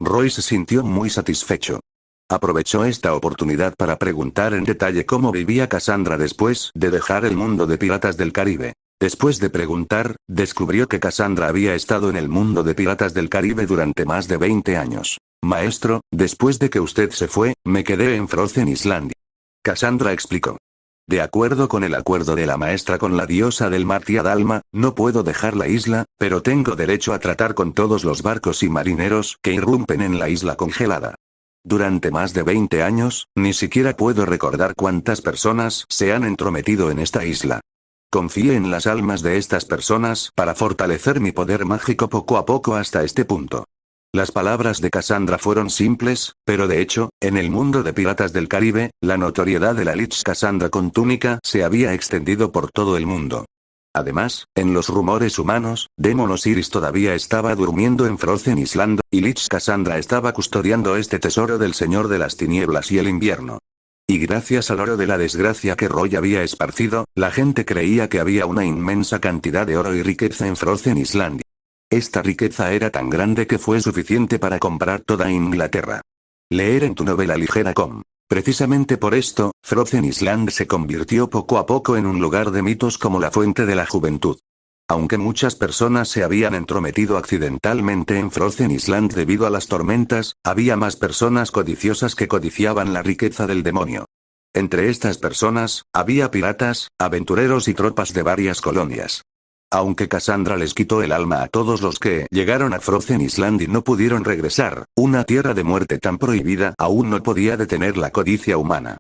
Roy se sintió muy satisfecho. Aprovechó esta oportunidad para preguntar en detalle cómo vivía Cassandra después de dejar el mundo de Piratas del Caribe. Después de preguntar, descubrió que Cassandra había estado en el mundo de Piratas del Caribe durante más de 20 años. Maestro, después de que usted se fue, me quedé en Frozen Island. Cassandra explicó. De acuerdo con el acuerdo de la maestra con la diosa del mar Tía Dalma, no puedo dejar la isla, pero tengo derecho a tratar con todos los barcos y marineros que irrumpen en la isla congelada. Durante más de 20 años, ni siquiera puedo recordar cuántas personas se han entrometido en esta isla. Confíe en las almas de estas personas para fortalecer mi poder mágico poco a poco hasta este punto. Las palabras de Cassandra fueron simples, pero de hecho, en el mundo de Piratas del Caribe, la notoriedad de la Lich Cassandra con túnica se había extendido por todo el mundo. Además, en los rumores humanos, Demon Osiris todavía estaba durmiendo en Frozen Island, y Lich Cassandra estaba custodiando este tesoro del Señor de las Tinieblas y el Invierno. Y gracias al oro de la desgracia que Roy había esparcido, la gente creía que había una inmensa cantidad de oro y riqueza en Frozen Island. Esta riqueza era tan grande que fue suficiente para comprar toda Inglaterra. Leer en tu novela ligera.com. Precisamente por esto, Frozen Island se convirtió poco a poco en un lugar de mitos como la fuente de la juventud. Aunque muchas personas se habían entrometido accidentalmente en Frozen Island debido a las tormentas, había más personas codiciosas que codiciaban la riqueza del demonio. Entre estas personas, había piratas, aventureros y tropas de varias colonias. Aunque Cassandra les quitó el alma a todos los que llegaron a Frozen Island y no pudieron regresar, una tierra de muerte tan prohibida aún no podía detener la codicia humana.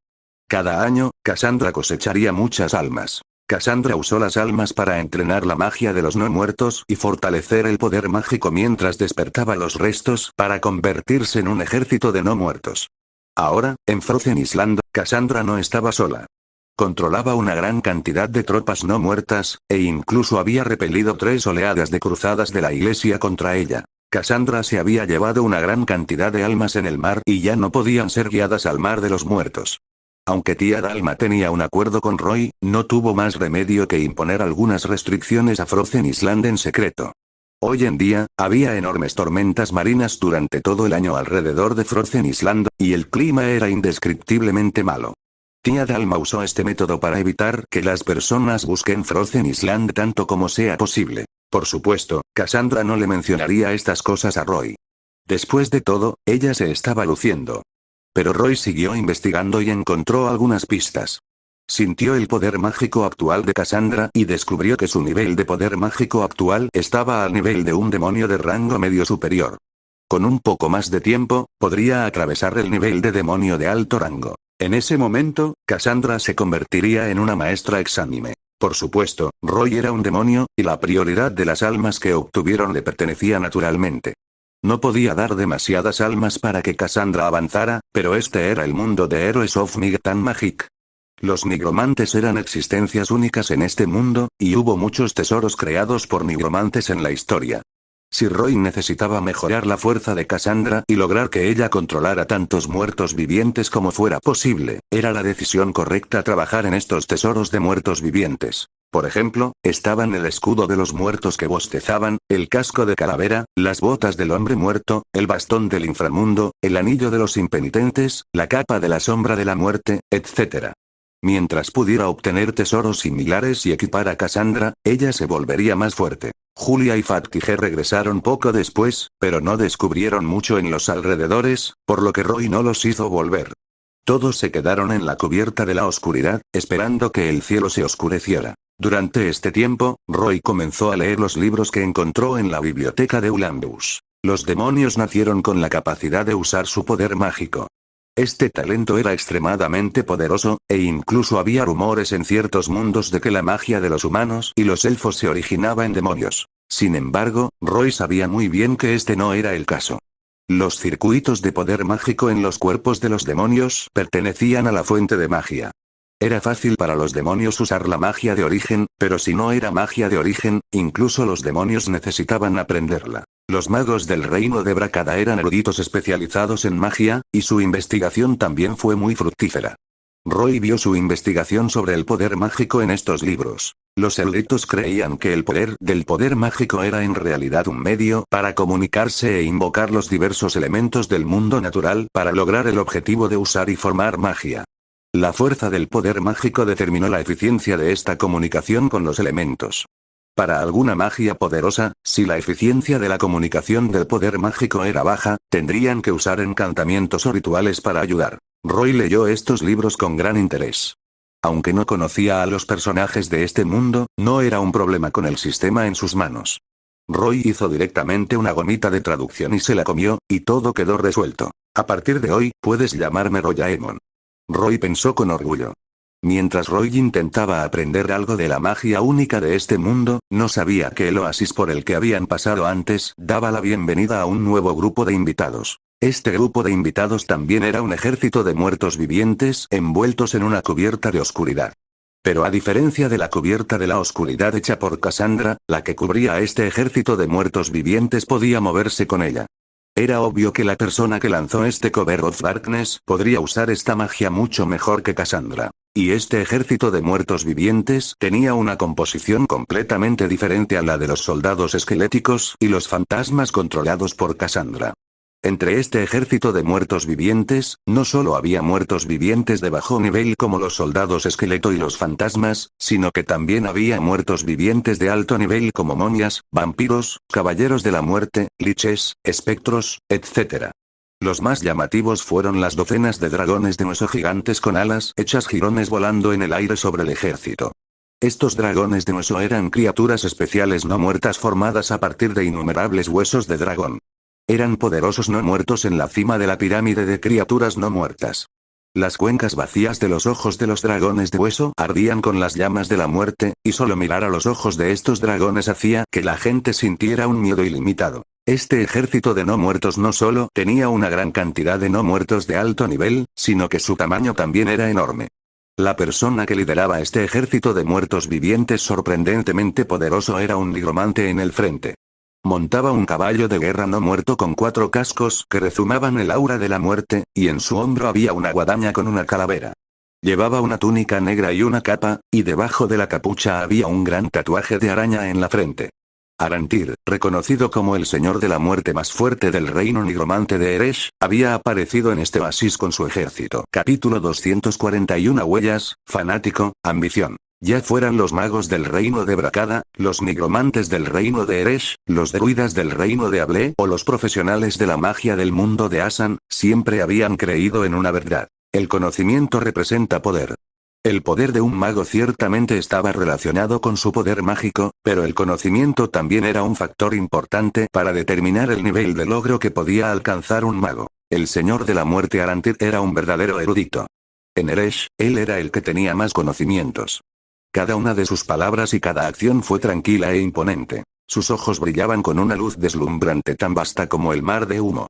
Cada año, Cassandra cosecharía muchas almas. Cassandra usó las almas para entrenar la magia de los no muertos y fortalecer el poder mágico mientras despertaba los restos para convertirse en un ejército de no muertos. Ahora, en Frozen Island, Cassandra no estaba sola. Controlaba una gran cantidad de tropas no muertas, e incluso había repelido 3 oleadas de cruzadas de la iglesia contra ella. Cassandra se había llevado una gran cantidad de almas en el mar y ya no podían ser guiadas al mar de los muertos. Aunque tía Dalma tenía un acuerdo con Roy, no tuvo más remedio que imponer algunas restricciones a Frozen Island en secreto. Hoy en día, había enormes tormentas marinas durante todo el año alrededor de Frozen Island, y el clima era indescriptiblemente malo. Tía Dalma usó este método para evitar que las personas busquen Frozen Island tanto como sea posible. Por supuesto, Cassandra no le mencionaría estas cosas a Roy. Después de todo, ella se estaba luciendo. Pero Roy siguió investigando y encontró algunas pistas. Sintió el poder mágico actual de Cassandra y descubrió que su nivel de poder mágico actual estaba al nivel de un demonio de rango medio superior. Con un poco más de tiempo, podría atravesar el nivel de demonio de alto rango. En ese momento, Cassandra se convertiría en una maestra exánime. Por supuesto, Roy era un demonio, y la prioridad de las almas que obtuvieron le pertenecía naturalmente. No podía dar demasiadas almas para que Cassandra avanzara, pero este era el mundo de Heroes of Might and Magic. Los nigromantes eran existencias únicas en este mundo, y hubo muchos tesoros creados por nigromantes en la historia. Si Roy necesitaba mejorar la fuerza de Cassandra y lograr que ella controlara tantos muertos vivientes como fuera posible, era la decisión correcta trabajar en estos tesoros de muertos vivientes. Por ejemplo, estaban el escudo de los muertos que bostezaban, el casco de calavera, las botas del hombre muerto, el bastón del inframundo, el anillo de los impenitentes, la capa de la sombra de la muerte, etc. Mientras pudiera obtener tesoros similares y equipar a Cassandra, ella se volvería más fuerte. Julia y Fattige regresaron poco después, pero no descubrieron mucho en los alrededores, por lo que Roy no los hizo volver. Todos se quedaron en la cubierta de la oscuridad, esperando que el cielo se oscureciera. Durante este tiempo, Roy comenzó a leer los libros que encontró en la biblioteca de Ulambus. Los demonios nacieron con la capacidad de usar su poder mágico. Este talento era extremadamente poderoso, e incluso había rumores en ciertos mundos de que la magia de los humanos y los elfos se originaba en demonios. Sin embargo, Roy sabía muy bien que este no era el caso. Los circuitos de poder mágico en los cuerpos de los demonios pertenecían a la fuente de magia. Era fácil para los demonios usar la magia de origen, pero si no era magia de origen, incluso los demonios necesitaban aprenderla. Los magos del reino de Brakada eran eruditos especializados en magia, y su investigación también fue muy fructífera. Roy vio su investigación sobre el poder mágico en estos libros. Los eruditos creían que el poder del poder mágico era en realidad un medio para comunicarse e invocar los diversos elementos del mundo natural para lograr el objetivo de usar y formar magia. La fuerza del poder mágico determinó la eficiencia de esta comunicación con los elementos. Para alguna magia poderosa, si la eficiencia de la comunicación del poder mágico era baja, tendrían que usar encantamientos o rituales para ayudar. Roy leyó estos libros con gran interés. Aunque no conocía a los personajes de este mundo, no era un problema con el sistema en sus manos. Roy hizo directamente una gomita de traducción y se la comió, y todo quedó resuelto. A partir de hoy, puedes llamarme Royaemon. Roy pensó con orgullo. Mientras Roy intentaba aprender algo de la magia única de este mundo, no sabía que el oasis por el que habían pasado antes daba la bienvenida a un nuevo grupo de invitados. Este grupo de invitados también era un ejército de muertos vivientes envueltos en una cubierta de oscuridad. Pero a diferencia de la cubierta de la oscuridad hecha por Cassandra, la que cubría a este ejército de muertos vivientes podía moverse con ella. Era obvio que la persona que lanzó este Cover of Darkness podría usar esta magia mucho mejor que Cassandra. Y este ejército de muertos vivientes tenía una composición completamente diferente a la de los soldados esqueléticos y los fantasmas controlados por Cassandra. Entre este ejército de muertos vivientes, no solo había muertos vivientes de bajo nivel como los soldados esqueleto y los fantasmas, sino que también había muertos vivientes de alto nivel como momias, vampiros, caballeros de la muerte, liches, espectros, etc. Los más llamativos fueron las docenas de dragones de hueso gigantes con alas hechas jirones volando en el aire sobre el ejército. Estos dragones de hueso eran criaturas especiales no muertas formadas a partir de innumerables huesos de dragón. Eran poderosos no muertos en la cima de la pirámide de criaturas no muertas. Las cuencas vacías de los ojos de los dragones de hueso ardían con las llamas de la muerte, y solo mirar a los ojos de estos dragones hacía que la gente sintiera un miedo ilimitado. Este ejército de no muertos no solo tenía una gran cantidad de no muertos de alto nivel, sino que su tamaño también era enorme. La persona que lideraba este ejército de muertos vivientes sorprendentemente poderoso era un nigromante en el frente. Montaba un caballo de guerra no muerto con 4 cascos que rezumaban el aura de la muerte, y en su hombro había una guadaña con una calavera. Llevaba una túnica negra y una capa, y debajo de la capucha había un gran tatuaje de araña en la frente. Arantir, reconocido como el señor de la muerte más fuerte del reino nigromante de Eresh, había aparecido en este oasis con su ejército. Capítulo 241 Huellas, fanático, ambición. Ya fueran los magos del reino de Brakada, los nigromantes del reino de Eresh, los druidas del reino de Able o los profesionales de la magia del mundo de Asan, siempre habían creído en una verdad. El conocimiento representa poder. El poder de un mago ciertamente estaba relacionado con su poder mágico, pero el conocimiento también era un factor importante para determinar el nivel de logro que podía alcanzar un mago. El señor de la muerte Arantir era un verdadero erudito. En Eresh, él era el que tenía más conocimientos. Cada una de sus palabras y cada acción fue tranquila e imponente. Sus ojos brillaban con una luz deslumbrante tan vasta como el mar de humo.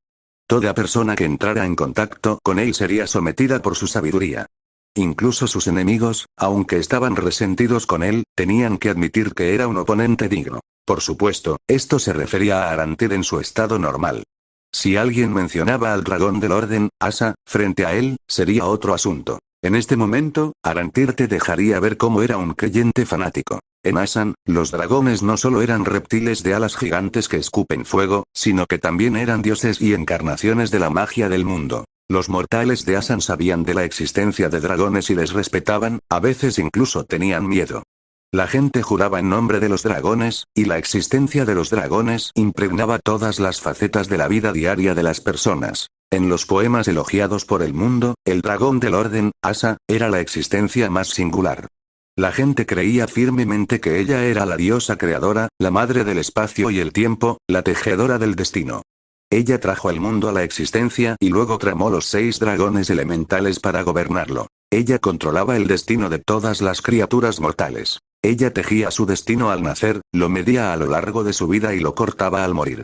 Toda persona que entrara en contacto con él sería sometida por su sabiduría. Incluso sus enemigos, aunque estaban resentidos con él, tenían que admitir que era un oponente digno. Por supuesto, esto se refería a Arantir en su estado normal. Si alguien mencionaba al dragón del orden, Asa, frente a él, sería otro asunto. En este momento, Arantir te dejaría ver cómo era un creyente fanático. En Asan, los dragones no solo eran reptiles de alas gigantes que escupen fuego, sino que también eran dioses y encarnaciones de la magia del mundo. Los mortales de Asan sabían de la existencia de dragones y les respetaban, a veces incluso tenían miedo. La gente juraba en nombre de los dragones, y la existencia de los dragones impregnaba todas las facetas de la vida diaria de las personas. En los poemas elogiados por el mundo, el dragón del orden, Asa, era la existencia más singular. La gente creía firmemente que ella era la diosa creadora, la madre del espacio y el tiempo, la tejedora del destino. Ella trajo al mundo a la existencia y luego tramó los 6 dragones elementales para gobernarlo. Ella controlaba el destino de todas las criaturas mortales. Ella tejía su destino al nacer, lo medía a lo largo de su vida y lo cortaba al morir.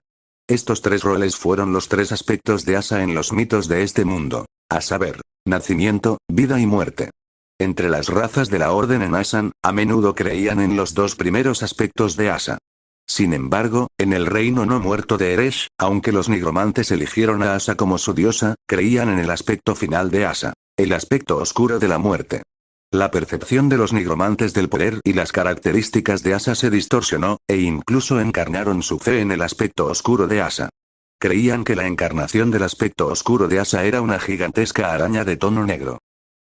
Estos 3 roles fueron los 3 aspectos de Asa en los mitos de este mundo, a saber, nacimiento, vida y muerte. Entre las razas de la orden en Asan, a menudo creían en los 2 primeros aspectos de Asa. Sin embargo, en el reino no muerto de Eresh, aunque los nigromantes eligieron a Asa como su diosa, creían en el aspecto final de Asa, el aspecto oscuro de la muerte. La percepción de los nigromantes del poder y las características de Asa se distorsionó, e incluso encarnaron su fe en el aspecto oscuro de Asa. Creían que la encarnación del aspecto oscuro de Asa era una gigantesca araña de tono negro.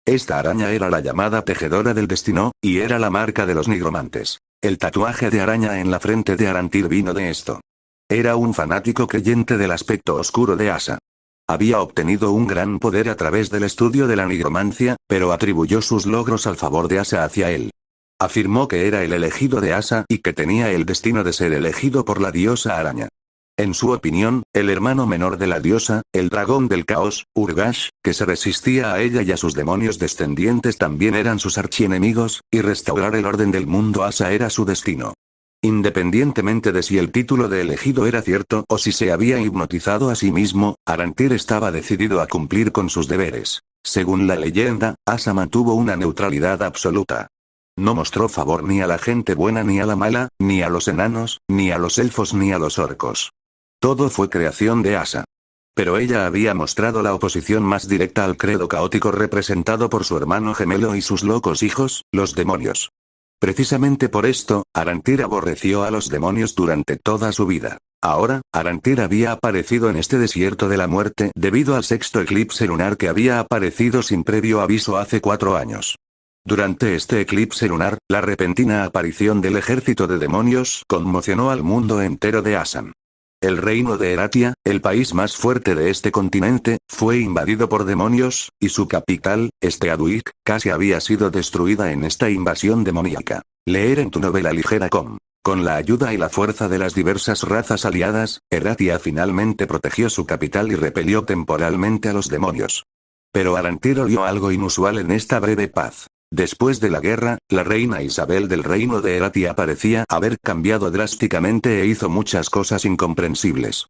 Esta araña era la llamada tejedora del destino, y era la marca de los nigromantes. El tatuaje de araña en la frente de Arantir vino de esto. Era un fanático creyente del aspecto oscuro de Asa. Había obtenido un gran poder a través del estudio de la nigromancia, pero atribuyó sus logros al favor de Asa hacia él. Afirmó que era el elegido de Asa y que tenía el destino de ser elegido por la diosa araña. En su opinión, el hermano menor de la diosa, el dragón del caos, Urgash, que se resistía a ella y a sus demonios descendientes también eran sus archienemigos, y restaurar el orden del mundo Asa era su destino. Independientemente de si el título de elegido era cierto o si se había hipnotizado a sí mismo, Arantir estaba decidido a cumplir con sus deberes. Según la leyenda, Asa mantuvo una neutralidad absoluta. No mostró favor ni a la gente buena ni a la mala, ni a los enanos, ni a los elfos ni a los orcos. Todo fue creación de Asa. Pero ella había mostrado la oposición más directa al credo caótico representado por su hermano gemelo y sus locos hijos, los demonios. Precisamente por esto, Arantir aborreció a los demonios durante toda su vida. Ahora, Arantir había aparecido en este desierto de la muerte debido al sexto eclipse lunar que había aparecido sin previo aviso hace 4 años. Durante este eclipse lunar, la repentina aparición del ejército de demonios conmocionó al mundo entero de Asan. El reino de Eratia, el país más fuerte de este continente, fue invadido por demonios, y su capital, Steaduik, casi había sido destruida en esta invasión demoníaca. Leer en tu novela ligera com. Con la ayuda y la fuerza de las diversas razas aliadas, Eratia finalmente protegió su capital y repelió temporalmente a los demonios. Pero Arantir olió algo inusual en esta breve paz. Después de la guerra, la reina Isabel del reino de Eratia parecía haber cambiado drásticamente e hizo muchas cosas incomprensibles.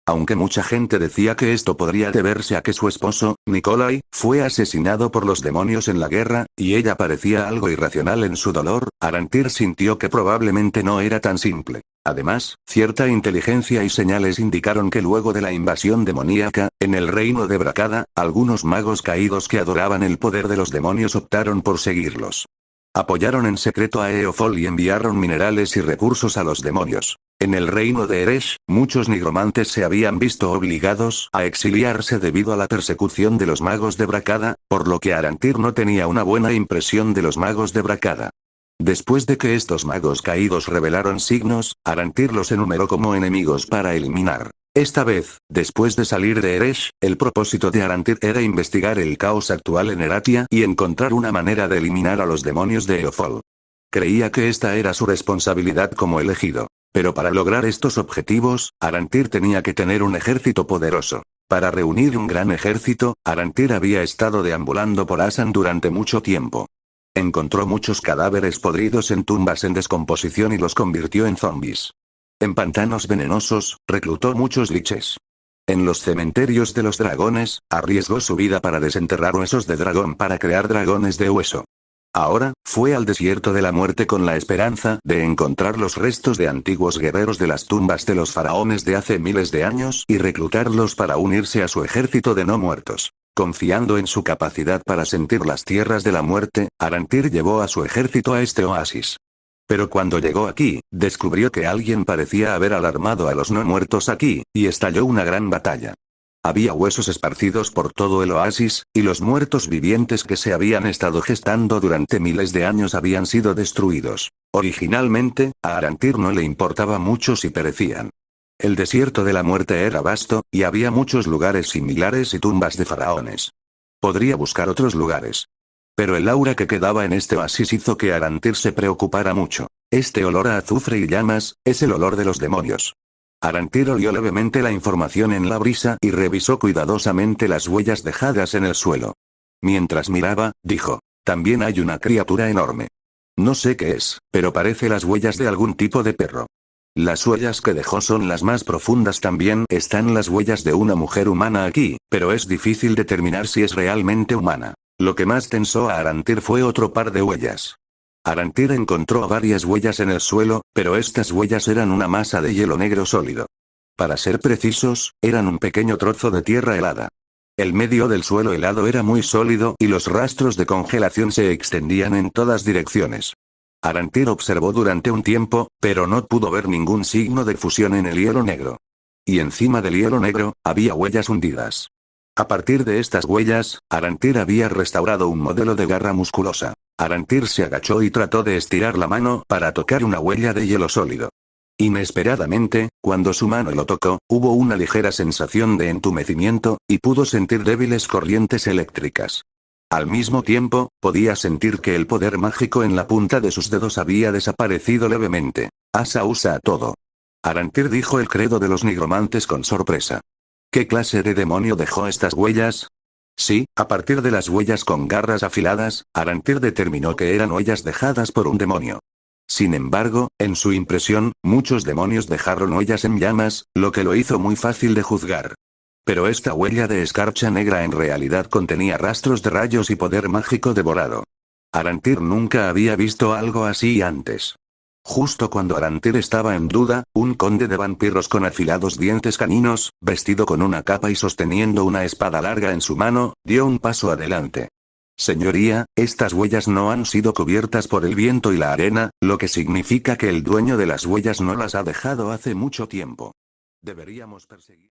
Aunque mucha gente decía que esto podría deberse a que su esposo, Nikolai, fue asesinado por los demonios en la guerra, y ella parecía algo irracional en su dolor, Arantir sintió que probablemente no era tan simple. Además, cierta inteligencia y señales indicaron que luego de la invasión demoníaca, en el reino de Brakada, algunos magos caídos que adoraban el poder de los demonios optaron por seguirlos. Apoyaron en secreto a Eofol y enviaron minerales y recursos a los demonios. En el reino de Eresh, muchos nigromantes se habían visto obligados a exiliarse debido a la persecución de los magos de Brakada, por lo que Arantir no tenía una buena impresión de los magos de Brakada. Después de que estos magos caídos revelaron signos, Arantir los enumeró como enemigos para eliminar. Esta vez, después de salir de Eresh, el propósito de Arantir era investigar el caos actual en Eratia y encontrar una manera de eliminar a los demonios de Eofol. Creía que esta era su responsabilidad como elegido. Pero para lograr estos objetivos, Arantir tenía que tener un ejército poderoso. Para reunir un gran ejército, Arantir había estado deambulando por Asan durante mucho tiempo. Encontró muchos cadáveres podridos en tumbas en descomposición y los convirtió en zombies. En pantanos venenosos, reclutó muchos liches. En los cementerios de los dragones, arriesgó su vida para desenterrar huesos de dragón para crear dragones de hueso. Ahora, fue al desierto de la muerte con la esperanza de encontrar los restos de antiguos guerreros de las tumbas de los faraones de hace miles de años y reclutarlos para unirse a su ejército de no muertos. Confiando en su capacidad para sentir las tierras de la muerte, Arantir llevó a su ejército a este oasis. Pero cuando llegó aquí, descubrió que alguien parecía haber alarmado a los no muertos aquí, y estalló una gran batalla. Había huesos esparcidos por todo el oasis, y los muertos vivientes que se habían estado gestando durante miles de años habían sido destruidos. Originalmente, a Arantir no le importaba mucho si perecían. El desierto de la muerte era vasto, y había muchos lugares similares y tumbas de faraones. Podría buscar otros lugares. Pero el aura que quedaba en este oasis hizo que Arantir se preocupara mucho. Este olor a azufre y llamas, es el olor de los demonios. Arantir olió levemente la información en la brisa y revisó cuidadosamente las huellas dejadas en el suelo. Mientras miraba, dijo: también hay una criatura enorme. No sé qué es, pero parece las huellas de algún tipo de perro. Las huellas que dejó son las más profundas. También están las huellas de una mujer humana aquí, pero es difícil determinar si es realmente humana. Lo que más tensó a Arantir fue otro par de huellas. Arantir encontró varias huellas en el suelo, pero estas huellas eran una masa de hielo negro sólido. Para ser precisos, eran un pequeño trozo de tierra helada. El medio del suelo helado era muy sólido y los rastros de congelación se extendían en todas direcciones. Arantir observó durante un tiempo, pero no pudo ver ningún signo de fusión en el hielo negro. Y encima del hielo negro, había huellas hundidas. A partir de estas huellas, Arantir había restaurado un modelo de garra musculosa. Arantir se agachó y trató de estirar la mano para tocar una huella de hielo sólido. Inesperadamente, cuando su mano lo tocó, hubo una ligera sensación de entumecimiento, y pudo sentir débiles corrientes eléctricas. Al mismo tiempo, podía sentir que el poder mágico en la punta de sus dedos había desaparecido levemente. Asa usa todo. Arantir dijo el credo de los nigromantes con sorpresa. ¿Qué clase de demonio dejó estas huellas? Sí, a partir de las huellas con garras afiladas, Arantir determinó que eran huellas dejadas por un demonio. Sin embargo, en su impresión, muchos demonios dejaron huellas en llamas, lo que lo hizo muy fácil de juzgar. Pero esta huella de escarcha negra en realidad contenía rastros de rayos y poder mágico devorado. Arantir nunca había visto algo así antes. Justo cuando Arantir estaba en duda, un conde de vampiros con afilados dientes caninos, vestido con una capa y sosteniendo una espada larga en su mano, dio un paso adelante. Señoría, estas huellas no han sido cubiertas por el viento y la arena, lo que significa que el dueño de las huellas no las ha dejado hace mucho tiempo. Deberíamos perseguir.